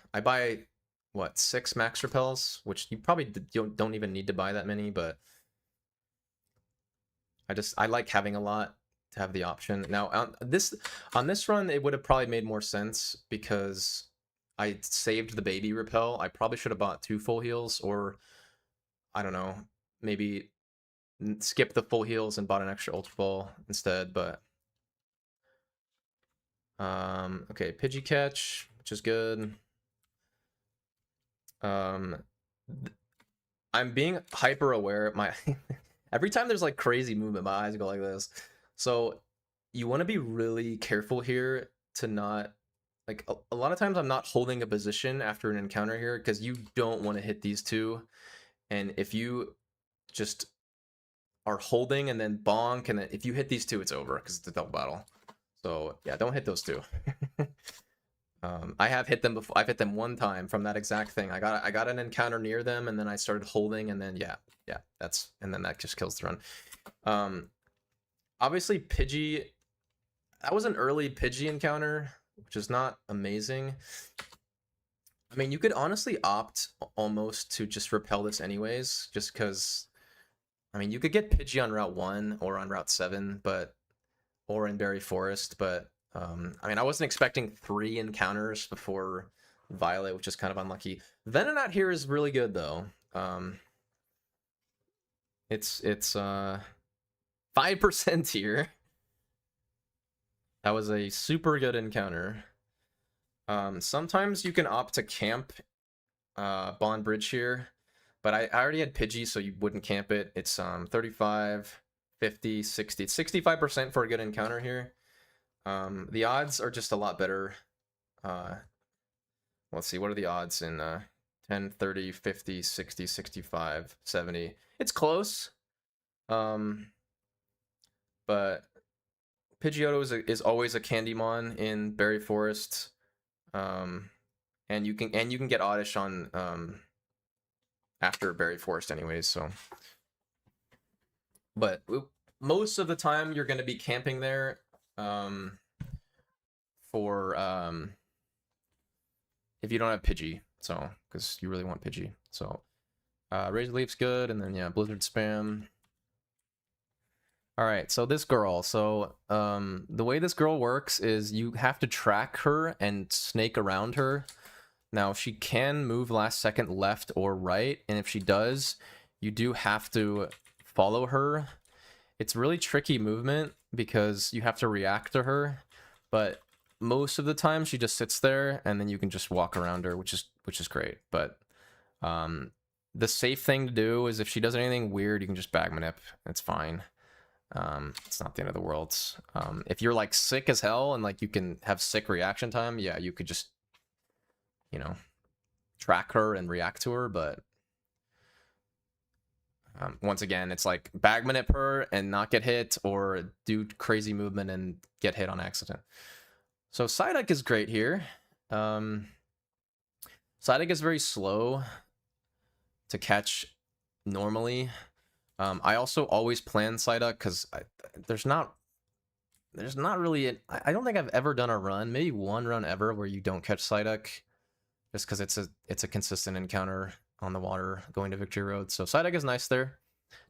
what, 6 max repels, which you probably don't even need to buy that many, but I like having a lot to have the option. Now on this run, it would have probably made more sense because I saved the baby repel. I probably should have bought 2 full heals, or I don't know, maybe skip the full heals and bought an extra ultra ball instead. But okay, Pidgey catch, which is good. I'm being hyper aware. My every time there's like crazy movement, my eyes go like this. So you want to be really careful here to not like a lot of times I'm not holding a position after an encounter here because you don't want to hit these two. And if you just are holding and then bonk, and then if you hit these two, it's over because it's a double battle. So yeah, don't hit those two. I have hit them before. I've hit them one time from that exact thing. I got an encounter near them, and then I started holding, and then yeah, and then that just kills the run. Obviously Pidgey, that was an early Pidgey encounter, which is not amazing. I mean, you could honestly opt almost to just repel this anyways, just because. I mean, you could get Pidgey on Route 1 or on Route 7, or in Berry Forest, but I mean, I wasn't expecting 3 encounters before Violet, which is kind of unlucky. Venonat here is really good though. It's 5% here. That was a super good encounter. Sometimes you can opt to camp Bond Bridge here. But I already had Pidgey, so you wouldn't camp it. It's 35, 50, 60. It's 65% for a good encounter here. The odds are just a lot better. Let's see, what are the odds in 10, 30, 50, 60, 65, 70? It's close. But Pidgeotto is always a Candymon in Berry Forest. And you can get Oddish on after Berry Forest anyways, so. But most of the time you're going to be camping there for if you don't have Pidgey, so because you really want Pidgey. So Razor Leaf's good, and then yeah, Blizzard Spam. All right, so this girl. So the way this girl works is you have to track her and snake around her. Now, she can move last second left or right, and if she does, you do have to follow her. It's really tricky movement because you have to react to her, but most of the time she just sits there, and then you can just walk around her, which is great. But the safe thing to do is if she does anything weird, you can just bag manip. It's fine. It's not the end of the world. If you're like sick as hell and like you can have sick reaction time, yeah, you could just, you know, track her and react to her, but once again, it's like bag manip her and not get hit, or do crazy movement and get hit on accident. So Psyduck is great here. Psyduck is very slow to catch normally. I also always plan Psyduck because there's not really I don't think I've ever done a run, maybe one run ever, where you don't catch Psyduck. Just because it's a consistent encounter on the water going to Victory Road. So Psyduck is nice there.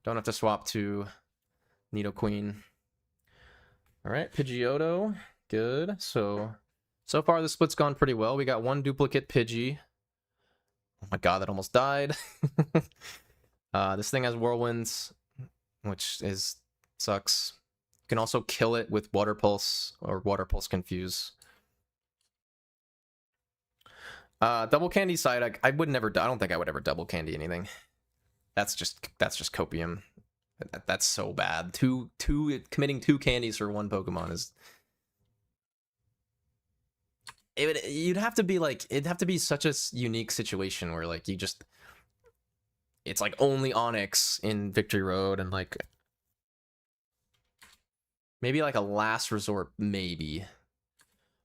Don't have to swap to Nidoqueen. All right, Pidgeotto, good. So far the split's gone pretty well. We got one duplicate Pidgey. Oh my god, that almost died. This thing has Whirlwinds, which sucks. You can also kill it with Water Pulse or Water Pulse Confuse. Double Candy Psyduck. I don't think I would ever double candy anything. That's just copium. That's so bad. Committing 2 candies for 1 Pokemon is. It'd have to be like, it'd have to be such a unique situation where like you just, it's like only Onix in Victory Road, and like maybe like a last resort, maybe.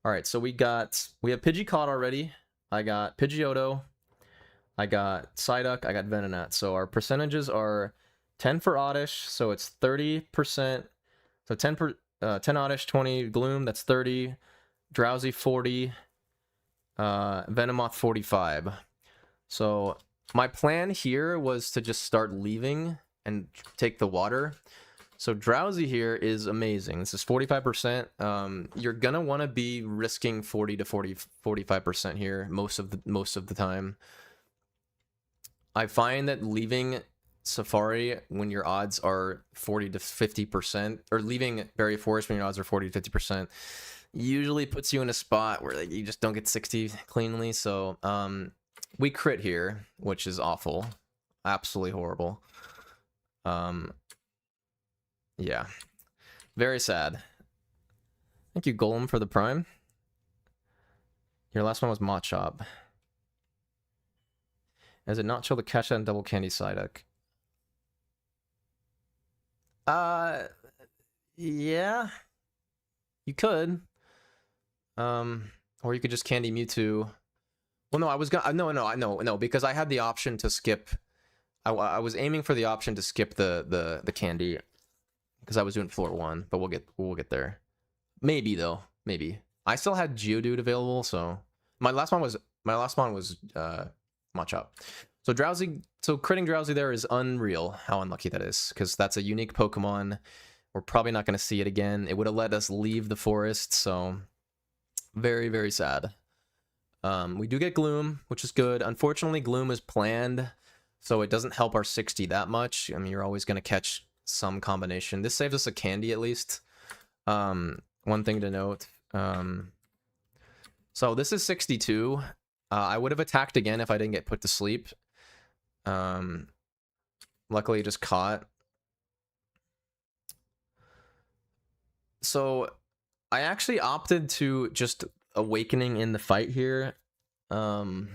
All right, so we have Pidgeot already. I got Pidgeotto, I got Psyduck, I got Venonat. So our percentages are 10 for Oddish, so it's 30%. So 10 Oddish, 20 Gloom, that's 30. Drowsy 40, Venomoth 45. So my plan here was to just start leaving and take the water. So Drowsy here is amazing. This is 45%. You're gonna want to be risking 40 to 45% here most of the time. I find that leaving Safari when your odds are 40 to 50%, or leaving Berry Forest when your odds are 40 to 50%, usually puts you in a spot where like, you just don't get 60 cleanly. So we crit here, which is awful. absolutely horrible. Yeah, very sad. Thank you, Golem, for the prime. Your last one was Machop. Is it not chill to catch that in double candy Psyduck? Yeah. You could. Or you could just candy Mewtwo. Well, no, I was gonna. No, because I had the option to skip. I was aiming for the option to skip the candy because I was doing floor 1, but we'll get there. Maybe though, maybe. I still had Geodude available, so my last one was Machop. So Drowsy, so critting Drowsy there is unreal. How unlucky that is, because that's a unique Pokemon. We're probably not going to see it again. It would have let us leave the forest, so very, very sad. We do get Gloom, which is good. Unfortunately, Gloom is planned, so it doesn't help our 60 that much. I mean, you're always going to catch some combination. This saves us a candy at least. One thing to note. So this is 62. I would have attacked again if I didn't get put to sleep. Luckily, just caught. So I actually opted to just Awakening in the fight here. I'm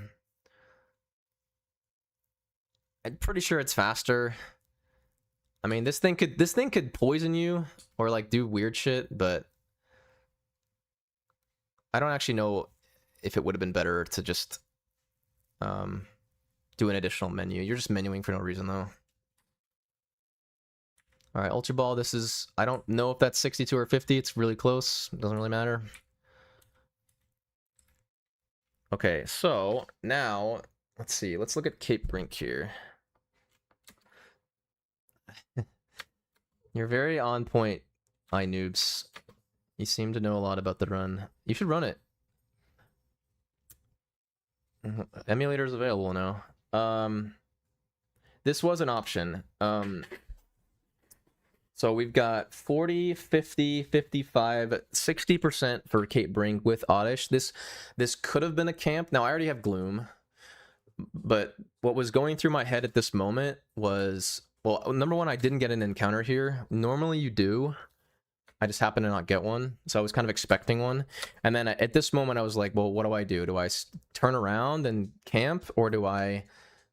pretty sure it's faster. I mean, this thing could poison you or like do weird shit, but I don't actually know if it would have been better to just do an additional menu. You're just menuing for no reason though. All right, Ultra Ball. This is, I don't know if that's 62 or 50. It's really close. It doesn't really matter. Okay, so now let's see. Let's look at Cape Brink here. You're very on point, iNoobs. You seem to know a lot about the run. You should run it. Emulator's available now. This was an option. So we've got 40, 50, 55, 60% for Cape Brink with Oddish. This could have been a camp. Now I already have Gloom, but what was going through my head at this moment was, well, number one, I didn't get an encounter here. Normally you do. I just happened to not get one, so I was kind of expecting one. And then at this moment, I was like, well, what do I do? Do I turn around and camp, or do I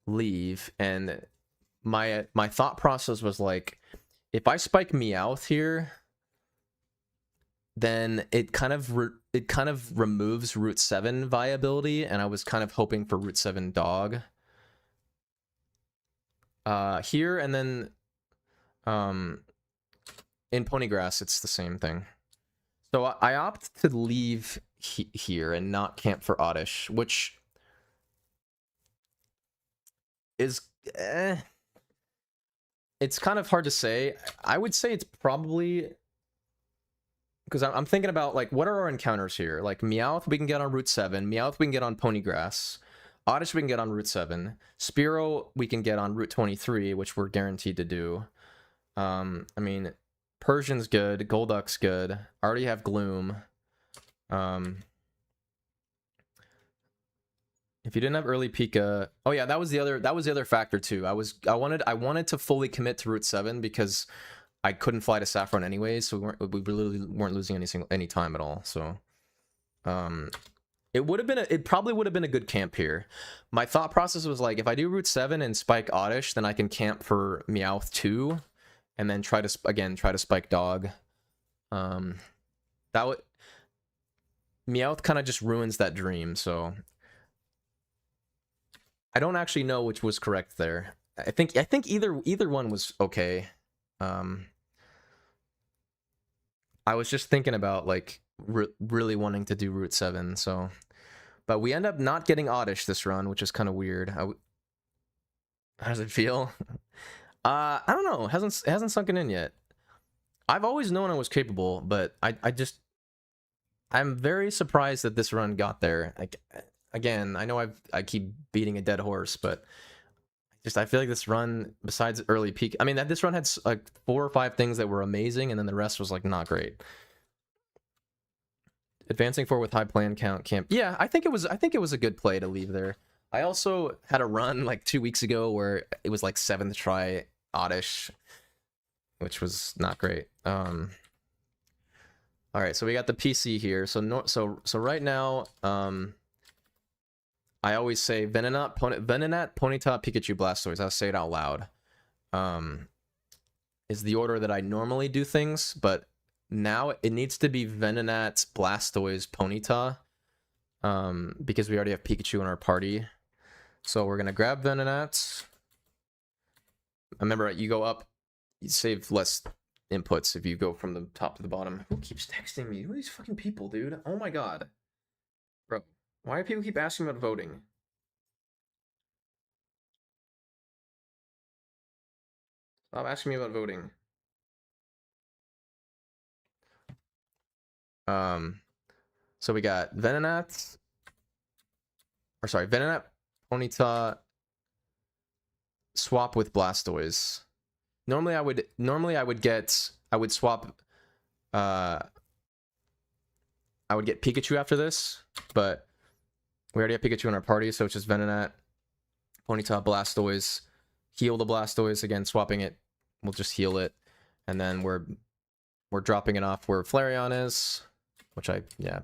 leave? And my thought process was like, if I spike Meowth here, then it kind of removes Route 7 viability, and I was kind of hoping for Route 7 Dog here, and then in Ponygrass it's the same thing. So I opt to leave here and not camp for Oddish, which is it's kind of hard to say. I would say it's probably, because I'm thinking about, like, what are our encounters here? Like, Meowth we can get on Route 7. Meowth we can get on Ponygrass. Oddish we can get on Route 7. Spearow we can get on Route 23, which we're guaranteed to do. I mean, Persian's good. Golduck's good. I already have Gloom. If you didn't have early Pika, oh yeah, that was the other factor too. I wanted to fully commit to Route 7 because I couldn't fly to Saffron anyways, so we really weren't losing any time at all. So it probably would have been a good camp here. My thought process was like, if I do Route 7 and spike Oddish, then I can camp for Meowth 2 and then try to spike Dog. That would, Meowth kind of just ruins that dream, so I don't actually know which was correct there. I think either one was okay. I was just thinking about, like, really wanting to do Route 7, so, but we end up not getting Oddish this run, which is kind of weird. How does it feel? I don't know. It hasn't sunken in yet. I've always known I was capable, but I'm very surprised that this run got there. Again, I know I keep beating a dead horse, but I feel like this run, besides early peak, I mean, this run had like 4 or 5 things that were amazing, and then the rest was like not great. Advancing forward with high plan count camp. Yeah, I think it was a good play to leave there. I also had a run like 2 weeks ago where it was like 7th try oddish, which was not great. All right, so we got the PC here. So right now, I always say Venonat, Ponyta, Pikachu, Blastoise. I'll say it out loud. Is the order that I normally do things, but now it needs to be Venonat, Blastoise, Ponyta, because we already have Pikachu in our party. So we're gonna grab Venonat. Remember, you go up, you save less inputs if you go from the top to the bottom. Who keeps texting me? Who are these fucking people, dude? Oh my god. Bro, why do people keep asking about voting? Stop asking me about voting. So we got Venonat, Venonat, Ponyta, swap with Blastoise. Normally I would swap I would get Pikachu after this, but we already have Pikachu in our party, so it's just Venonat, Ponyta, Blastoise, heal the Blastoise again, swapping it. We'll just heal it, and then we're dropping it off where Flareon is, which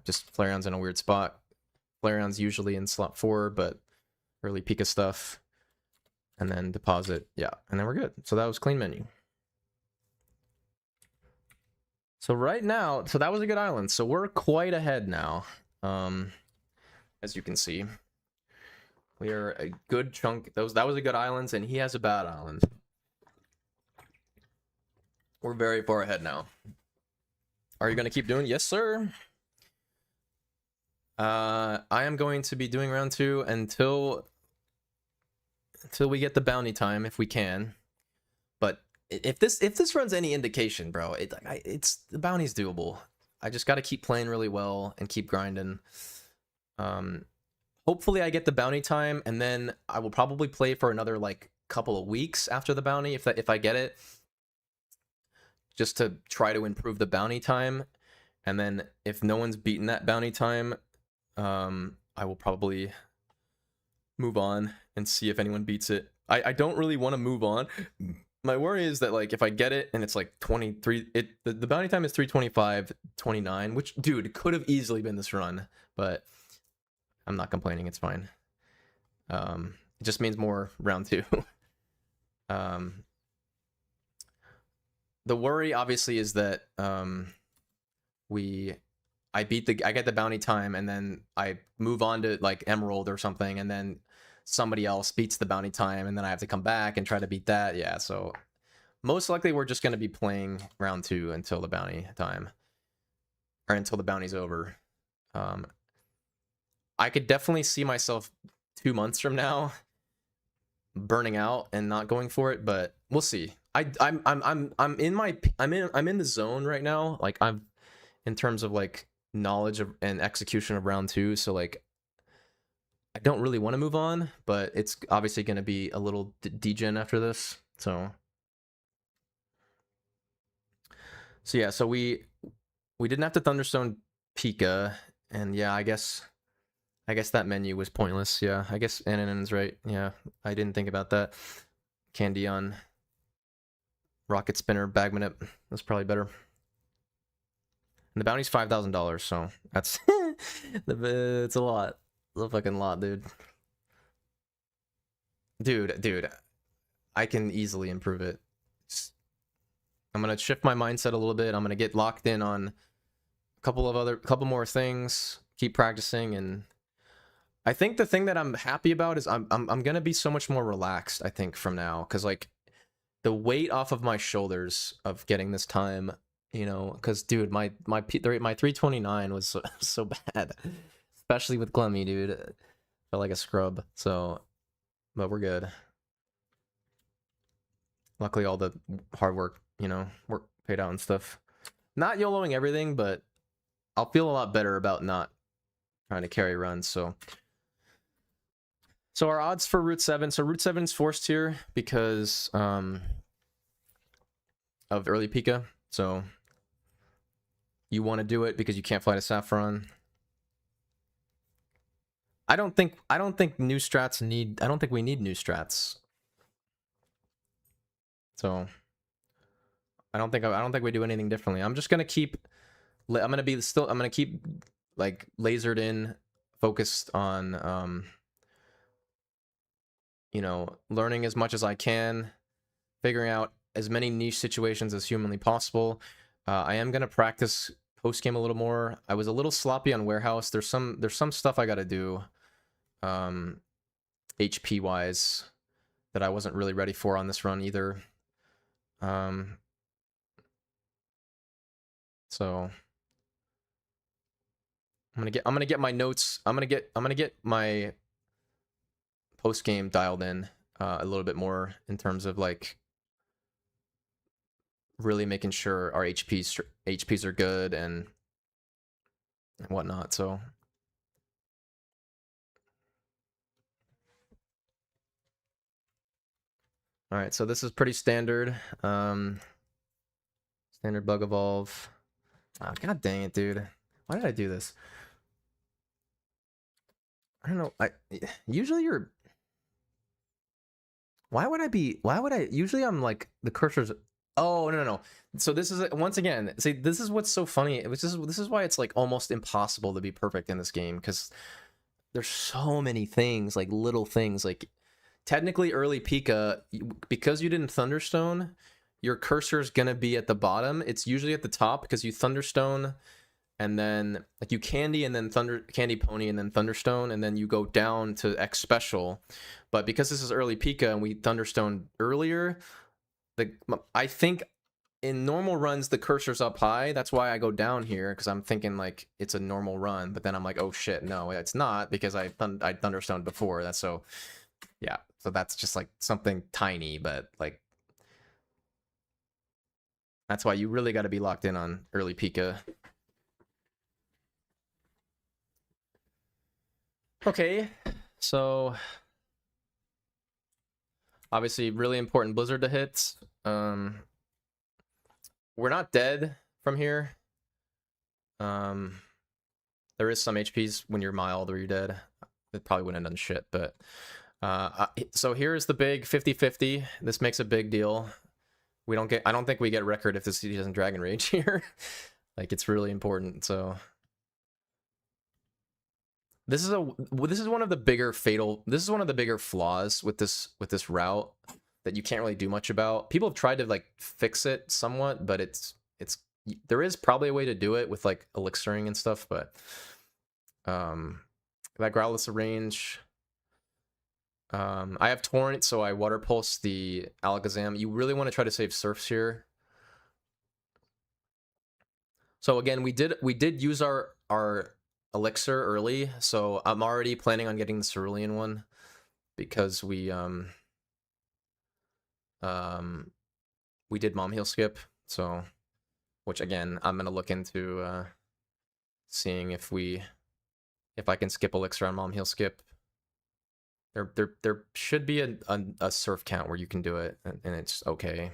just Flareon's in a weird spot. Flareon's usually in slot 4, but early Pika stuff, and then deposit, and then we're good. So that was clean menu. So right now, so that was a good island. So we're quite ahead now. As you can see, we are a good chunk. That was a good island, and he has a bad island. We're very far ahead now. Are you gonna keep doing? Yes, sir. I am going to be doing round 2 until we get the bounty time, if we can. But if this runs any indication, bro, it's the bounty's doable. I just got to keep playing really well and keep grinding. Hopefully I get the bounty time, and then I will probably play for another like couple of weeks after the bounty if I get it, just to try to improve the bounty time. And then if no one's beaten that bounty time, I will probably move on and see if anyone beats it. I don't really want to move on. My worry is that like if I get it and it's like 23, the bounty time is 3:25:29, which, dude, it could have easily been this run, but I'm not complaining. It's fine. It just means more round 2. The worry obviously is that I get the bounty time, and then I move on to like Emerald or something, and then somebody else beats the bounty time, and then I have to come back and try to beat that. Yeah, so most likely we're just going to be playing round 2 until the bounty time, or until the bounty's over. I could definitely see myself 2 months from now burning out and not going for it, but we'll see. I'm in the zone right now. Like, I'm in terms of like knowledge of and execution of round 2, so like I don't really want to move on, but it's obviously going to be a little degen after this. So yeah, so we didn't have to Thunderstone Pika, and yeah, I guess that menu was pointless. Yeah, I guess Anan's right. Yeah, I didn't think about that. Candy on Rocket Spinner, Bagmanip. That's probably better. And the bounty's $5,000, so that's it's a lot. It's a fucking lot, dude. Dude, I can easily improve it. I'm gonna shift my mindset a little bit. I'm gonna get locked in on a couple more things. Keep practicing, and I think the thing that I'm happy about is I'm gonna be so much more relaxed, I think, from now, because like the weight off of my shoulders of getting this time, you know, because dude, my 329 was so bad, especially with Glemmy, dude. I felt like a scrub. So, but we're good. Luckily, all the hard work, you know, work paid out and stuff. Not YOLOing everything, but I'll feel a lot better about not trying to carry runs. So our odds for Route 7. So Route 7 is forced here because of early Pika. So you want to do it because you can't fly to Saffron. I don't think new strats need. I don't think we need new strats. So I don't think we do anything differently. I'm just gonna keep. I'm gonna keep like lasered in, focused on you know, learning as much as I can, figuring out as many niche situations as humanly possible. I am gonna practice post game a little more. I was a little sloppy on warehouse. There's some stuff I gotta do, HP wise, that I wasn't really ready for on this run either. So I'm gonna get my notes. I'm gonna get my post game dialed in a little bit more in terms of like really making sure our HPs are good and whatnot. So all right, so this is pretty standard. Standard bug evolve. Oh, god dang it, dude. Why did I do this? I don't know. Usually you're. Why would I usually I'm like the cursor's. Oh no. So this is once again, see, this is what's so funny. This is why it's like almost impossible to be perfect in this game, because there's so many things, like little things. Like technically early Pika, because you didn't Thunderstone, your cursor's gonna be at the bottom. It's usually at the top because you Thunderstone and then like you Candy and then Candy Pony and then Thunderstone, and then you go down to X Special. But because this is early Pika and we Thunderstone earlier, I think in normal runs the cursor's up high. That's why I go down here, because I'm thinking like it's a normal run. But then I'm like, oh shit, no, it's not, because I Thunderstoned before. That's so yeah. So that's just like something tiny, but like that's why you really got to be locked in on early Pika. Okay, so obviously really important Blizzard to hit. We're not dead from here. There is some HPs when you're mild or you're dead. It probably wouldn't have done shit, but so here's the big 50-50. This makes a big deal. I don't think we get record if this city doesn't Dragon Rage here. Like, it's really important. So this is one of the bigger flaws with this route that you can't really do much about. People have tried to like fix it somewhat, but there is probably a way to do it with like elixiring and stuff, but that Growlithe range. I have Torrent, so I Water Pulse the Alakazam. You really want to try to save Surfs here. So again, we did use our Elixir early, so I'm already planning on getting the Cerulean one, because we did Mom Heal Skip, so which again I'm gonna look into seeing if I can skip Elixir on Mom Heal Skip. There should be a surf count where you can do it, and it's okay,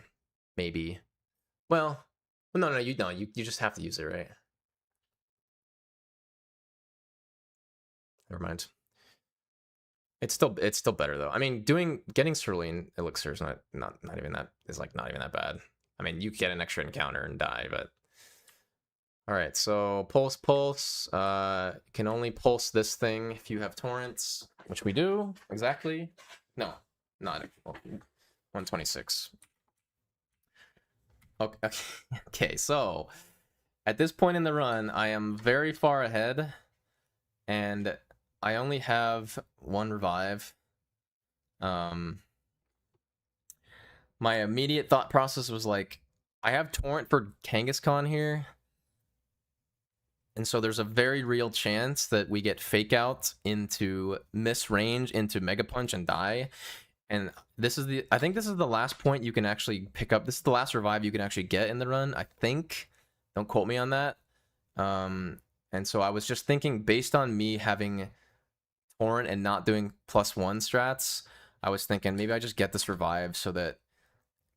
maybe. Well, no, you just have to use it, right? Never mind. It's still better though. I mean, getting Cerulean Elixir is not even that bad. I mean, you get an extra encounter and die, but all right. So pulse. Can only pulse this thing if you have torrents, which we do exactly. No, not 126. Okay. So at this point in the run, I am very far ahead, and I only have one revive. My immediate thought process was like, I have Torrent for Kangaskhan here, and so there's a very real chance that we get Fake Out into miss range into Mega Punch and die. And I think this is the last point you can actually pick up. This is the last revive you can actually get in the run, I think. Don't quote me on that. And so I was just thinking, based on me having Torrent and not doing +1 strats, I was thinking maybe I just get this revive so that,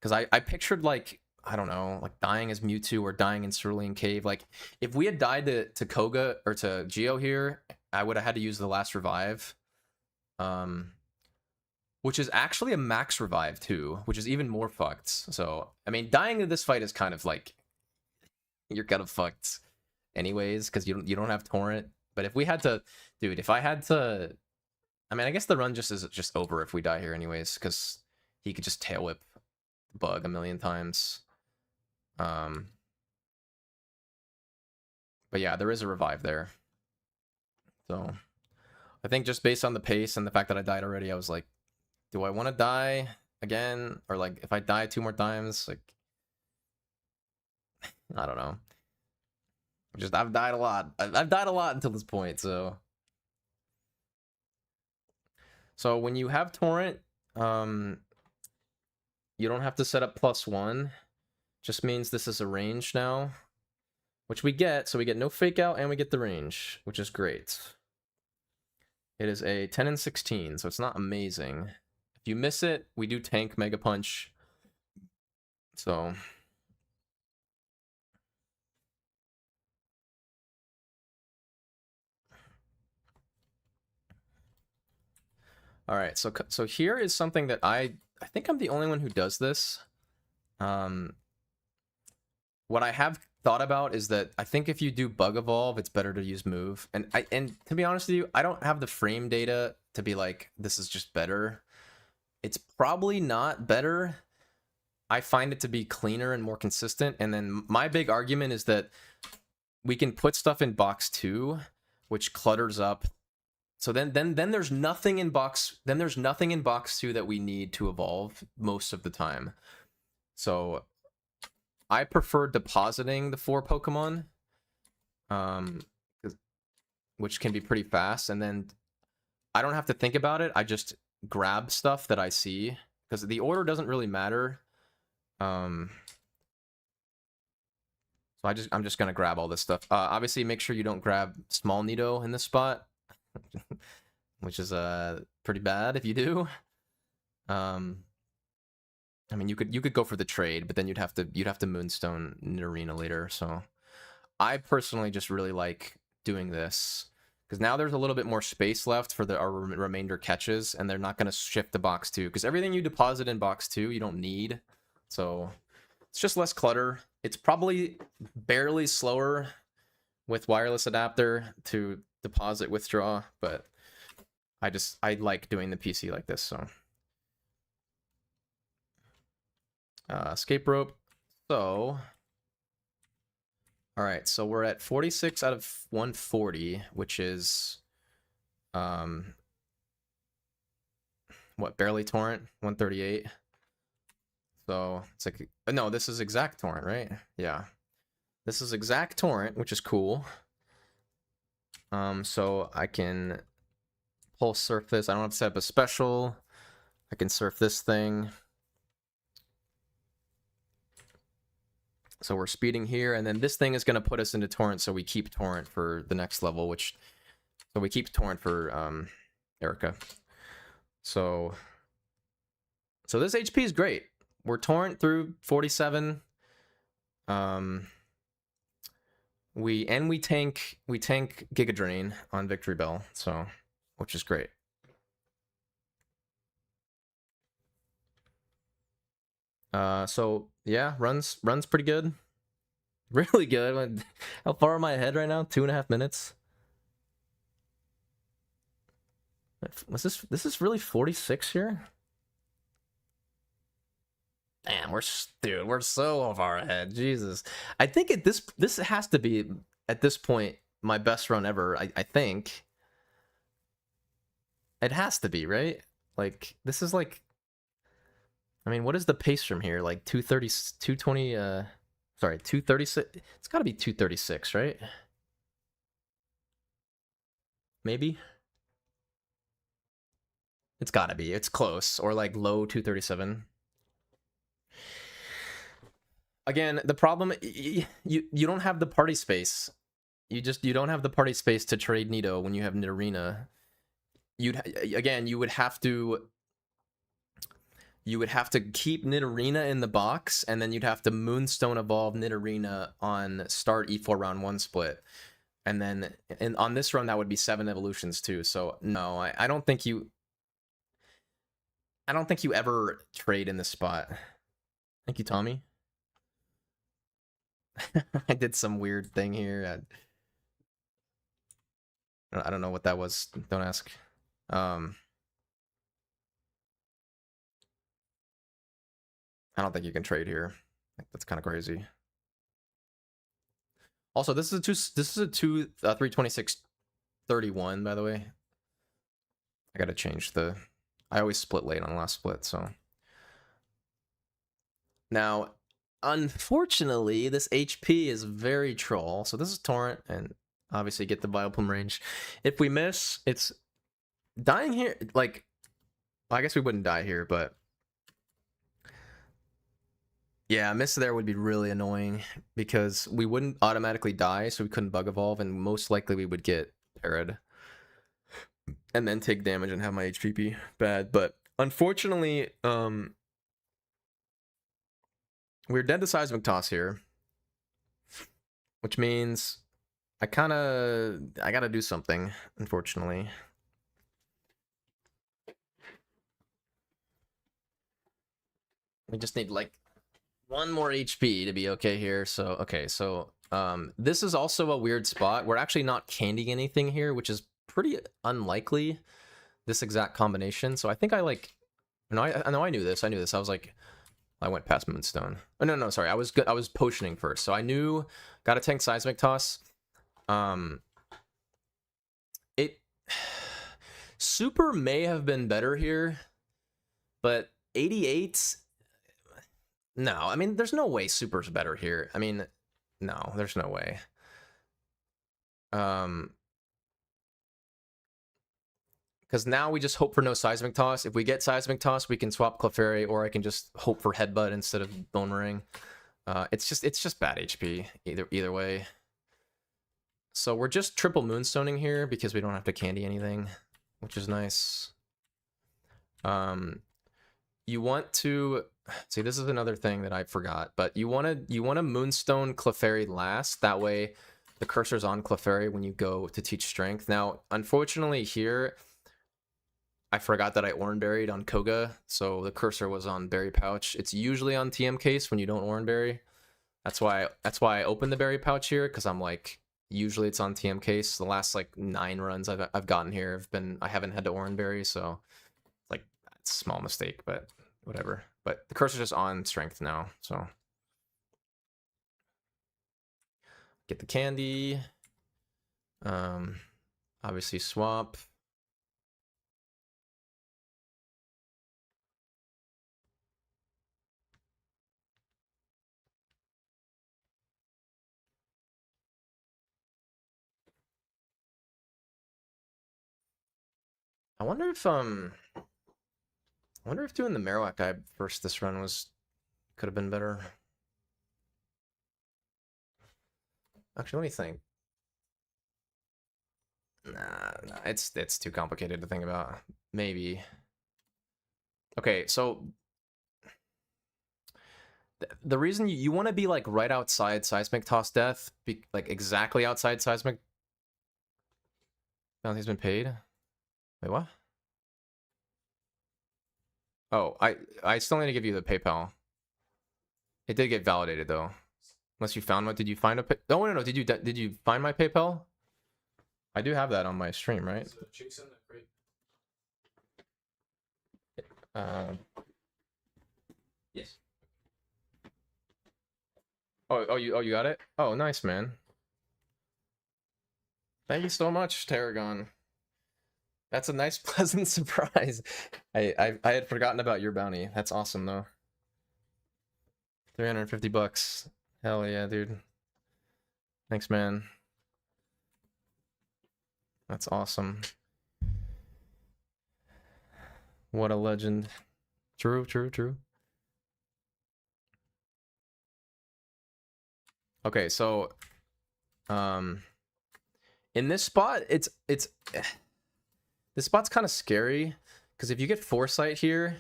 because I pictured like, I don't know, like dying as Mewtwo or dying in Cerulean Cave. Like if we had died to Koga or to Geo here I would have had to use the last revive. Which is actually a max revive too, which is even more fucked. So, I mean, dying in this fight is kind of like, you're kind of fucked anyways, because you don't have torrent. But if we had to, dude, if I had to, I mean, I guess the run is just over if we die here anyways, because he could just tail whip bug a million times. But yeah, there is a revive there. So I think just based on the pace and the fact that I died already, I was like, do I want to die again? Or like, if I die 2 more times, like, I don't know. I've died a lot. I've died a lot until this point, so. So when you have torrent, you don't have to set up +1. Just means this is a range now, which we get. So we get no fake out and we get the range, which is great. It is a 10 and 16, so it's not amazing. If you miss it, we do tank Mega Punch. So. All right, so here is something that I think I'm the only one who does this. What I have thought about is that I think if you do bug evolve, it's better to use move. And to be honest with you, I don't have the frame data to be like, this is just better. It's probably not better. I find it to be cleaner and more consistent. And then my big argument is that we can put stuff in box 2, which clutters up. So then there's nothing in box. Then there's nothing in box 2 that we need to evolve most of the time. So I prefer depositing the 4 Pokemon, which can be pretty fast, and then I don't have to think about it. I just grab stuff that I see because the order doesn't really matter. So I'm just gonna grab all this stuff. Obviously, make sure you don't grab small Nido in this spot, which is pretty bad if you do. I mean, you could go for the trade, but then you'd have to Moonstone Nidorina later. So I personally just really like doing this because now there's a little bit more space left for our remainder catches, and they're not going to shift to box 2 because everything you deposit in box 2 you don't need. So it's just less clutter. It's probably barely slower with wireless adapter to deposit withdraw, but I like doing the PC like this. So escape rope. So all right, so we're at 46 out of 140, which is what, barely torrent, 138. So it's like, no, this is exact torrent, right? Yeah, this is exact torrent, which is cool. So I can pulse surf this. I don't have to set up a special. I can surf this thing. So we're speeding here, and then this thing is going to put us into torrent, so we keep torrent for the next level, so we keep torrent for Erica. So this HP is great. We're torrent through 47. We tank Giga Drain on Victory Bell, so which is great. So yeah, runs pretty good. Really good. How far am I ahead right now? 2.5 minutes. This is really 46 here? Damn, we're so far ahead. Jesus. I think this has to be at this point my best run ever. I think it has to be, right? Like this is like, I mean, what is the pace from here? Like 230, 220, sorry, 236. It's got to be 236, right? Maybe. It's got to be. It's close, or like low 237. Again, the problem, you don't have the party space. You don't have the party space to trade Nido when you have Nidorina. You would have to keep Nidorina in the box, and then you'd have to Moonstone evolve Nidorina on start E4 round 1 split. And then on this run, that would be 7 evolutions too. So no, I don't think you ever trade in this spot. Thank you, Tommy. I did some weird thing here. I don't know what that was. Don't ask. I don't think you can trade here. That's kind of crazy. Also, this is a 326-31, by the way. I gotta change the. I always split late on the last split, so. Now, unfortunately, this HP is very troll. So this is Torrent, and obviously get the Vileplume range. If we miss, it's dying here. Like, I guess we wouldn't die here, but yeah, a miss there would be really annoying because we wouldn't automatically die, so we couldn't bug evolve, and most likely we would get parried and then take damage and have my HP be bad. But unfortunately, we're dead to Seismic Toss here, which means I gotta do something, unfortunately. We just need like 1 more HP to be okay here. So, okay, so this is also a weird spot. We're actually not candying anything here, which is pretty unlikely, this exact combination. So I think I like, no, I know I knew this. I was like, I went past Moonstone. Oh, no, sorry. I was potioning first. So I knew, gotta tank Seismic Toss. It Super may have been better here, but 88, no, I mean, there's no way Super's better here. I mean, no, there's no way. Because now we just hope for no Seismic Toss. If we get Seismic Toss, we can swap Clefairy, or I can just hope for Headbutt instead of Bone Ring. It's just bad HP either way. So we're just triple Moonstoning here because we don't have to candy anything, which is nice. You want to see, this is another thing that I forgot, but you want to Moonstone Clefairy last. That way, the cursor's on Clefairy when you go to teach Strength. Now, unfortunately, here I forgot that I Oran Berried on Koga, so the cursor was on Berry Pouch. It's usually on TM Case when you don't Oran Berry. That's why I opened the Berry Pouch here, because I'm like, usually it's on TM Case. The last like 9 runs I've gotten here I haven't had to Oran Berry, so like it's a small mistake, but whatever. But the cursor's just on Strength now, so get the candy. Obviously swap. I wonder if doing the Marowak guy first this run could have been better. Actually, let me think. Nah, it's too complicated to think about. Maybe. Okay, so the reason you want to be like right outside Seismic Toss Death, like exactly outside Seismic. Bounty's been paid. Wait, what? Oh, I still need to give you the PayPal. It did get validated though. Unless you found one. Did you find a Oh, no. Did you find my PayPal? I do have that on my stream, right? Yes. Oh, you got it? Oh, nice, man. Thank you so much, Tarragon. That's a nice, pleasant surprise. I had forgotten about your bounty. That's awesome, though. $350. Hell yeah, dude. Thanks, man. That's awesome. What a legend. True. Okay, so in this spot, this spot's kind of scary because if you get Foresight here,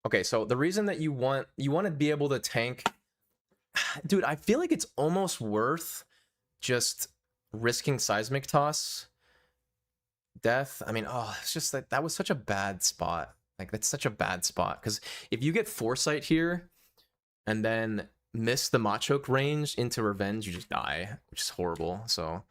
okay, so the reason that you want to be able to tank, dude, I feel like it's almost worth just risking seismic toss death. I mean, oh, it's just like that was such a bad spot. Like that's such a bad spot because if you get foresight here and then miss the Machoke range into revenge, you just die, which is horrible. So,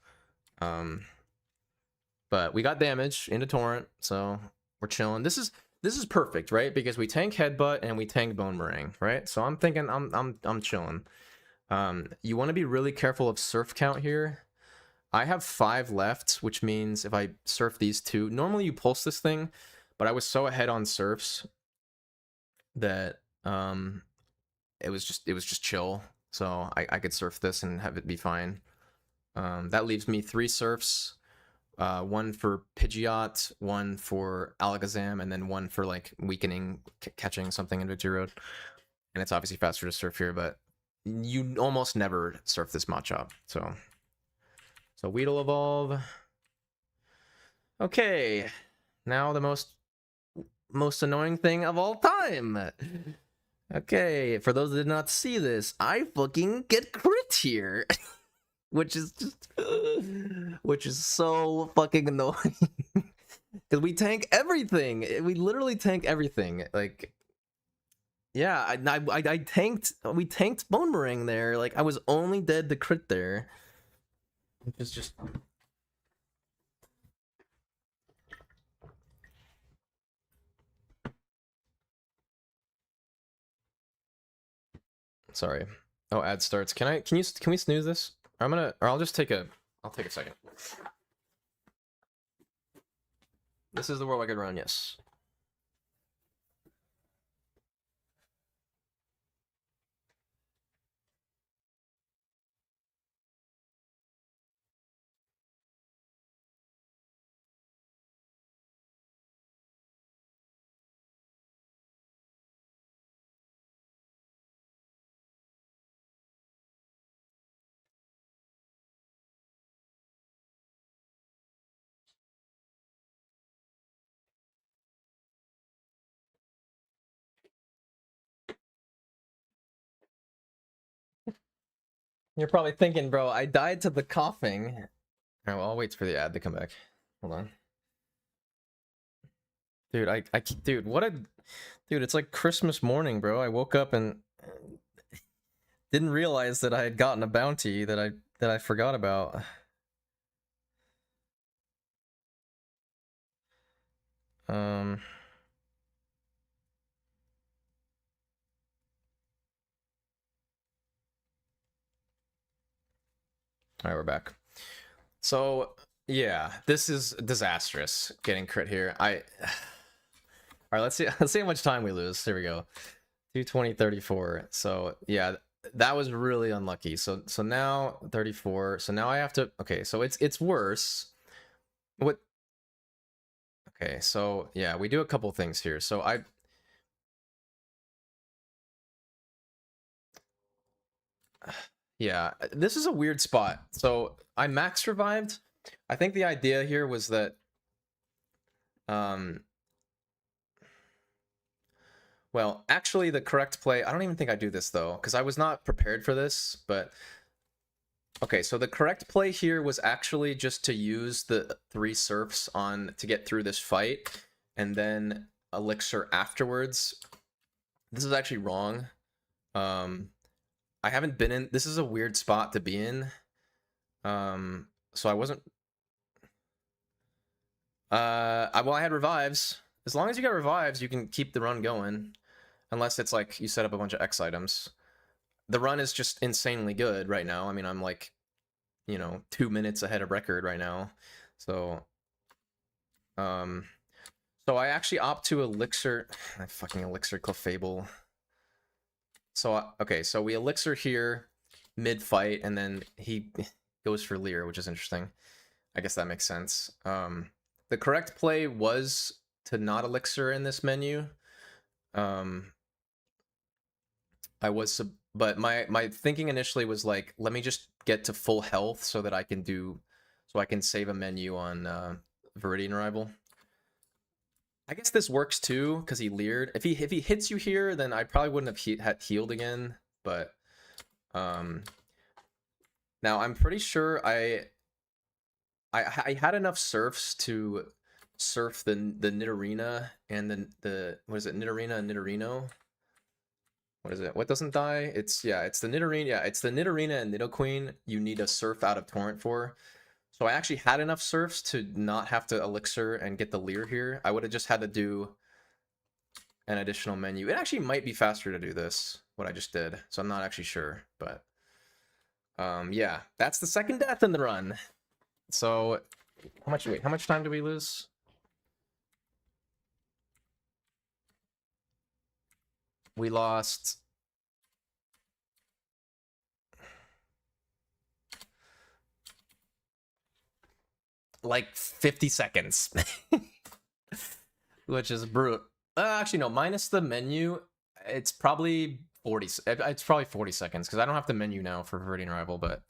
but we got damage into torrent, so we're chilling. This is perfect, right? Because we tank headbutt and we tank bone meringue, right? So I'm thinking I'm chilling. You want to be really careful of surf count here. I have 5 left, which means if I surf these 2, normally you pulse this thing, but I was so ahead on surfs that it was just chill. So I could surf this and have it be fine. That leaves me 3 surfs. 1 for Pidgeot, 1 for Alakazam, and then 1 for like weakening, catching something in Victory Road. And it's obviously faster to surf here, but you almost never surf this Machop. So Weedle evolve. Okay, now the most annoying thing of all time. Okay, for those that did not see this, I fucking get crit here. Which is so fucking annoying. Because we tank everything. We literally tank everything. Like, yeah, I tanked. We tanked Bone Meringue there. Like, I was only dead to crit there. Which is just. Sorry. Oh, ad starts. Can we snooze this? I'll just take a second. This is the World Record run, yes. You're probably thinking, bro, I died to the coughing. Alright, well, I'll wait for the ad to come back. Hold on. Dude, dude, it's like Christmas morning, bro. I woke up and didn't realize that I had gotten a bounty that I forgot about. Alright, we're back. So, yeah, this is disastrous getting crit here. Alright, let's see how much time we lose. Here we go. 220, 34. So, yeah, that was really unlucky. So now 34. So now I have to, okay, so it's worse. What? Okay, so yeah, we do a couple things here. So yeah, this is a weird spot. So I max revived. I think the idea here was that well, actually the correct play, I don't even think I do this though, because I was not prepared for this, but okay, so the correct play here was actually just to use the 3 surfs on to get through this fight, and then elixir afterwards. This is actually wrong. I haven't been in. This is a weird spot to be in. So I wasn't. Well, I had revives. As long as you got revives, you can keep the run going, unless it's like you set up a bunch of X items. The run is just insanely good right now. I mean, I'm like, 2 minutes ahead of record right now. So, so I actually opt to elixir. I fucking elixir Clefable. So okay, so we elixir here mid fight, and then he goes for Leer, which is interesting. I guess that makes sense. The correct play was to not elixir in this menu. But my thinking initially was like, let me just get to full health so that I can save a menu on Viridian Arrival. I guess this works too because he leered. If he hits you here, then I probably wouldn't have had healed again. But now I'm pretty sure I had enough surfs to surf the Nidorina and the what is it, Nidorina and Nidorino? What is it? What doesn't die? It's it's the Nidorina. Yeah, it's the Nidorina and Nidoqueen you need a surf out of Torrent for. So I actually had enough surfs to not have to elixir and get the Leer here. I would have just had to do an additional menu. It actually might be faster to do this, what I just did. So I'm not actually sure, but yeah, that's the second death in the run. So how much time do we lose? We lost like 50 seconds. Which is brutal. Actually, no, minus the menu, it's probably 40. It's probably 40 seconds because I don't have the menu now for Viridian Rival. But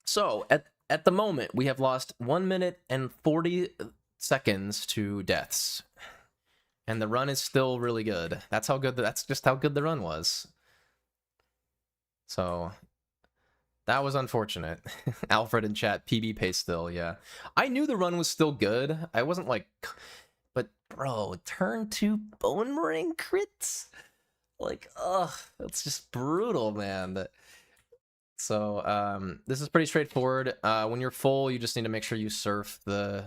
so at the moment, we have lost 1 minute and 40 seconds to deaths, and the run is still really good. That's how good. That's just how good the run was. So that was unfortunate. Alfred in chat, PB pace still. Yeah, I knew the run was still good. I wasn't like. But bro, turn 2 Bone Ring crits? Like, ugh, that's just brutal, man. So, this is pretty straightforward. When you're full, you just need to make sure you surf the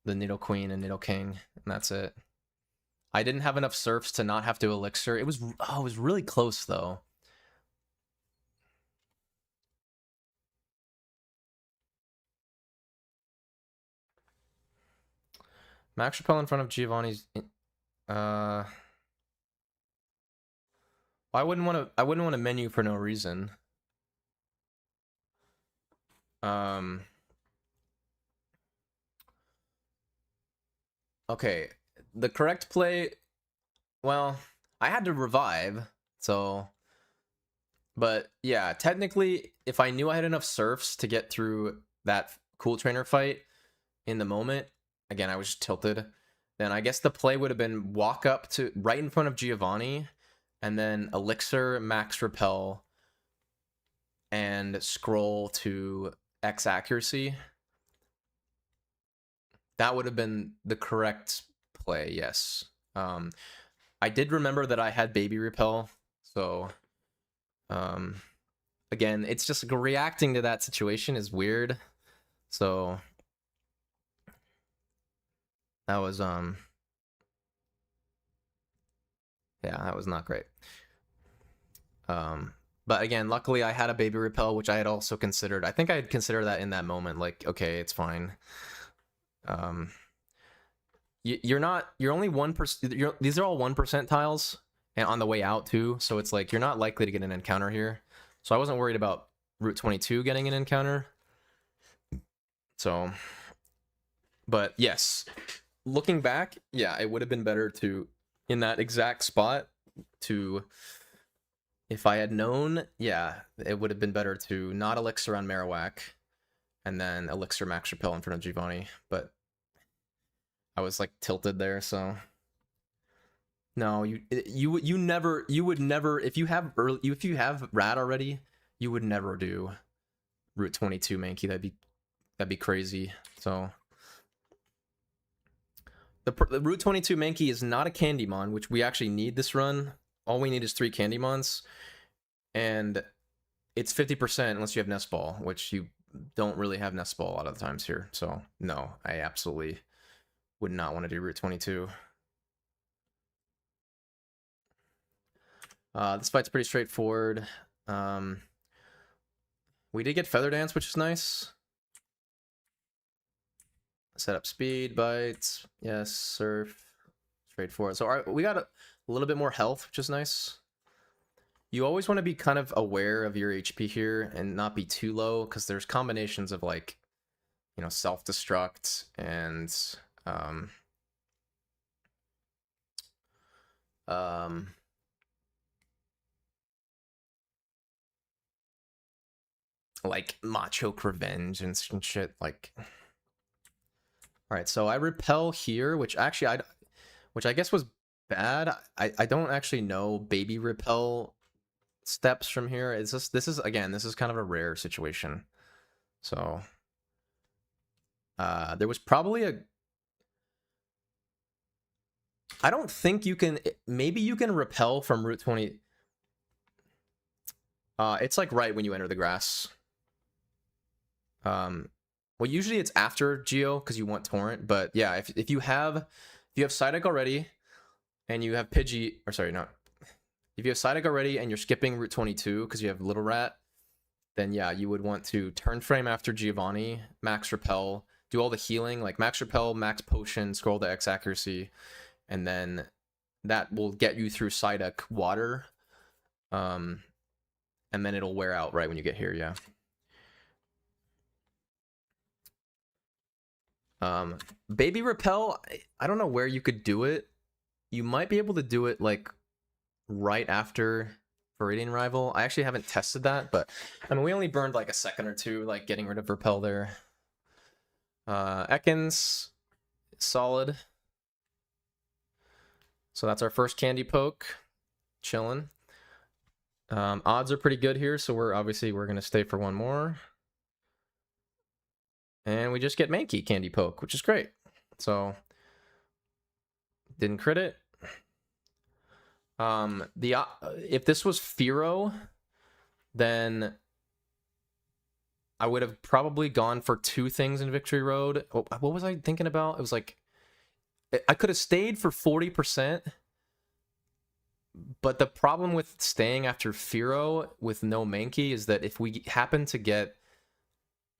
Nidoqueen and Nidoking, and that's it. I didn't have enough surfs to not have to elixir. It was really close though. Max Repel in front of Giovanni's. I wouldn't want to menu for no reason. Okay, the correct play. Well, I had to revive, so. But yeah, technically, if I knew I had enough surfs to get through that cool trainer fight in the moment, again, I was just tilted, then I guess the play would have been walk up to right in front of Giovanni, and then elixir, max repel, and scroll to X accuracy. That would have been the correct play, yes. I did remember that I had baby repel, so again, it's just reacting to that situation is weird. So that was yeah, that was not great. But again, luckily I had a baby repel, which I had also considered. I think I had considered that in that moment, like, okay, it's fine. You're only 1%. These are all 1% tiles, and on the way out too. So it's like you're not likely to get an encounter here. So I wasn't worried about Route 22 getting an encounter. So, but yes, looking back, yeah, it would have been better to, in that exact spot, to, if I had known, yeah, it would have been better to not elixir on Marowak, and then elixir max repel in front of Giovanni. But I was like tilted there, so. No, you would never, if you have Rad already, you would never do Route 22 Mankey. That'd be crazy. So the Route 22 Mankey is not a Candymon, which we actually need this run. All we need is 3 Candymons, and it's 50% unless you have Nest Ball, which you don't really have Nest Ball a lot of the times here. So no, I absolutely would not want to do Route 22. This fight's pretty straightforward. We did get Feather Dance, which is nice. Set up speed, bites, yes, surf, straightforward. So we got a little bit more health, which is nice. You always want to be kind of aware of your HP here and not be too low, because there's combinations of, like, you know, self-destruct and like Machoke Revenge and shit. Like, all right, so I repel here, which actually which I guess was bad. I don't actually know baby repel steps from here. This is again, this is kind of a rare situation. So There was probably a... I don't think you can... Maybe you can repel from Route 20. It's like right when you enter the grass. Well, usually it's after Geo because you want Torrent, but yeah, if you have Psyduck already and you have Pidgey, or sorry, not. If you have Psyduck already and you're skipping Route 22 because you have Little Rat, then yeah, you would want to turn frame after Giovanni, max repel, do all the healing, like max repel, max potion, scroll to X accuracy, and then that will get you through Psyduck water. And then it'll wear out right when you get here, yeah. Baby repel, I don't know where you could do it. You might be able to do it like right after Viridian Rival. I actually haven't tested that, but I mean, we only burned like a second or two, like getting rid of repel there. Ekans, solid. So that's our first candy poke, chilling. Odds are pretty good here, so we're gonna stay for one more. And we just get Mankey candy poke, which is great. So didn't crit it. If this was Fearow, then I would have probably gone for two things in Victory Road. Oh, what was I thinking about? It was like I could have stayed for 40%, but the problem with staying after Fearow with no Mankey is that if we happen to get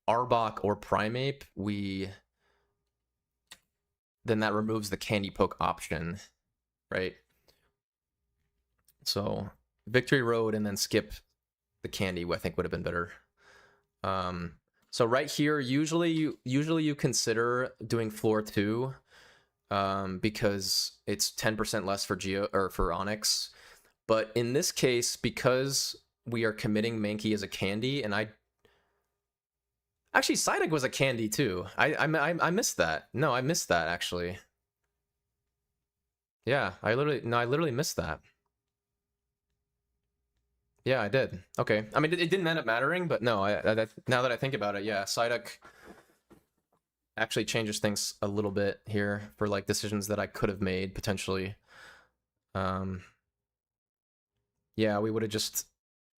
Arbok or Primeape, then that removes the candy poke option, right? So Victory Road and then skip the candy, I think would have been better. So right here, usually you consider doing floor 2, because it's 10% less for Geo or for Onyx. But in this case, because we are committing Mankey as a candy, and actually Psyduck was a candy too. I missed that. No, I missed that actually. Yeah, I literally missed that. Yeah, I did. Okay. I mean, it didn't end up mattering, but no, now that I think about it, yeah, Psyduck actually changes things a little bit here for like decisions that I could have made potentially. Yeah, we would have just...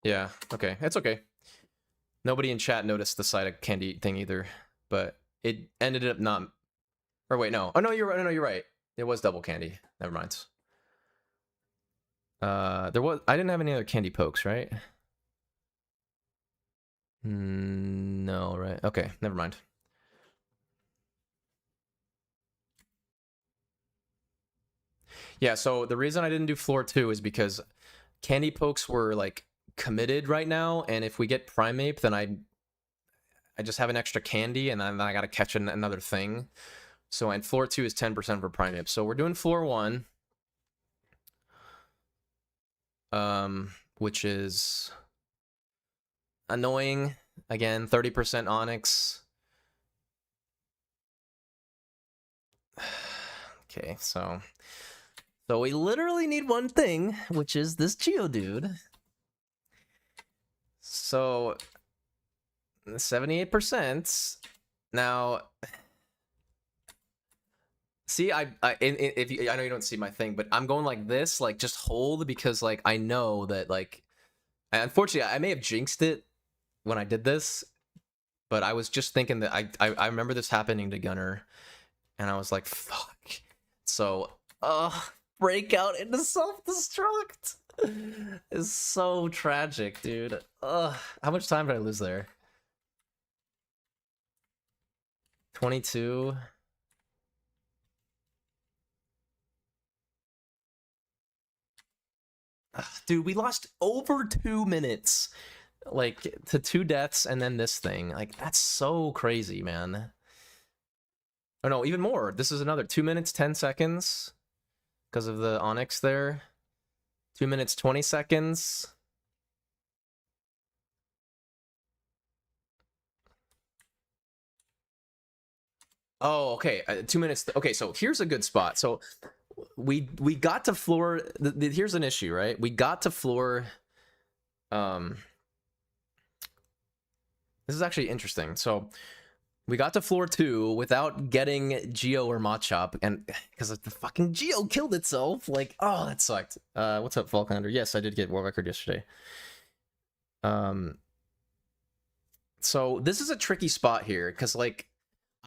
Yeah, okay. It's okay. Nobody in chat noticed the Psyduck candy thing either, but it ended up not... Or wait, no. Oh, no, you're right. No, you're right. It was double candy. Never mind. I didn't have any other candy pokes, right? No, right. Okay, never mind. Yeah, so the reason I didn't do floor 2 is because candy pokes were like committed right now, and if we get Primeape, then I just have an extra candy, and then I gotta catch another thing. So, and floor 2 is 10% for Primeape. So we're doing floor 1. Which is annoying. Again, 30% Onyx. Okay, so we literally need one thing, which is this Geodude. So 78%. Now, see, I know you don't see my thing, but I'm going like this, like just hold, because like I know that like, unfortunately I may have jinxed it when I did this, but I was just thinking that I remember this happening to Gunner, and I was like, fuck. So, breakout into self-destruct is so tragic, dude. How much time did I lose there? 22. Dude, we lost over 2 minutes, like, to 2 deaths and then this thing. Like, that's so crazy, man. Oh no, even more. This is another 2 minutes 10 seconds because of the Onyx there. 2 minutes 20 seconds. Oh, okay. 2 minutes. Okay, so here's a good spot. So we got to floor. Here's an issue, right? We got to floor. This is actually interesting. So We got to floor 2 without getting Geo or Machop, and because the fucking Geo killed itself. Like, oh, that sucked. What's up, Falconer? Yes, I did get world record yesterday. So this is a tricky spot here because like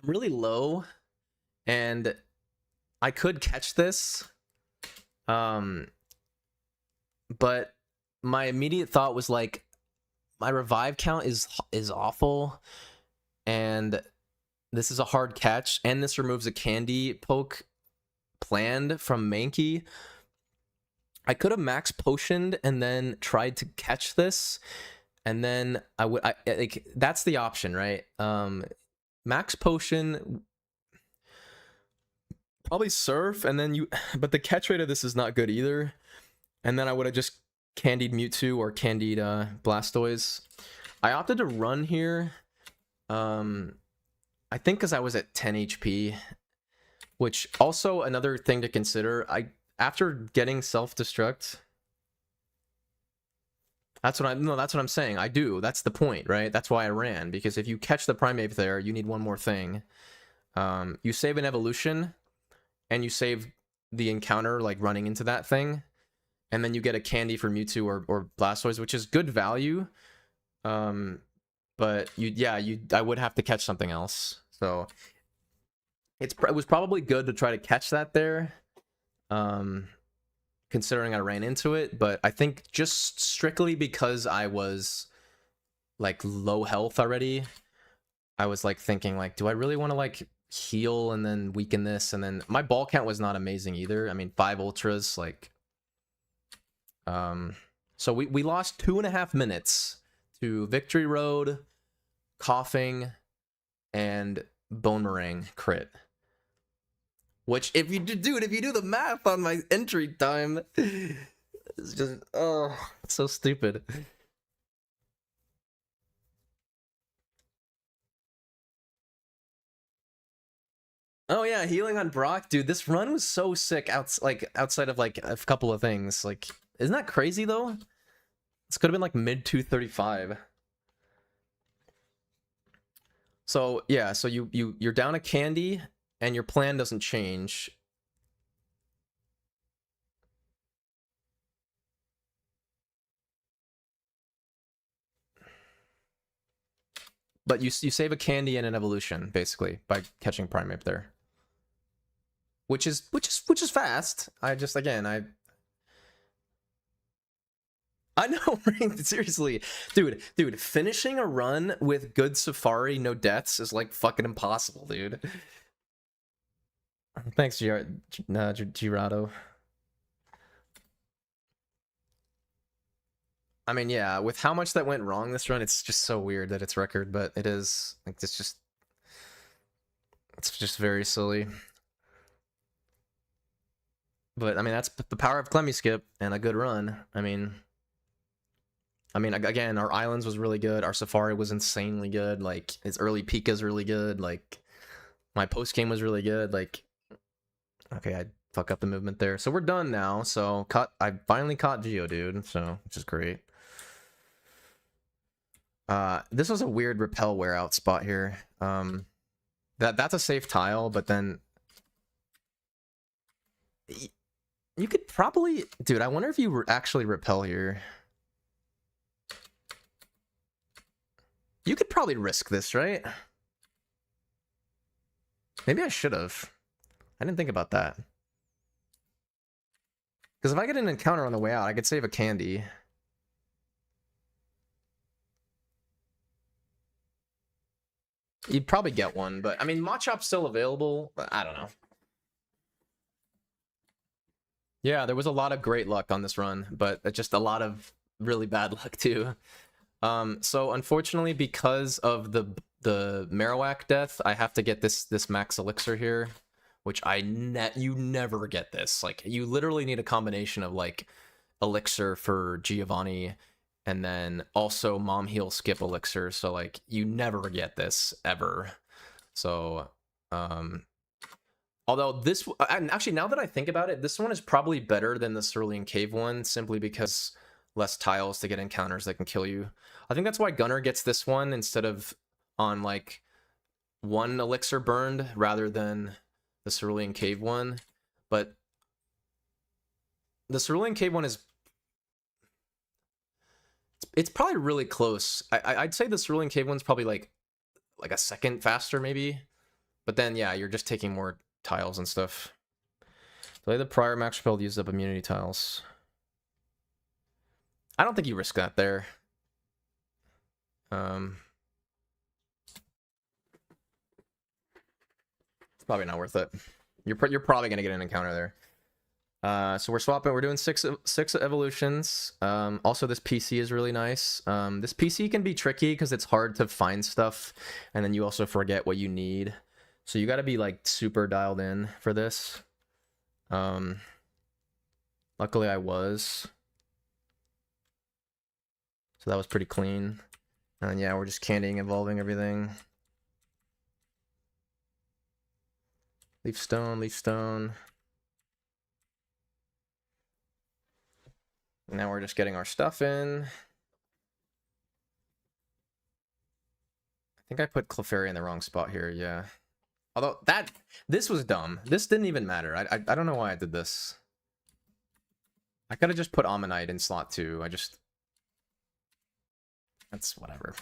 I'm really low, and I could catch this. But my immediate thought was like, my revive count is awful, and this is a hard catch, and this removes a candy poke planned from Mankey. I could have max potioned and then tried to catch this, and then I like that's the option, right? Max potion, probably surf, and then but the catch rate of this is not good either. And then I would have just candied Mewtwo or candied Blastoise. I opted to run here. I think because I was at 10 HP, which also another thing to consider. After getting self-destruct, that's what I'm saying. I do. That's the point, right? That's why I ran, because if you catch the Primeape there, you need one more thing. You save an evolution, and you save the encounter like running into that thing, and then you get a candy for Mewtwo or Blastoise, which is good value. But I would have to catch something else. So it was probably good to try to catch that there, considering I ran into it. But I think just strictly because I was like low health already, I was like thinking like, do I really want to like heal and then weaken this? And then my ball count was not amazing either. I mean, 5 ultras, like, so we lost 2.5 minutes to Victory Road, Coughing, and Bonemerang crit. Which, if you do the math on my entry time, it's just, oh, it's so stupid. Oh yeah, healing on Brock, dude. This run was so sick. Outside of like a couple of things, like, isn't that crazy though? This could have been like mid 235. So yeah, so you're down a candy, and your plan doesn't change. But you save a candy and an evolution basically by catching Primeape there, which is fast. I just, again, I know, right? Seriously, dude, finishing a run with good Safari, no deaths is like fucking impossible, dude. Thanks, Girado. I mean, yeah, with how much that went wrong this run, it's just so weird that it's record, but it is, like, it's just very silly. But I mean, that's the power of Clemmy Skip and a good run. I mean, again, our Islands was really good. Our Safari was insanely good. Like, his early Pika's really good. Like, my post game was really good. Like, okay, I fuck up the movement there. So we're done now. So I finally caught Geodude, so which is great. This was a weird repel wear out spot here. That's a safe tile, but then you could probably, dude, I wonder if you actually repel here. You could probably risk this, right? Maybe I should have. I didn't think about that. Because if I get an encounter on the way out, I could save a candy. You'd probably get one, but I mean, Machop's still available, but I don't know. Yeah, there was a lot of great luck on this run, but just a lot of really bad luck too. So unfortunately, because of the Marowak death, I have to get this max elixir here, which you never get this. Like, you literally need a combination of like elixir for Giovanni and then also mom heal skip elixir, so like you never get this ever. So although this, and actually now that I think about it, this one is probably better than the Cerulean Cave one, simply because less tiles to get encounters that can kill you. I think that's why Gunnar gets this one instead of on like one elixir burned rather than the Cerulean Cave one, but the Cerulean Cave one is it's probably really close. I'd say the Cerulean Cave one's probably like a second faster maybe, but then yeah, you're just taking more tiles and stuff. Delay the prior max repel to use up immunity tiles. I don't think you risk that there. It's probably not worth it. You're probably gonna get an encounter there. So we're swapping. We're doing six evolutions. Also, this PC is really nice. This PC can be tricky because it's hard to find stuff, and then you also forget what you need. So you got to be like super dialed in for this. Luckily, I was. So that was pretty clean. And yeah, we're just candying, evolving everything. Leaf stone, leaf stone. Now we're just getting our stuff in. I think I put Clefairy in the wrong spot here, yeah. Although this was dumb. This didn't even matter. I don't know why I did this. I could have just put Ammonite in slot 2. That's whatever.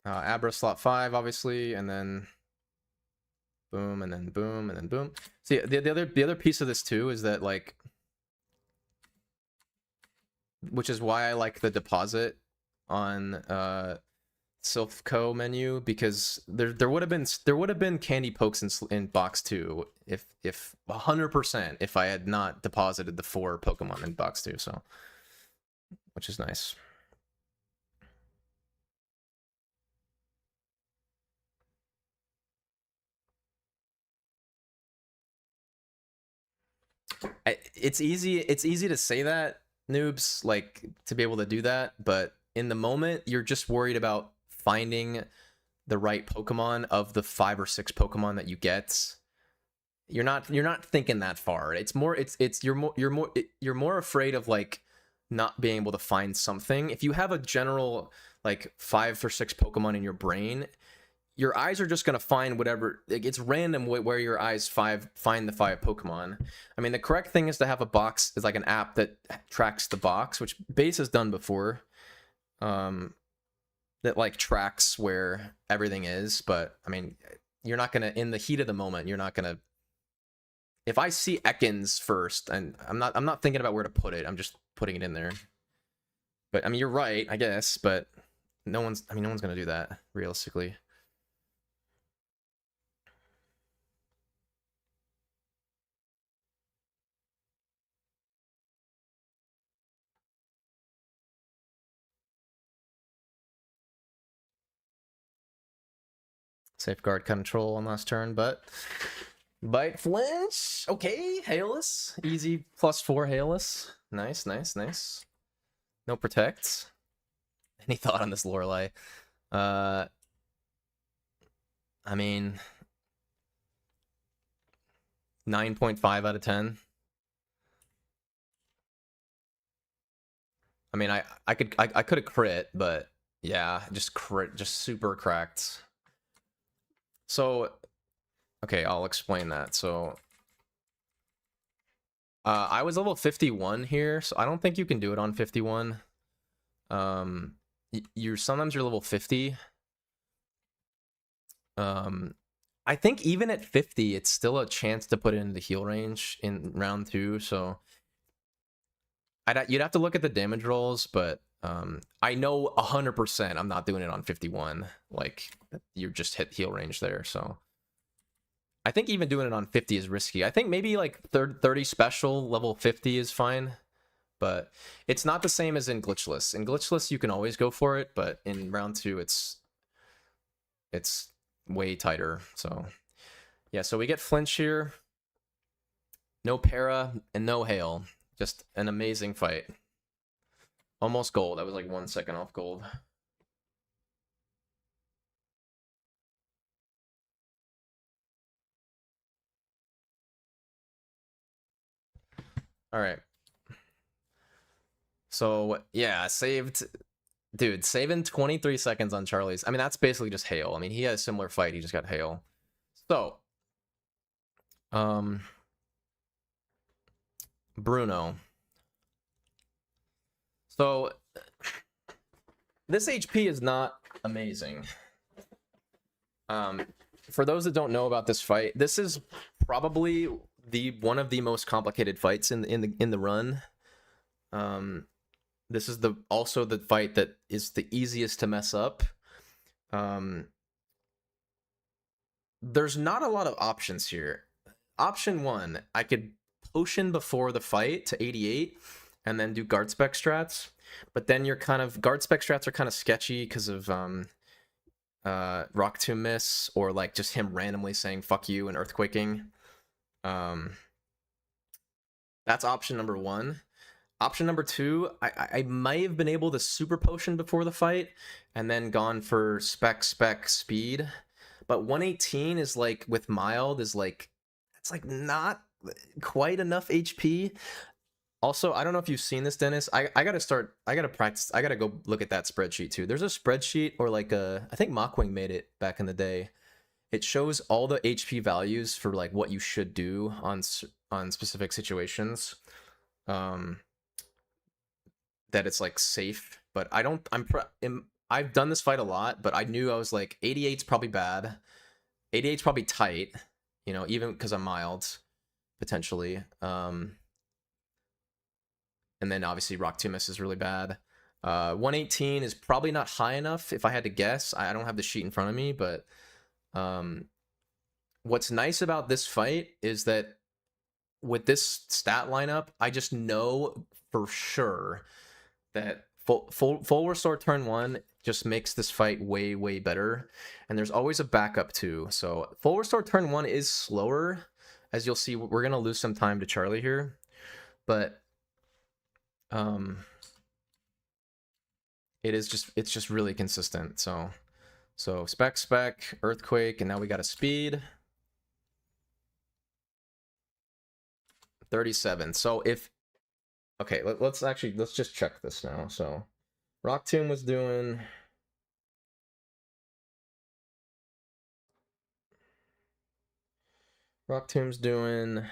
Abra slot 5, obviously, and then boom, and then boom, and then boom. See, the other piece of this too is that, like, which is why I like the deposit on Silphco menu, because there would have been candy pokes in box 2 if 100% if I had not deposited the 4 Pokemon in box 2, so which is nice. It's easy to say that, noobs, like, to be able to do that, but in the moment you're just worried about finding the right Pokemon of the 5 or 6 Pokemon that you get. You're not thinking that far. It's more you're more afraid of, like, not being able to find something. If you have a general, like, 5 or 6 Pokemon in your brain, your eyes are just going to find whatever. It's random where your eyes find the 5 Pokemon. I mean, the correct thing is to have a box, is like an app that tracks the box, which Base has done before. That, like, tracks where everything is, but I mean, you're not going to, in the heat of the moment, you're not going to. If I see Ekans first, and I'm not thinking about where to put it, I'm just putting it in there. But I mean, you're right, I guess, but no one's going to do that realistically. Safeguard control on last turn, but bite flinch. Okay, Hailless. Easy +4 Hailless. Nice, nice, nice. No protects. Any thought on this Lorelei? I mean, 9.5 out of 10. I mean, I could have crit, but yeah, just super cracked. So, okay, I'll explain that. So, I was level 51 here, so I don't think you can do it on 51. Sometimes you're level 50. I think even at 50, it's still a chance to put it into the heal range in round 2. So you'd have to look at the damage rolls, but I know 100% I'm not doing it on 51. Like, you just hit heal range there. So I think even doing it on 50 is risky. I think maybe like 30 special level 50 is fine, but it's not the same as in glitchless. In glitchless, you can always go for it, but in round 2, it's way tighter. So yeah, so we get flinch here. No para and no hail. Just an amazing fight. Almost gold. I was like 1 second off gold. All right. So yeah, saved Dude, saving 23 seconds on Charlie's. I mean, that's basically just hail. I mean, he had a similar fight. He just got hail. So, Bruno. So, this HP is not amazing. For those that don't know about this fight, this is probably one of the most complicated fights in the run. This is also the fight that is the easiest to mess up. There's not a lot of options here. Option 1, I could potion before the fight to 88 and then do guard spec strats, but then you're kind of guard spec strats are kind of sketchy because of Rock Tomb miss, or like just him randomly saying fuck you and earthquaking. That's option number 1. Option number 2, I might have been able to super potion before the fight and then gone for spec speed, but 118 is like, with mild, is like, it's like not quite enough HP. Also, I don't know if you've seen this, Dennis. I gotta practice. I gotta go look at that spreadsheet too. There's a spreadsheet, or like I think Mockwing made it back in the day. It shows all the HP values for like what you should do on specific situations. That it's like safe, but I don't. I've done this fight a lot, but I knew I was like 88's probably bad. 88's probably tight, you know, even because I'm mild, potentially. And then obviously Rock Tomb miss is really bad. 118 is probably not high enough if I had to guess. I don't have the sheet in front of me, but what's nice about this fight is that with this stat lineup, I just know for sure that full restore turn 1 just makes this fight way better, and there's always a backup too. So full restore turn 1 is slower, as you'll see. We're gonna lose some time to Charlie here, but it's just really consistent. So spec earthquake, and now we got a speed 37. So if okay, let's just check this now. So Rock Tomb was doing Rock Tomb's doing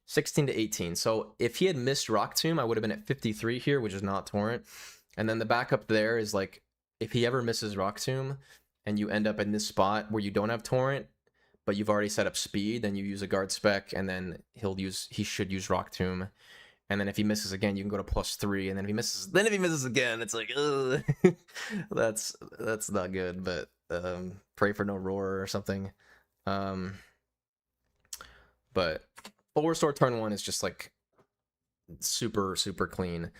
16 to 18. So if he had missed Rock Tomb, I would have been at 53 here, which is not Torrent. And then the backup there is like, if he ever misses Rock Tomb and you end up in this spot where you don't have Torrent, but you've already set up speed, then you use a guard spec, and then he should use Rock Tomb. And then if he misses again, you can go to +3, and then if he misses again, it's like, ugh. that's not good. But pray for no roar or something. But full restore turn 1 is just like super clean.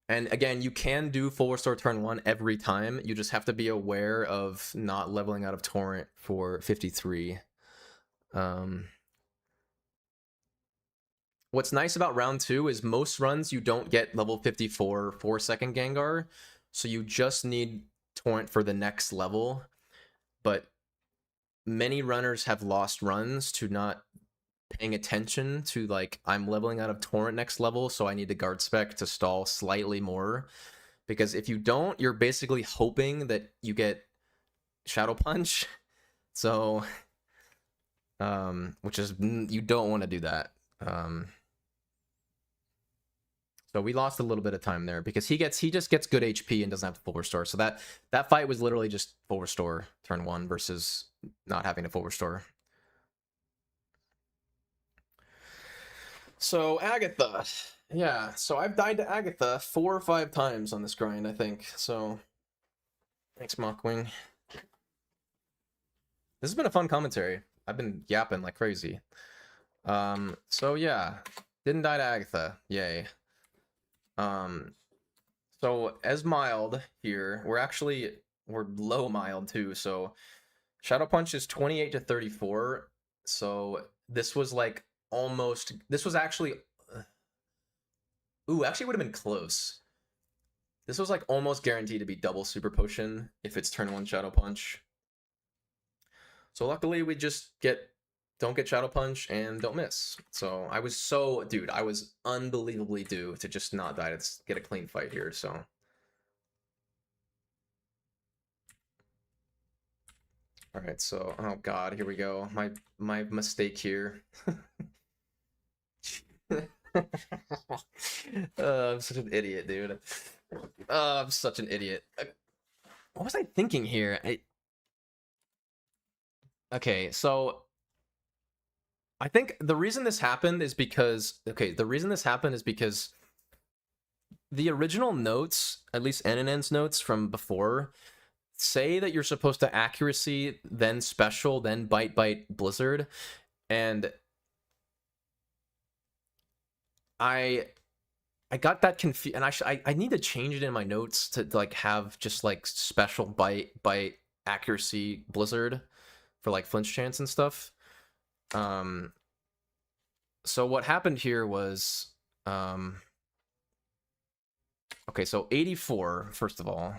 And again, you can do full restore turn 1 every time. You just have to be aware of not leveling out of Torrent for 53. What's nice about round 2 is most runs you don't get level 54 4-second Gengar, so you just need Torrent for the next level. But many runners have lost runs to not paying attention to, like, I'm leveling out of Torrent next level, so I need to guard spec to stall slightly more. Because if you don't, you're basically hoping that you get Shadow Punch. So, which is, you don't want to do that. So we lost a little bit of time there because he just gets good HP and doesn't have to full restore. So that fight was literally just full restore turn 1 versus not having to full restore. So Agatha, yeah. So I've died to Agatha 4 or 5 times on this grind, I think. So thanks, Mockwing. This has been a fun commentary. I've been yapping like crazy. So yeah, didn't die to Agatha. Yay. So as mild here, we're low mild too. So Shadow Punch is 28 to 34. So this was like this was actually, actually would have been close. This was like almost guaranteed to be double Super Potion if it's turn 1 Shadow Punch. So luckily we just don't get Shadow Punch and don't miss. So I was unbelievably due to just not die to get a clean fight here. So All right, so oh god, here we go. My mistake here. I'm such an idiot, dude. I'm such an idiot. What was I thinking here? Okay, so I think the reason this happened is because the original notes, at least NNN's notes from before, say that you're supposed to accuracy, then special, then bite blizzard, and I got that confused, and I need to change it in my notes to like have just like special bite accuracy blizzard for like flinch chance and stuff. So what happened here was okay, so 84 first of all.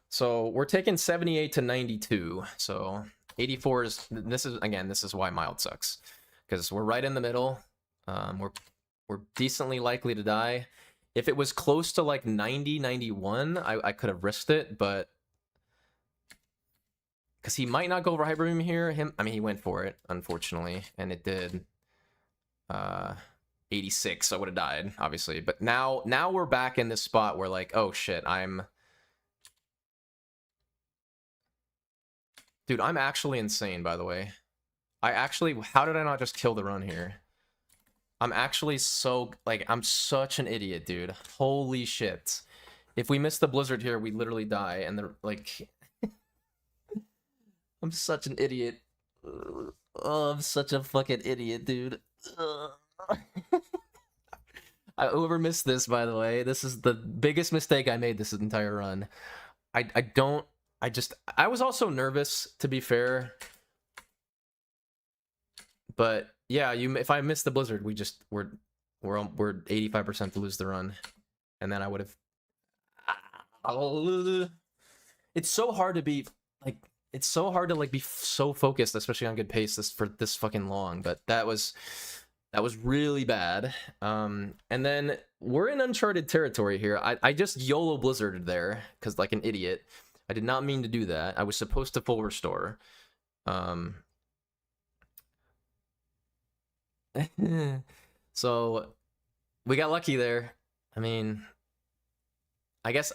So we're taking 78 to 92. So 84 is this is why mild sucks, because we're right in the middle. We're decently likely to die. If it was close to like 90, 91, I could have risked it, but because he might not go over Hyper Beam here. He went for it, unfortunately, and it did 86, so I would have died, obviously. But now we're back in this spot where like, oh shit, Dude, I'm actually insane, by the way. How did I not just kill the run here? I'm actually so, like, I'm such an idiot, dude. Holy shit. If we miss the blizzard here, we literally die, and they're, like... I'm such an idiot. Oh, I'm such a fucking idiot, dude. I overmissed this, by the way. This is the biggest mistake I made this entire run. I was also nervous, to be fair. But yeah, if I missed the blizzard, we're 85% to lose the run, and then I would have. It's so hard to be like. It's so hard to like be so focused, especially on good pace for this fucking long. But that was really bad. And then we're in uncharted territory here. I just YOLO blizzarded there because like an idiot. I did not mean to do that. I was supposed to full restore. So we got lucky there. I mean, I guess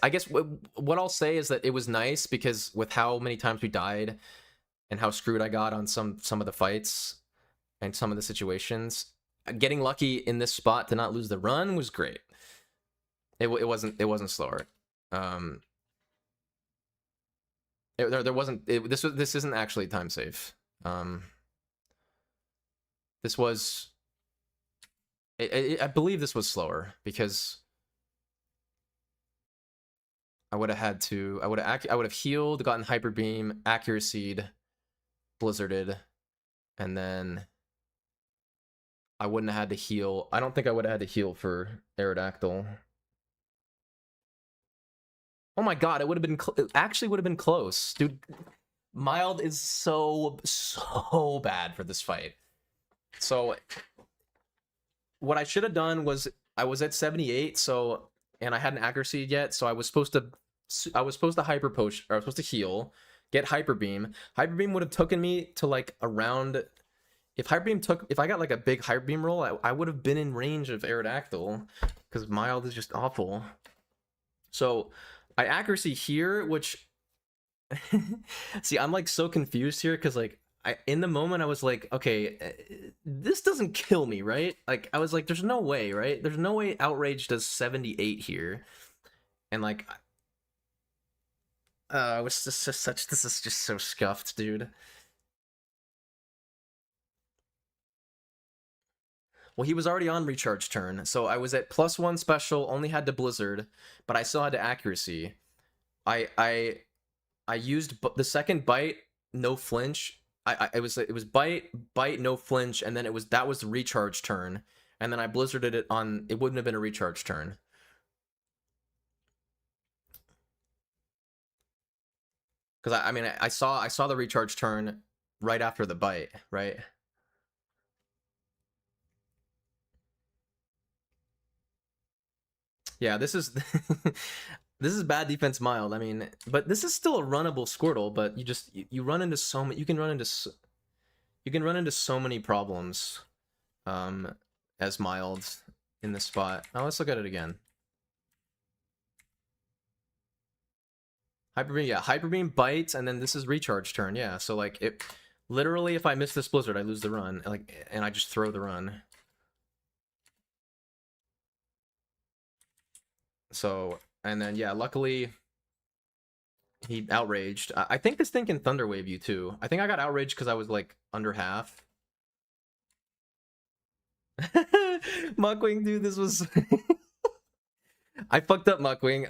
what I'll say is that it was nice because with how many times we died and how screwed I got on some of the fights and some of the situations, getting lucky in this spot to not lose the run was great. It wasn't slower. This isn't actually time safe. This was I believe this was slower because I would have healed, gotten Hyper Beam, accuracied, blizzarded, and then I wouldn't have had to heal. I don't think I would have had to heal for Aerodactyl. Oh my god, it would have been actually would have been close, dude. Mild is so bad for this fight. So what I should have done was I was at 78, so and I hadn't accuracy yet, so I was supposed to hyper potion, or I was supposed to heal, get hyper beam. Hyper beam would have taken me to like around. If I got like a big hyper beam roll, I would have been in range of Aerodactyl because mild is just awful. So I accuracy here, which see, I'm like so confused here because like in the moment I was like, okay, this doesn't kill me, right? Like I was like, there's no way, right? There's no way Outrage does 78 here, and like, it was just this is just so scuffed, dude. Well, he was already on recharge turn, so I was at +1 special, only had to blizzard, but I still had to accuracy. I used the second bite, no flinch. It was bite, no flinch, and then that was the recharge turn, and then I blizzarded it on. It wouldn't have been a recharge turn. Because I mean I saw the recharge turn right after the bite, right? Yeah, this is This is bad defense mild. I mean, but this is still a runnable Squirtle. But you run into so many. You can run into so many problems, as mild in this spot. Now let's look at it again. Hyper Beam, yeah, Hyper Beam bites, and then this is recharge turn. Yeah, so like it. Literally, if I miss this Blizzard, I lose the run. Like, and I just throw the run. So, and then yeah, luckily he outraged. I think this thing can Thunder Wave you too. I think I got outraged because I was like under half. Muckwing, dude, this was. I fucked up, Muckwing.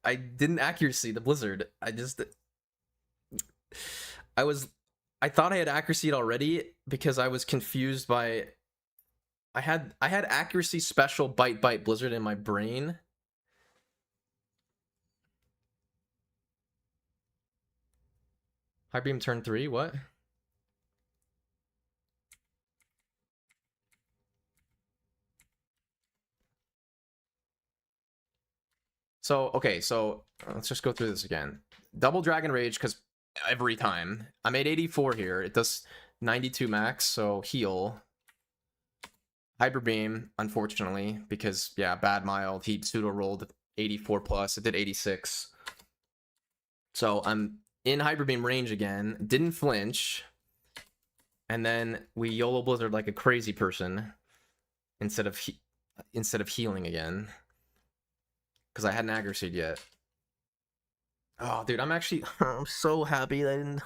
I didn't accuracy the Blizzard. I thought I had accuracy already because I was confused by. I had accuracy special bite Blizzard in my brain. High Beam turn 3, what? So, okay, so let's just go through this again. Double Dragon Rage, because every time. I made 84 here. It does 92 max, so heal. Hyper Beam, unfortunately, because, yeah, bad mild. He pseudo-rolled 84 plus. It did 86. So I'm in Hyper Beam range again. Didn't flinch. And then we YOLO Blizzard like a crazy person instead of healing again. Because I hadn't accuracy'd yet. Oh, dude, I'm so happy that I didn't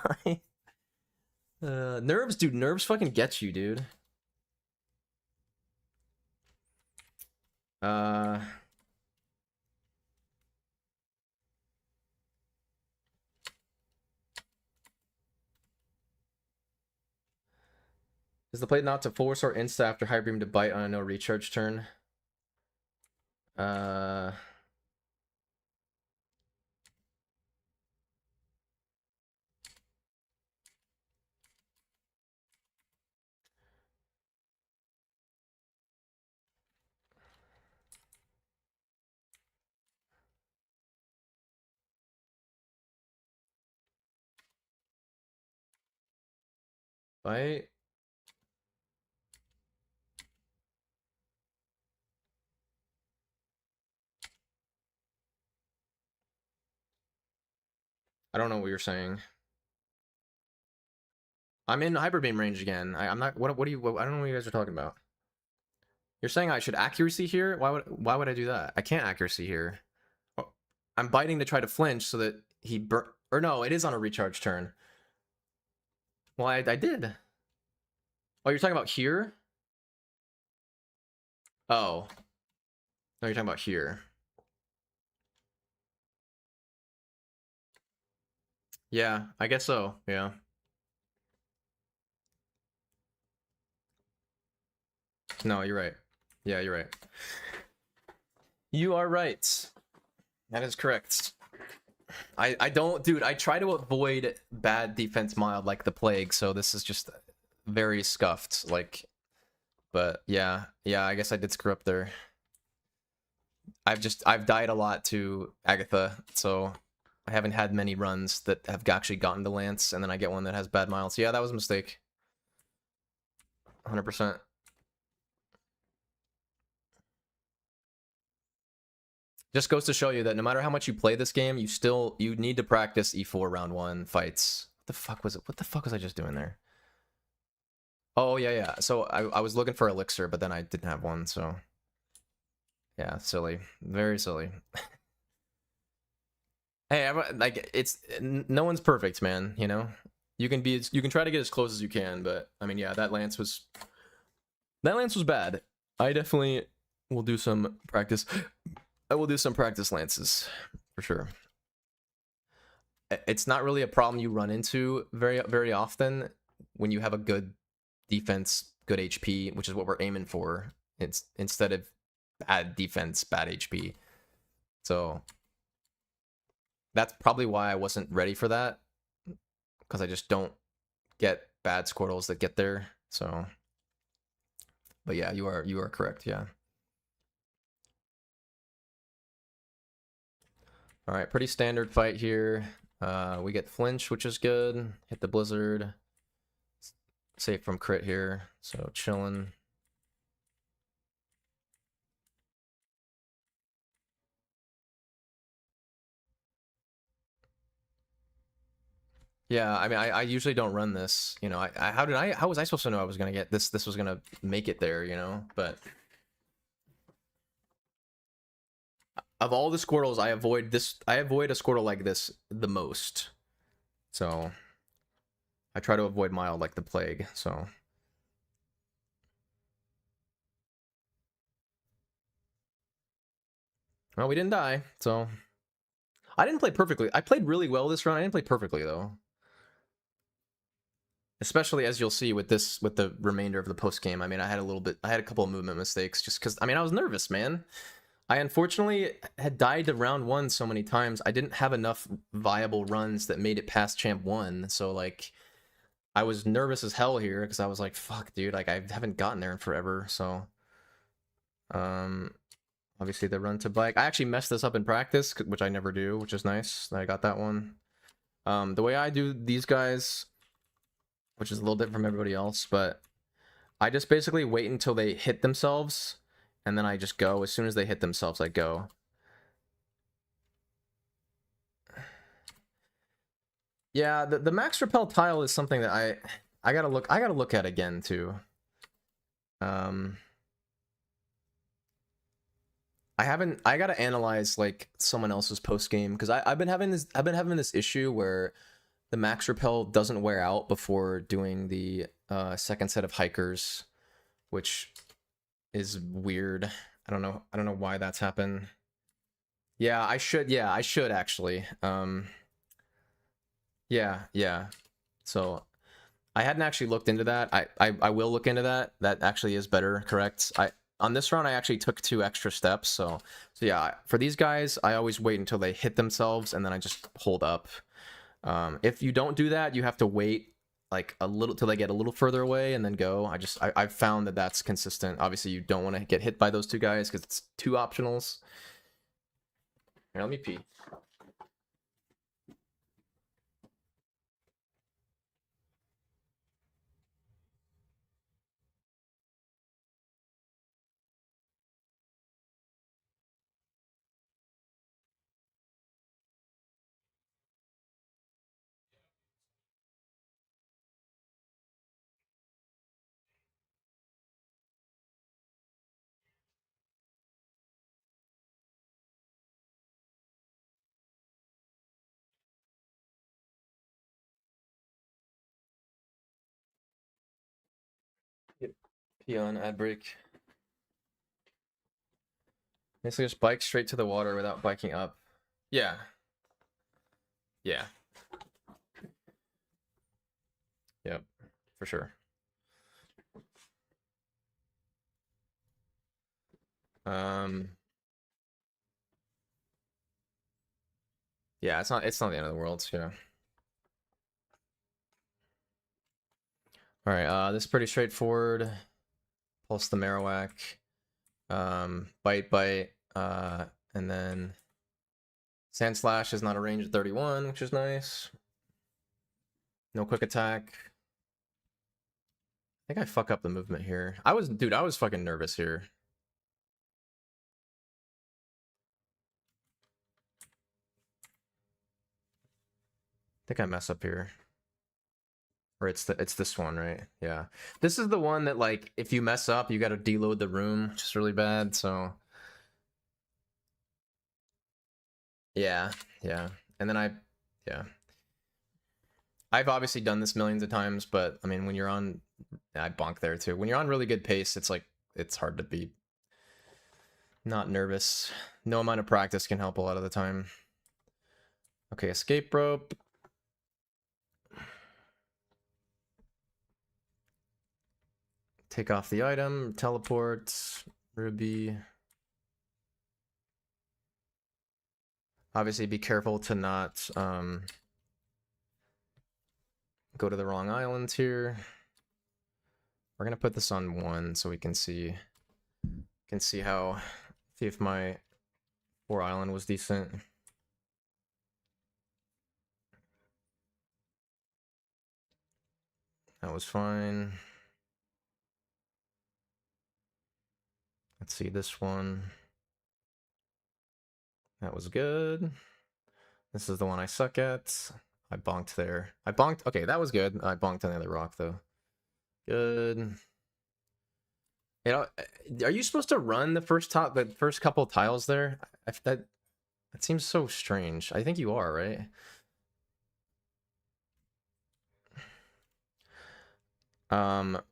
die. Nerves, dude, nerves fucking gets you, dude. Is the plate not to force or insta after Hyper Beam to bite on a no recharge turn? Bite. I don't know what you're saying. I'm in Hyper Beam range again. I'm not. What do you? I don't know what you guys are talking about. You're saying I should accuracy here? Why would I do that? I can't accuracy here. Oh, I'm biting to try to flinch so that he or no, it is on a recharge turn. Well, I did. Oh, you're talking about here? Oh. No, you're talking about here. Yeah, I guess so. Yeah. No, you're right. Yeah, you're right. You are right. That is correct. I don't, dude, I try to avoid bad defense mild like the plague, so this is just very scuffed, like, but yeah, I guess I did screw up there. I've died a lot to Agatha, so I haven't had many runs that have actually gotten to Lance, and then I get one that has bad mild, so yeah, that was a mistake. 100%. Just goes to show you that no matter how much you play this game, you need to practice E4 round 1 fights. What the fuck was it? What the fuck was I just doing there? Oh, yeah. So I was looking for Elixir, but then I didn't have one, so... Yeah, silly. Very silly. Hey, like, no one's perfect, man, you know? You can try to get as close as you can, but, I mean, yeah, that lance was bad. I definitely will do some practice. I will do some practice lances, for sure. It's not really a problem you run into very, very often when you have a good defense, good HP, which is what we're aiming for. It's instead of bad defense, bad HP. So that's probably why I wasn't ready for that, because I just don't get bad Squirtles that get there. So, but yeah, you are correct. Yeah. All right, pretty standard fight here. We get flinch, which is good. Hit the blizzard. Safe from crit here, so chilling. Yeah, I mean, I usually don't run this. You know, how was I supposed to know I was gonna get this? This was gonna make it there, you know. But of all the Squirtles, I avoid this. I avoid a Squirtle like this the most. So I try to avoid mild like the plague. So well, we didn't die. So I didn't play perfectly. I played really well this round. I didn't play perfectly though. Especially as you'll see with this, with the remainder of the post game. I mean, I had a couple of movement mistakes just because. I mean, I was nervous, man. I unfortunately had died to round 1 so many times. I didn't have enough viable runs that made it past champ 1. So like, I was nervous as hell here because I was like, "Fuck, dude! Like, I haven't gotten there in forever." So, obviously the run to bike. I actually messed this up in practice, which I never do, which is nice. I got that one. The way I do these guys, which is a little different from everybody else, but I just basically wait until they hit themselves, and then I just go. As soon as they hit themselves, I go. Yeah, the max repel tile is something that I gotta look at again too. I gotta analyze like someone else's post game because I've been having this issue where the max repel doesn't wear out before doing the second set of hikers, which is weird. I don't know why that's happened. Yeah, I should actually. Yeah. So I hadn't actually looked into that. I will look into that. That actually is better, correct? On this round I actually took 2 extra steps, so yeah, for these guys I always wait until they hit themselves and then I just hold up. If you don't do that, you have to wait like a little till they get a little further away and then go. I've found that that's consistent. Obviously you don't want to get hit by those 2 guys because it's 2 optionals. Here, let me pee. Pee on ad break. Basically just bike straight to the water without biking up. Yeah. Yeah. Yep. For sure. Yeah, it's not the end of the world, you know. All right, this is pretty straightforward. Pulse the Marowak. Bite, and then Sand Slash is not a range at 31, which is nice. No quick attack. I think I fuck up the movement here. I was fucking nervous here. I think I mess up here. Or it's this one, right? Yeah. This is the one that like if you mess up, you gotta deload the room, which is really bad, so yeah. And then yeah. I've obviously done this millions of times, but I mean when you're on I bonk there too. When you're on really good pace, it's like it's hard to be not nervous. No amount of practice can help a lot of the time. Okay, escape rope. Take off the item, teleport, Ruby. Obviously be careful to not go to the wrong islands here. We're gonna put this on 1 so we can see how, see if my 4 island was decent. That was fine. Let's see this one. That was good. This is the one I suck at. I bonked there. I bonked. Okay, that was good. I bonked on the other rock though. Good. You know, are you supposed to run the first couple tiles there? That seems so strange. I think you are, right?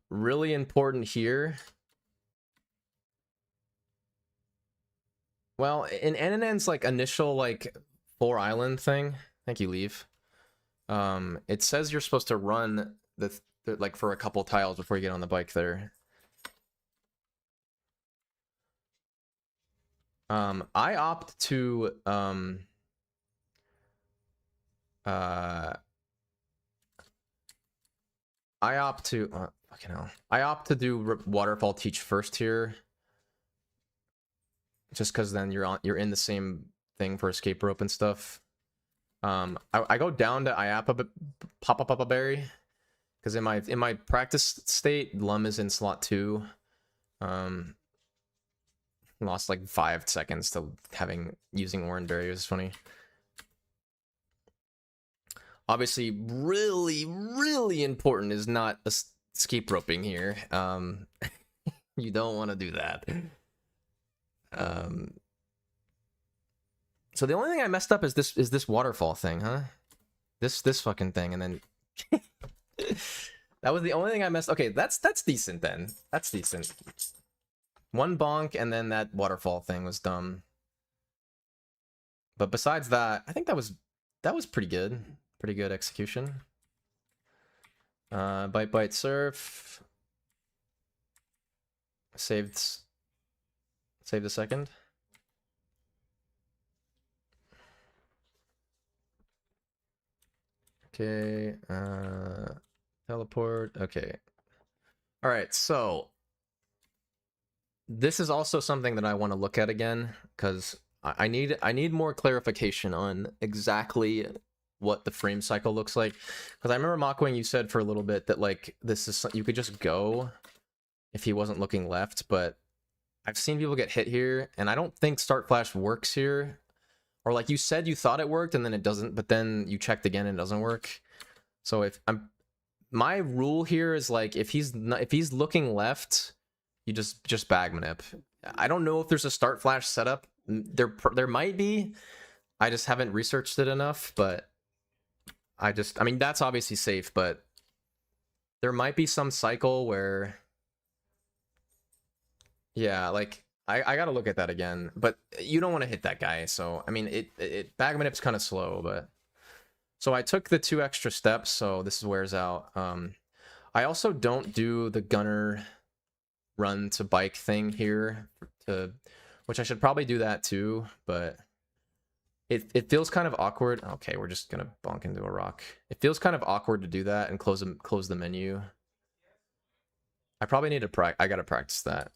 Really important here. Well, in NNN's like initial like 4-island thing, thank you, Leave. It says you're supposed to run the like for a couple tiles before you get on the bike there. I opt to fucking hell. I opt to do waterfall teach first here. Just because then you're in the same thing for escape rope and stuff. I go down to IAPA Papa Berry because in my practice state, Lum is in slot 2. Lost like 5 seconds to using Oranberry. It was funny. Obviously, really important is not escape roping here. You don't want to do that. So the only thing I messed up is this waterfall thing, huh? This fucking thing, and then that was the only thing I messed. Okay, that's decent then. That's decent. One bonk, and then that waterfall thing was dumb. But besides that, I think that was pretty good. Pretty good execution. Bite surf. Saved a second. Okay, teleport. Okay. All right, so this is also something that I want to look at again because I need more clarification on exactly what the frame cycle looks like. Because I remember Mockwing, you said for a little bit that like this is you could just go if he wasn't looking left, but I've seen people get hit here, and I don't think Start Flash works here. Or like you said you thought it worked and then it doesn't, but then you checked again and it doesn't work. So my rule here is like if he's looking left, you just bag manip. I don't know if there's a Start Flash setup. There might be. I just haven't researched it enough, but I mean that's obviously safe, but there might be some cycle where yeah, like I gotta look at that again, but you don't want to hit that guy. So I mean, it bag manip's kind of slow, but so I took the 2 extra steps, so this wears out. I also don't do the gunner run to bike thing here, which I should probably do that too, but it feels kind of awkward. Okay, we're just gonna bonk into a rock. It feels kind of awkward to do that and close the menu. I probably need to I gotta practice that.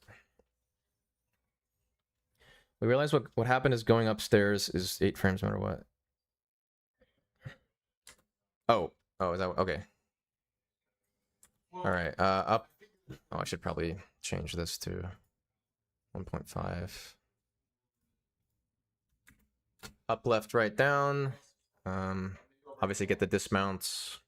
We realize what happened is going upstairs is 8 frames no matter what. Oh, is that okay? All right, up. Oh, I should probably change this to 1.5. Up, left, right, down. Obviously get the dismounts.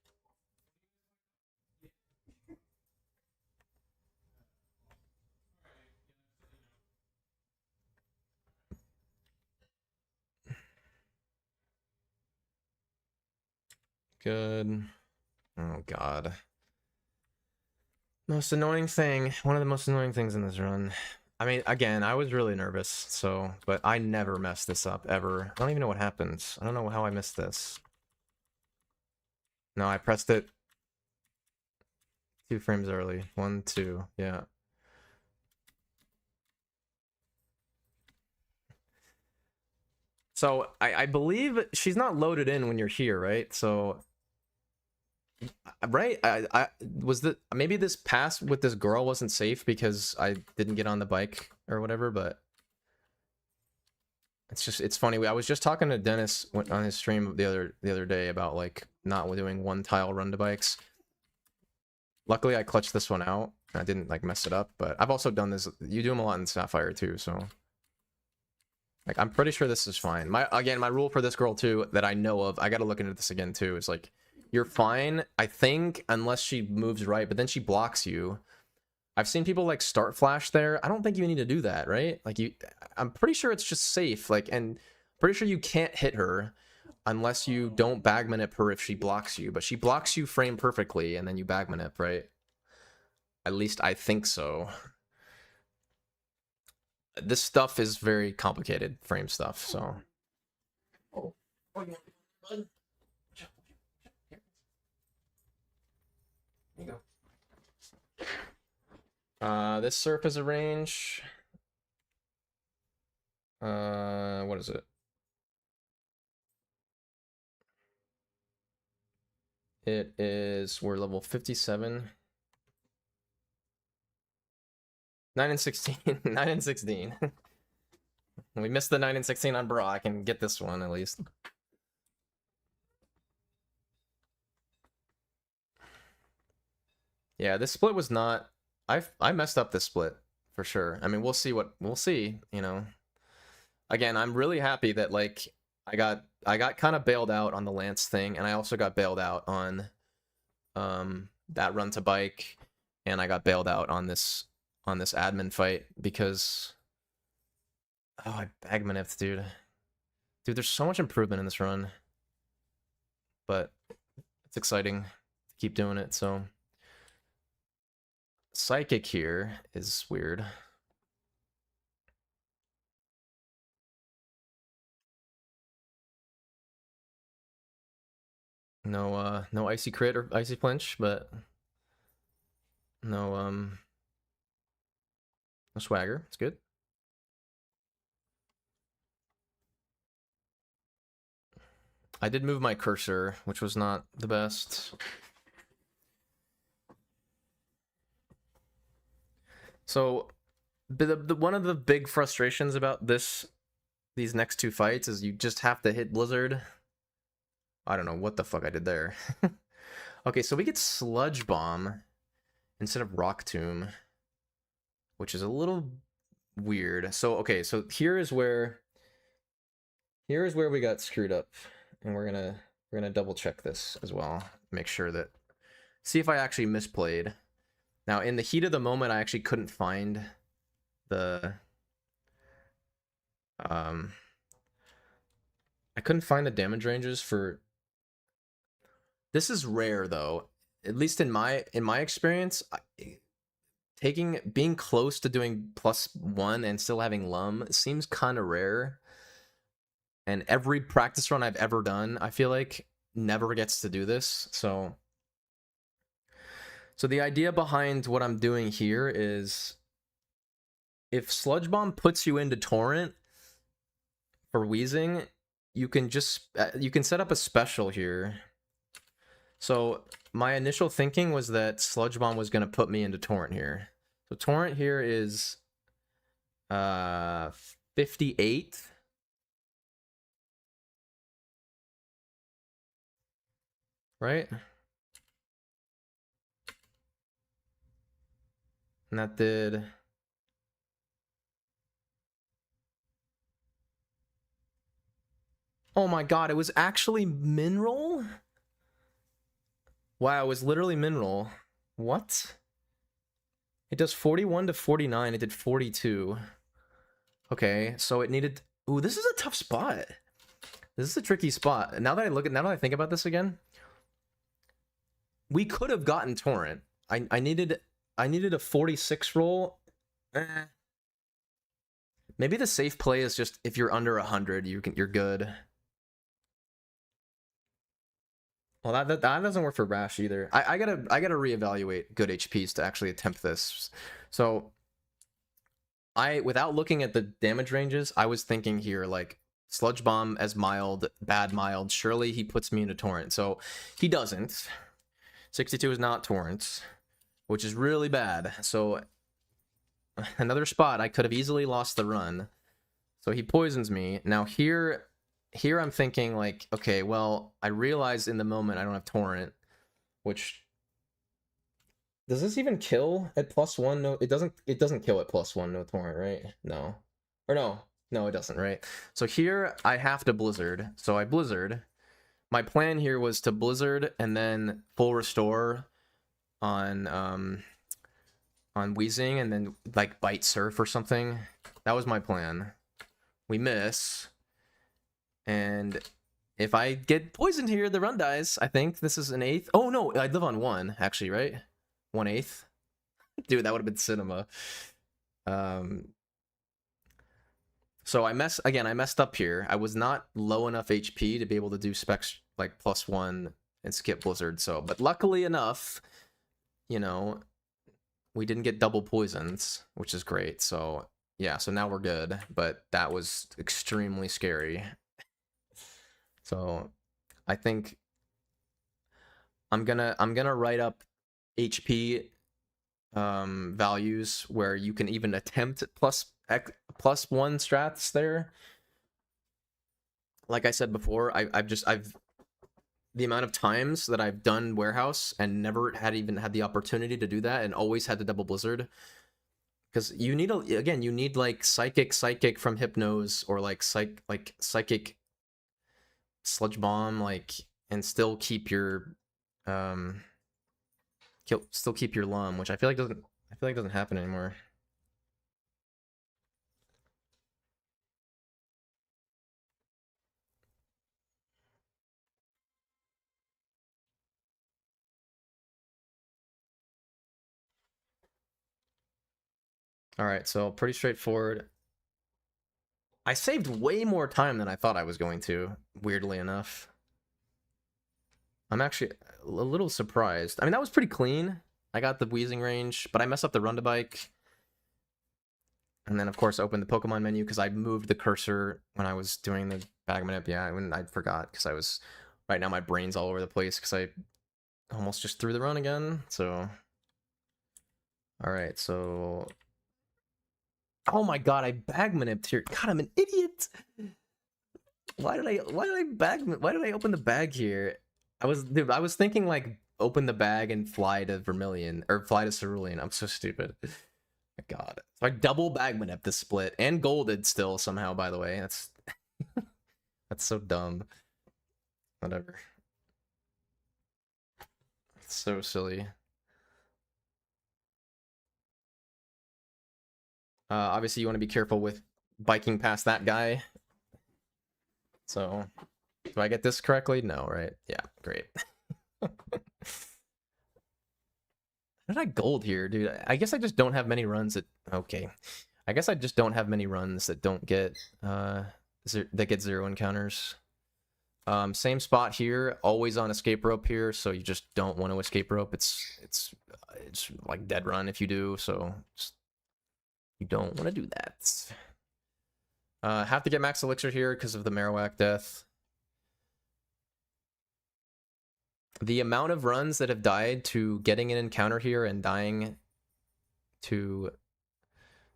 Good. Oh god. Most annoying thing. One of the most annoying things in this run. I mean, again, I was really nervous, so, but I never messed this up, ever. I don't even know what happens. I don't know how I missed this. No, I pressed it 2 frames early. 1, 2, yeah. So, I believe she's not loaded in when you're here, right? So, right? I was maybe this pass with this girl wasn't safe because I didn't get on the bike or whatever, but it's funny. I was just talking to Dennis on his stream the other day about like not doing 1 tile run to bikes. Luckily, I clutched this one out. I didn't like mess it up, but I've also done this. You do them a lot in Sapphire too, so like I'm pretty sure this is fine. My rule for this girl too that I know of, I got to look into this again too. Is like you're fine, I think, unless she moves right, but then she blocks you. I've seen people like start flash there. I don't think you need to do that, right? Like I'm pretty sure it's just safe. Like, and pretty sure you can't hit her unless you don't bag manip her if she blocks you. But she blocks you frame perfectly, and then you bag manip, right? At least I think so. This stuff is very complicated frame stuff, so. Oh, yeah. Here you go. This surf is a range. What is it? It is, we're level 57. 9 and 16. 9 and 16. We missed the 9 and 16 on Bra. I can get this one at least. Yeah, this split was not. I messed up this split for sure. I mean, we'll see, you know. Again, I'm really happy that like I got kind of bailed out on the Lance thing, and I also got bailed out on that run to bike, and I got bailed out on this admin fight because I bag manipped, dude. Dude, there's so much improvement in this run. But it's exciting to keep doing it, so Psychic here is weird. No no icy crit or icy flinch, but no no swagger. It's good. I did move my cursor, which was not the best. So the one of the big frustrations about these next two fights is you just have to hit Blizzard. I don't know what the fuck I did there. Okay, so we get Sludge Bomb instead of Rock Tomb, which is a little weird. So okay, so here is where we got screwed up, and we're gonna double check this as well, make sure that, see if I actually misplayed. Now, in the heat of the moment, I actually couldn't find the I couldn't find the damage ranges for. This is rare though, at least in my experience. Being close to doing +1 and still having Lum seems kind of rare. And every practice run I've ever done, I feel like, never gets to do this. So the idea behind what I'm doing here is, if Sludge Bomb puts you into Torrent for wheezing, you can just you can set up a special here. So my initial thinking was that Sludge Bomb was going to put me into Torrent here. So Torrent here is 58. Right? And that did... Oh my god, it was actually Mineral? Wow, it was literally Mineral. What? It does 41 to 49. It did 42. Okay, so it needed... Ooh, this is a tough spot. This is a tricky spot. Now that I think about this again, we could have gotten Torrent. I needed a 46 roll. Maybe the safe play is just if you're under 100, you're good. Well, that doesn't work for Rash either. I gotta reevaluate good HPs to actually attempt this. So without looking at the damage ranges, I was thinking here like Sludge Bomb as mild, bad mild. Surely he puts me into Torrent. So he doesn't. 62 is not Torrent, which is really bad. So another spot I could have easily lost the run. So he poisons me. Now here I'm thinking like, okay, well, I realize in the moment I don't have Torrent, which Does this even kill at +1? No, it doesn't. It doesn't kill at +1. No torrent, right? No, or no, no, it doesn't, right? So here I have to blizzard. So I blizzard. My plan here was to blizzard and then full restore on Weezing and then like bite surf or something. That was my plan. We miss, and if I get poisoned here, the run dies. I think this is an 1/8. Oh no, I live on 1 actually, right? 1/8. Dude, that would have been cinema. So I messed up here. I was not low enough HP to be able to do specs like +1 and skip blizzard. So, but luckily enough, you know, we didn't get double poisons, which is great. So yeah, so now we're good. But that was extremely scary. So I think I'm gonna write up HP values where you can even attempt +1 strats there. Like I said before, I've the amount of times that I've done warehouse and never had even had the opportunity to do that and always had to double blizzard, because you need you need like psychic from Hypnose or like psychic sludge bomb, like, and still keep your still keep your lum, which I feel like doesn't happen anymore. All right, so pretty straightforward. I saved way more time than I thought I was going to, weirdly enough. I'm actually a little surprised. I mean, that was pretty clean. I got the Weezing range, but I messed up the run to bike. And then, of course, opened the Pokemon menu because I moved the cursor when I was doing the bag manip. Yeah, I forgot because I was... Right now, my brain's all over the place because I almost just threw the run again, so... Alright, so... Oh my god, I bag manipped here. God, I'm an idiot! Why did I open the bag here? I was thinking like open the bag and fly to Vermilion or fly to Cerulean. I'm so stupid. My god. So I double bagman up the split and golded still somehow, by the way. That's that's so dumb. Whatever. It's so silly. Obviously you want to be careful with biking past that guy. So do I get this correctly? No, right? Yeah, great. How did I gold here, dude? I guess I just don't have many runs that... Okay. I guess I just don't have many runs that don't get... that get 0 encounters. Same spot here, always on escape rope here, so you just don't want to escape rope. It's like dead run if you do, so just, you don't want to do that. Have to get max elixir here because of the Marowak death. The amount of runs that have died to getting an encounter here and dying to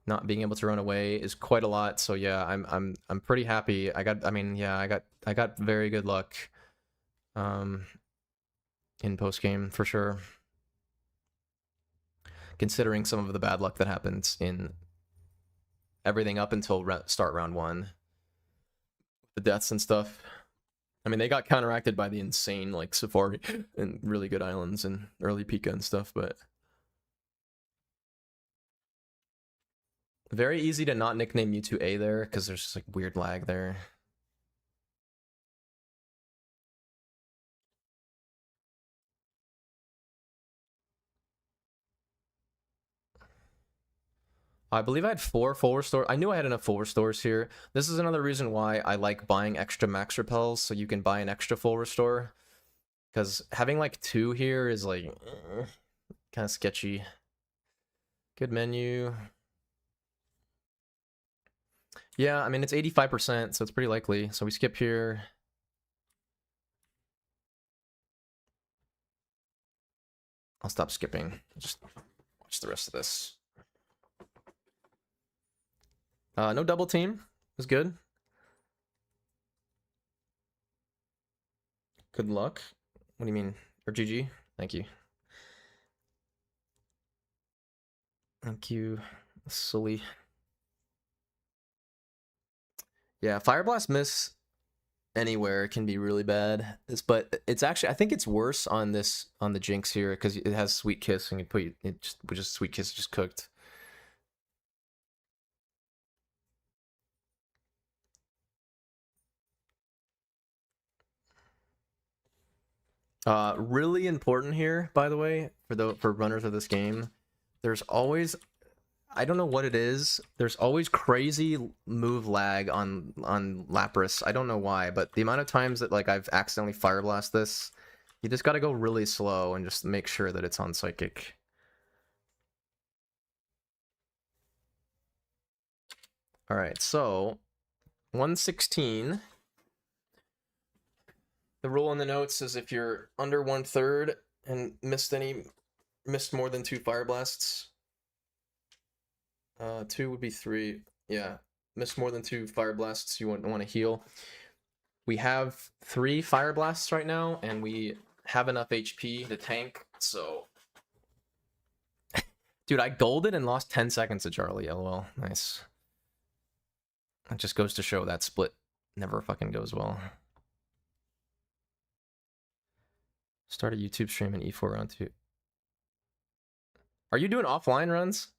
not being able to run away is quite a lot. So yeah, I'm pretty happy. I got very good luck in post game for sure. Considering some of the bad luck that happens in everything up until start round 1, the deaths and stuff. I mean, they got counteracted by the insane like Safari and really good islands and early Pika and stuff, but very easy to not nickname Mewtwo A there because there's just like weird lag there. I believe I had 4 full restore. I knew I had enough full restores here. This is another reason why I like buying extra max repels, so you can buy an extra full restore. Because having like 2 here is like kind of sketchy. Good menu. Yeah, I mean it's 85%, so it's pretty likely. So we skip here. I'll stop skipping. Just watch the rest of this. No double team. It was good. Good luck. What do you mean? Or GG? Thank you. Thank you, Sully. Yeah, Fire Blast miss anywhere can be really bad. But it's actually, I think it's worse on the Jinx here because it has Sweet Kiss and you put it just Sweet Kiss just cooked. Really important here, by the way, for runners of this game. There's always, I don't know what it is. There's always crazy move lag on Lapras. I don't know why, but the amount of times that like I've accidentally Fire Blast this, you just gotta go really slow and just make sure that it's on Psychic. All right, so 116. The rule in the notes is if you're under 1/3 and missed more than 2 Fire Blasts, 2 would be 3. Yeah, missed more than 2 Fire Blasts, you wouldn't want to heal. We have 3 Fire Blasts right now, and we have enough HP to tank, so... Dude, I golded and lost 10 seconds to Charlie, lol. Nice. It just goes to show that split never fucking goes well. Start a YouTube stream and E4 round 2. Are you doing offline runs?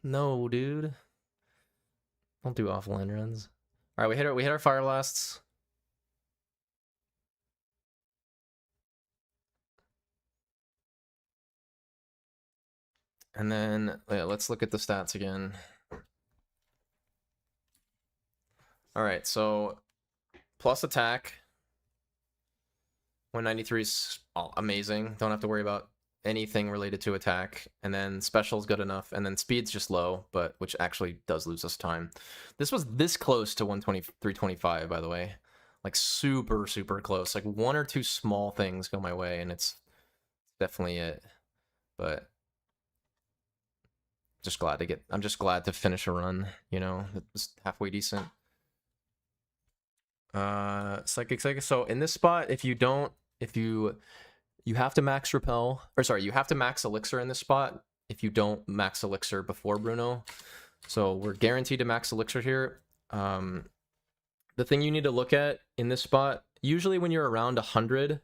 No, dude. Don't do offline runs. All right, we hit our Fire Blasts. And then let's look at the stats again. All right, so plus attack. 193 is amazing. Don't have to worry about anything related to attack. And then special's good enough. And then speed's just low, but which actually does lose us time. This was this close to 325, by the way. Like super, super close. Like 1 or 2 small things go my way, and it's definitely it. But I'm just glad to finish a run, you know, it was halfway decent. Psychic. So in this spot, you have to max repel, or sorry, you have to max elixir in this spot if you don't max elixir before Bruno. So we're guaranteed to max elixir here. The thing you need to look at in this spot, usually when you're around 100,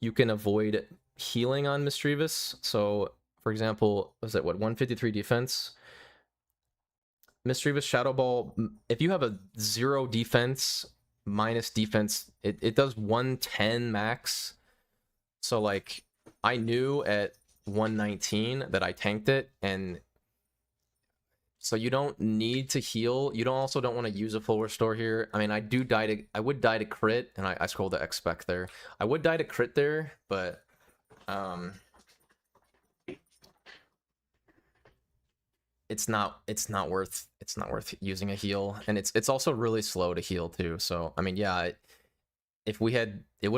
you can avoid healing on Misdreavus. So for example, was it 153 defense? Misdreavus Shadow Ball, if you have a 0 defense minus defense, it does 110 max. So like I knew at 119 that I tanked it, and so you don't need to heal. You also don't want to use a full restore here. I mean, I would die to crit, and I scrolled the expect there. I would die to crit there, but it's not worth using a heal, and it's also really slow to heal too. So I mean, yeah, it would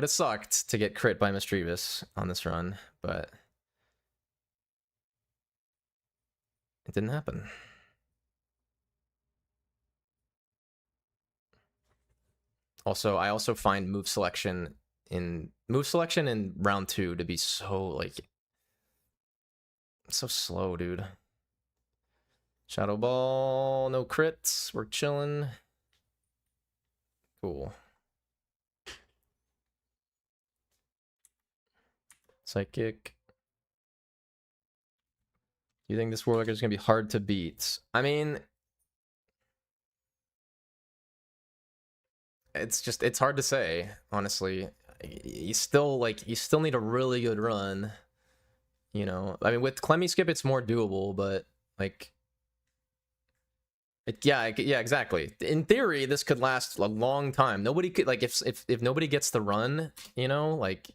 have sucked to get crit by Misdreavus on this run, but it didn't happen. Also, I also find move selection in round 2 to be so slow, dude. Shadow Ball, no crits, we're chilling. Cool. Psychic. You think this Warwick is gonna be hard to beat? I mean, it's hard to say, honestly. You still need a really good run, you know. I mean, with Clemmy Skip it's more doable, but like yeah, exactly. In theory, this could last a long time. Nobody could, like, if nobody gets the run, you know, like,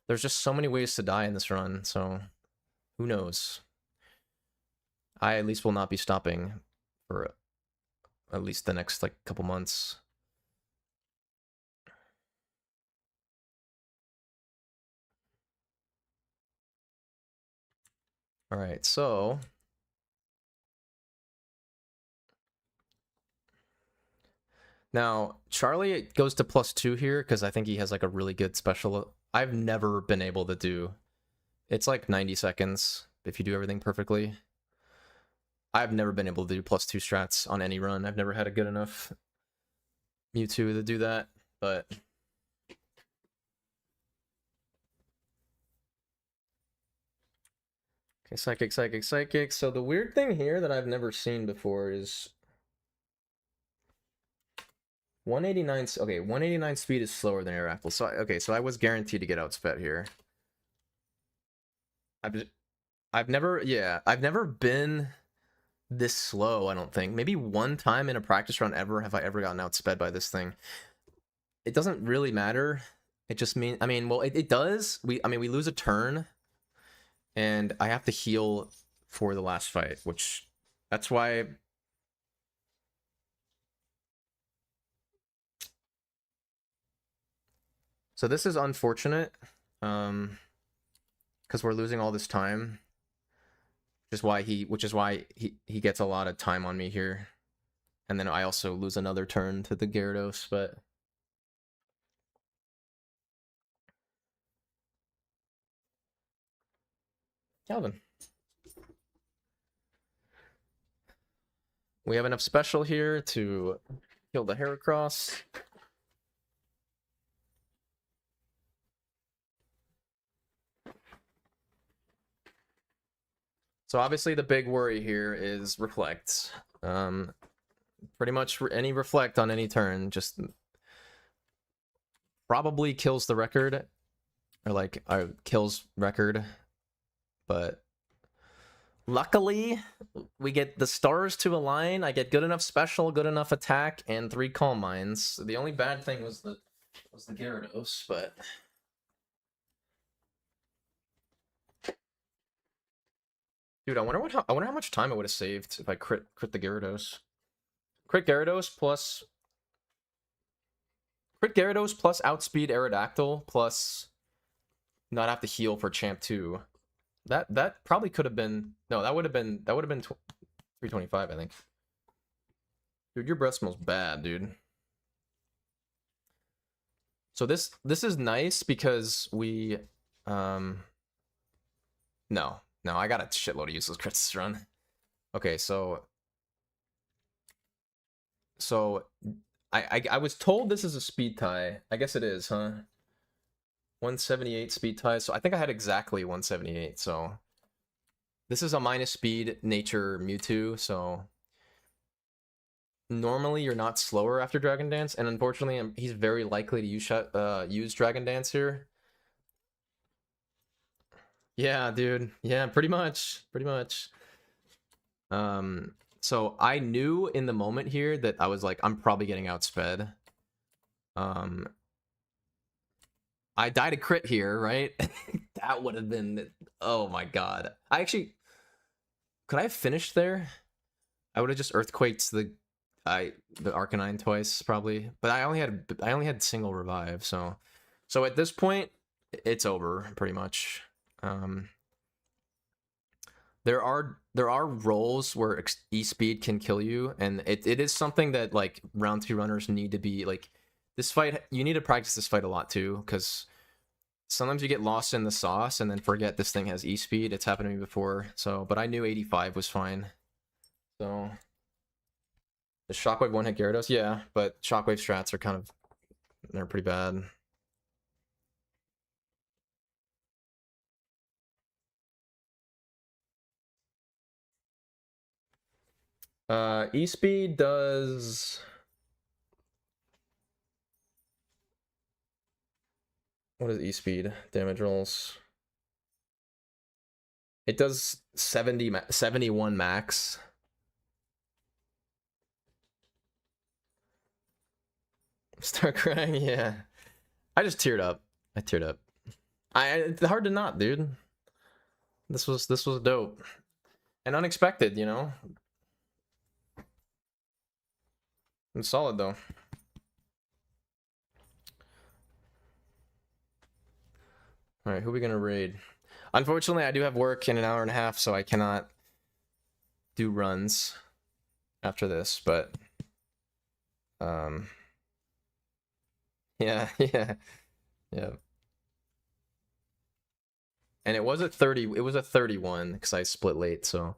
there's just so many ways to die in this run, so who knows. I at least will not be stopping for at least the next like couple months. All right, so now Charlie goes to +2 here because I think he has like a really good special. I've never been able to do. It's like 90 seconds. if you do everything perfectly. I've never been able to do +2 strats on any run. I've never had a good enough Mewtwo to do that, but okay, Psychic, Psychic, Psychic. So the weird thing here that I've never seen before is 189. Okay, 189 speed is slower than Aerodactyl. So okay, so I was guaranteed to get outsped here. I've never been this slow, I don't think. Maybe one time in a practice run ever have I ever gotten outsped by this thing. It doesn't really matter. It just means, I mean, well, it does. We lose a turn, and I have to heal for the last fight, which that's why. So this is unfortunate, because we're losing all this time. Which is why he gets a lot of time on me here. And then I also lose another turn to the Gyarados, but Calvin. We have enough special here to kill the Heracross. So obviously the big worry here is Reflect. Pretty much any Reflect on any turn just probably kills the record, or like kills record, but luckily we get the stars to align. I get good enough special, good enough attack, and 3 Calm Minds. The only bad thing was the Gyarados, but dude, I wonder how much time I would have saved if I crit the Gyarados. Crit Gyarados plus outspeed Aerodactyl plus not have to heal for Champ 2. That probably could have been, no, that would have been 325, I think. Dude, your breath smells bad, dude. So this is nice because we no, I got a shitload of useless crits this run. Okay, so I was told this is a speed tie. I guess it is, huh? 178 speed tie. So I think I had exactly 178. So this is a minus speed nature Mewtwo. So normally you're not slower after Dragon Dance, and unfortunately he's very likely to use Dragon Dance here. Yeah, dude. Yeah, pretty much. So I knew in the moment here that I was like, I'm probably getting outsped. I died a crit here, right? That would have been, oh my god. Could I have finished there? I would have just earthquaked the Arcanine twice probably, but I only had single revive, so at this point it's over pretty much. There are roles where E-Speed can kill you, and it is something that like round 2 runners need to be like. This fight, you need to practice this fight a lot too, because sometimes you get lost in the sauce and then forget this thing has E-Speed. It's happened to me before, so, but I knew 85 was fine. So the Shockwave one-hit Gyarados, yeah, but Shockwave strats are they're pretty bad. E-Speed does... What is E-Speed? Damage rolls. It does 71 max. Start crying, yeah. I just teared up. I teared up. It's hard to not, dude. This was dope. And unexpected, you know? It's solid, though. Alright, who are we gonna raid? Unfortunately, I do have work in an hour and a half, so I cannot do runs after this, but... Yeah. And it was a 30, it was a 31 because I split late, so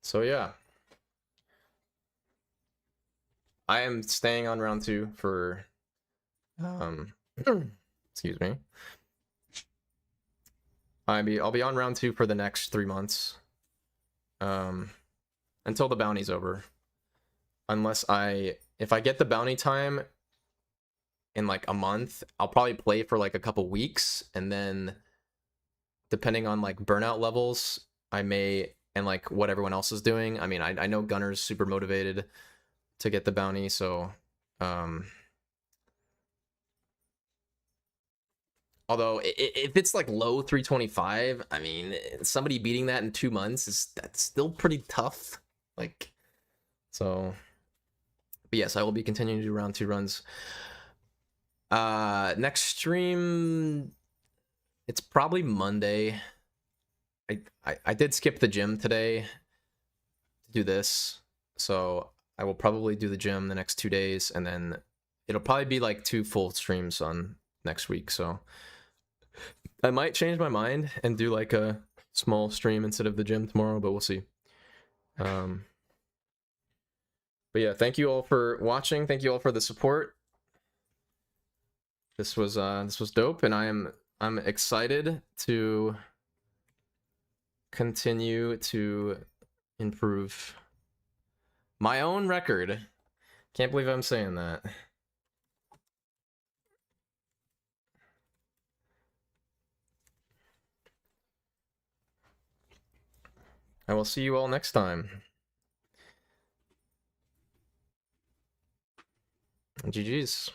so yeah. I am staying on round 2 for excuse me. I'll be on round 2 for the next 3 months. Until the bounty's over. Unless if I get the bounty time in like a month, I'll probably play for like a couple weeks, and then depending on like burnout levels, I may, and like what everyone else is doing. I mean, I know Gunner's super motivated to get the bounty, so although if it's like low 325, I mean, somebody beating that in 2 months that's still pretty tough. Like, so, but yes, I will be continuing to do round 2 runs. Next stream, it's probably Monday. I did skip the gym today to do this, so I will probably do the gym the next 2 days, and then it'll probably be like 2 full streams on next week. So I might change my mind and do like a small stream instead of the gym tomorrow, but we'll see. But yeah, thank you all for watching. Thank you all for the support. This was dope, and I'm excited to continue to improve my own record. Can't believe I'm saying that. I will see you all next time. GG's.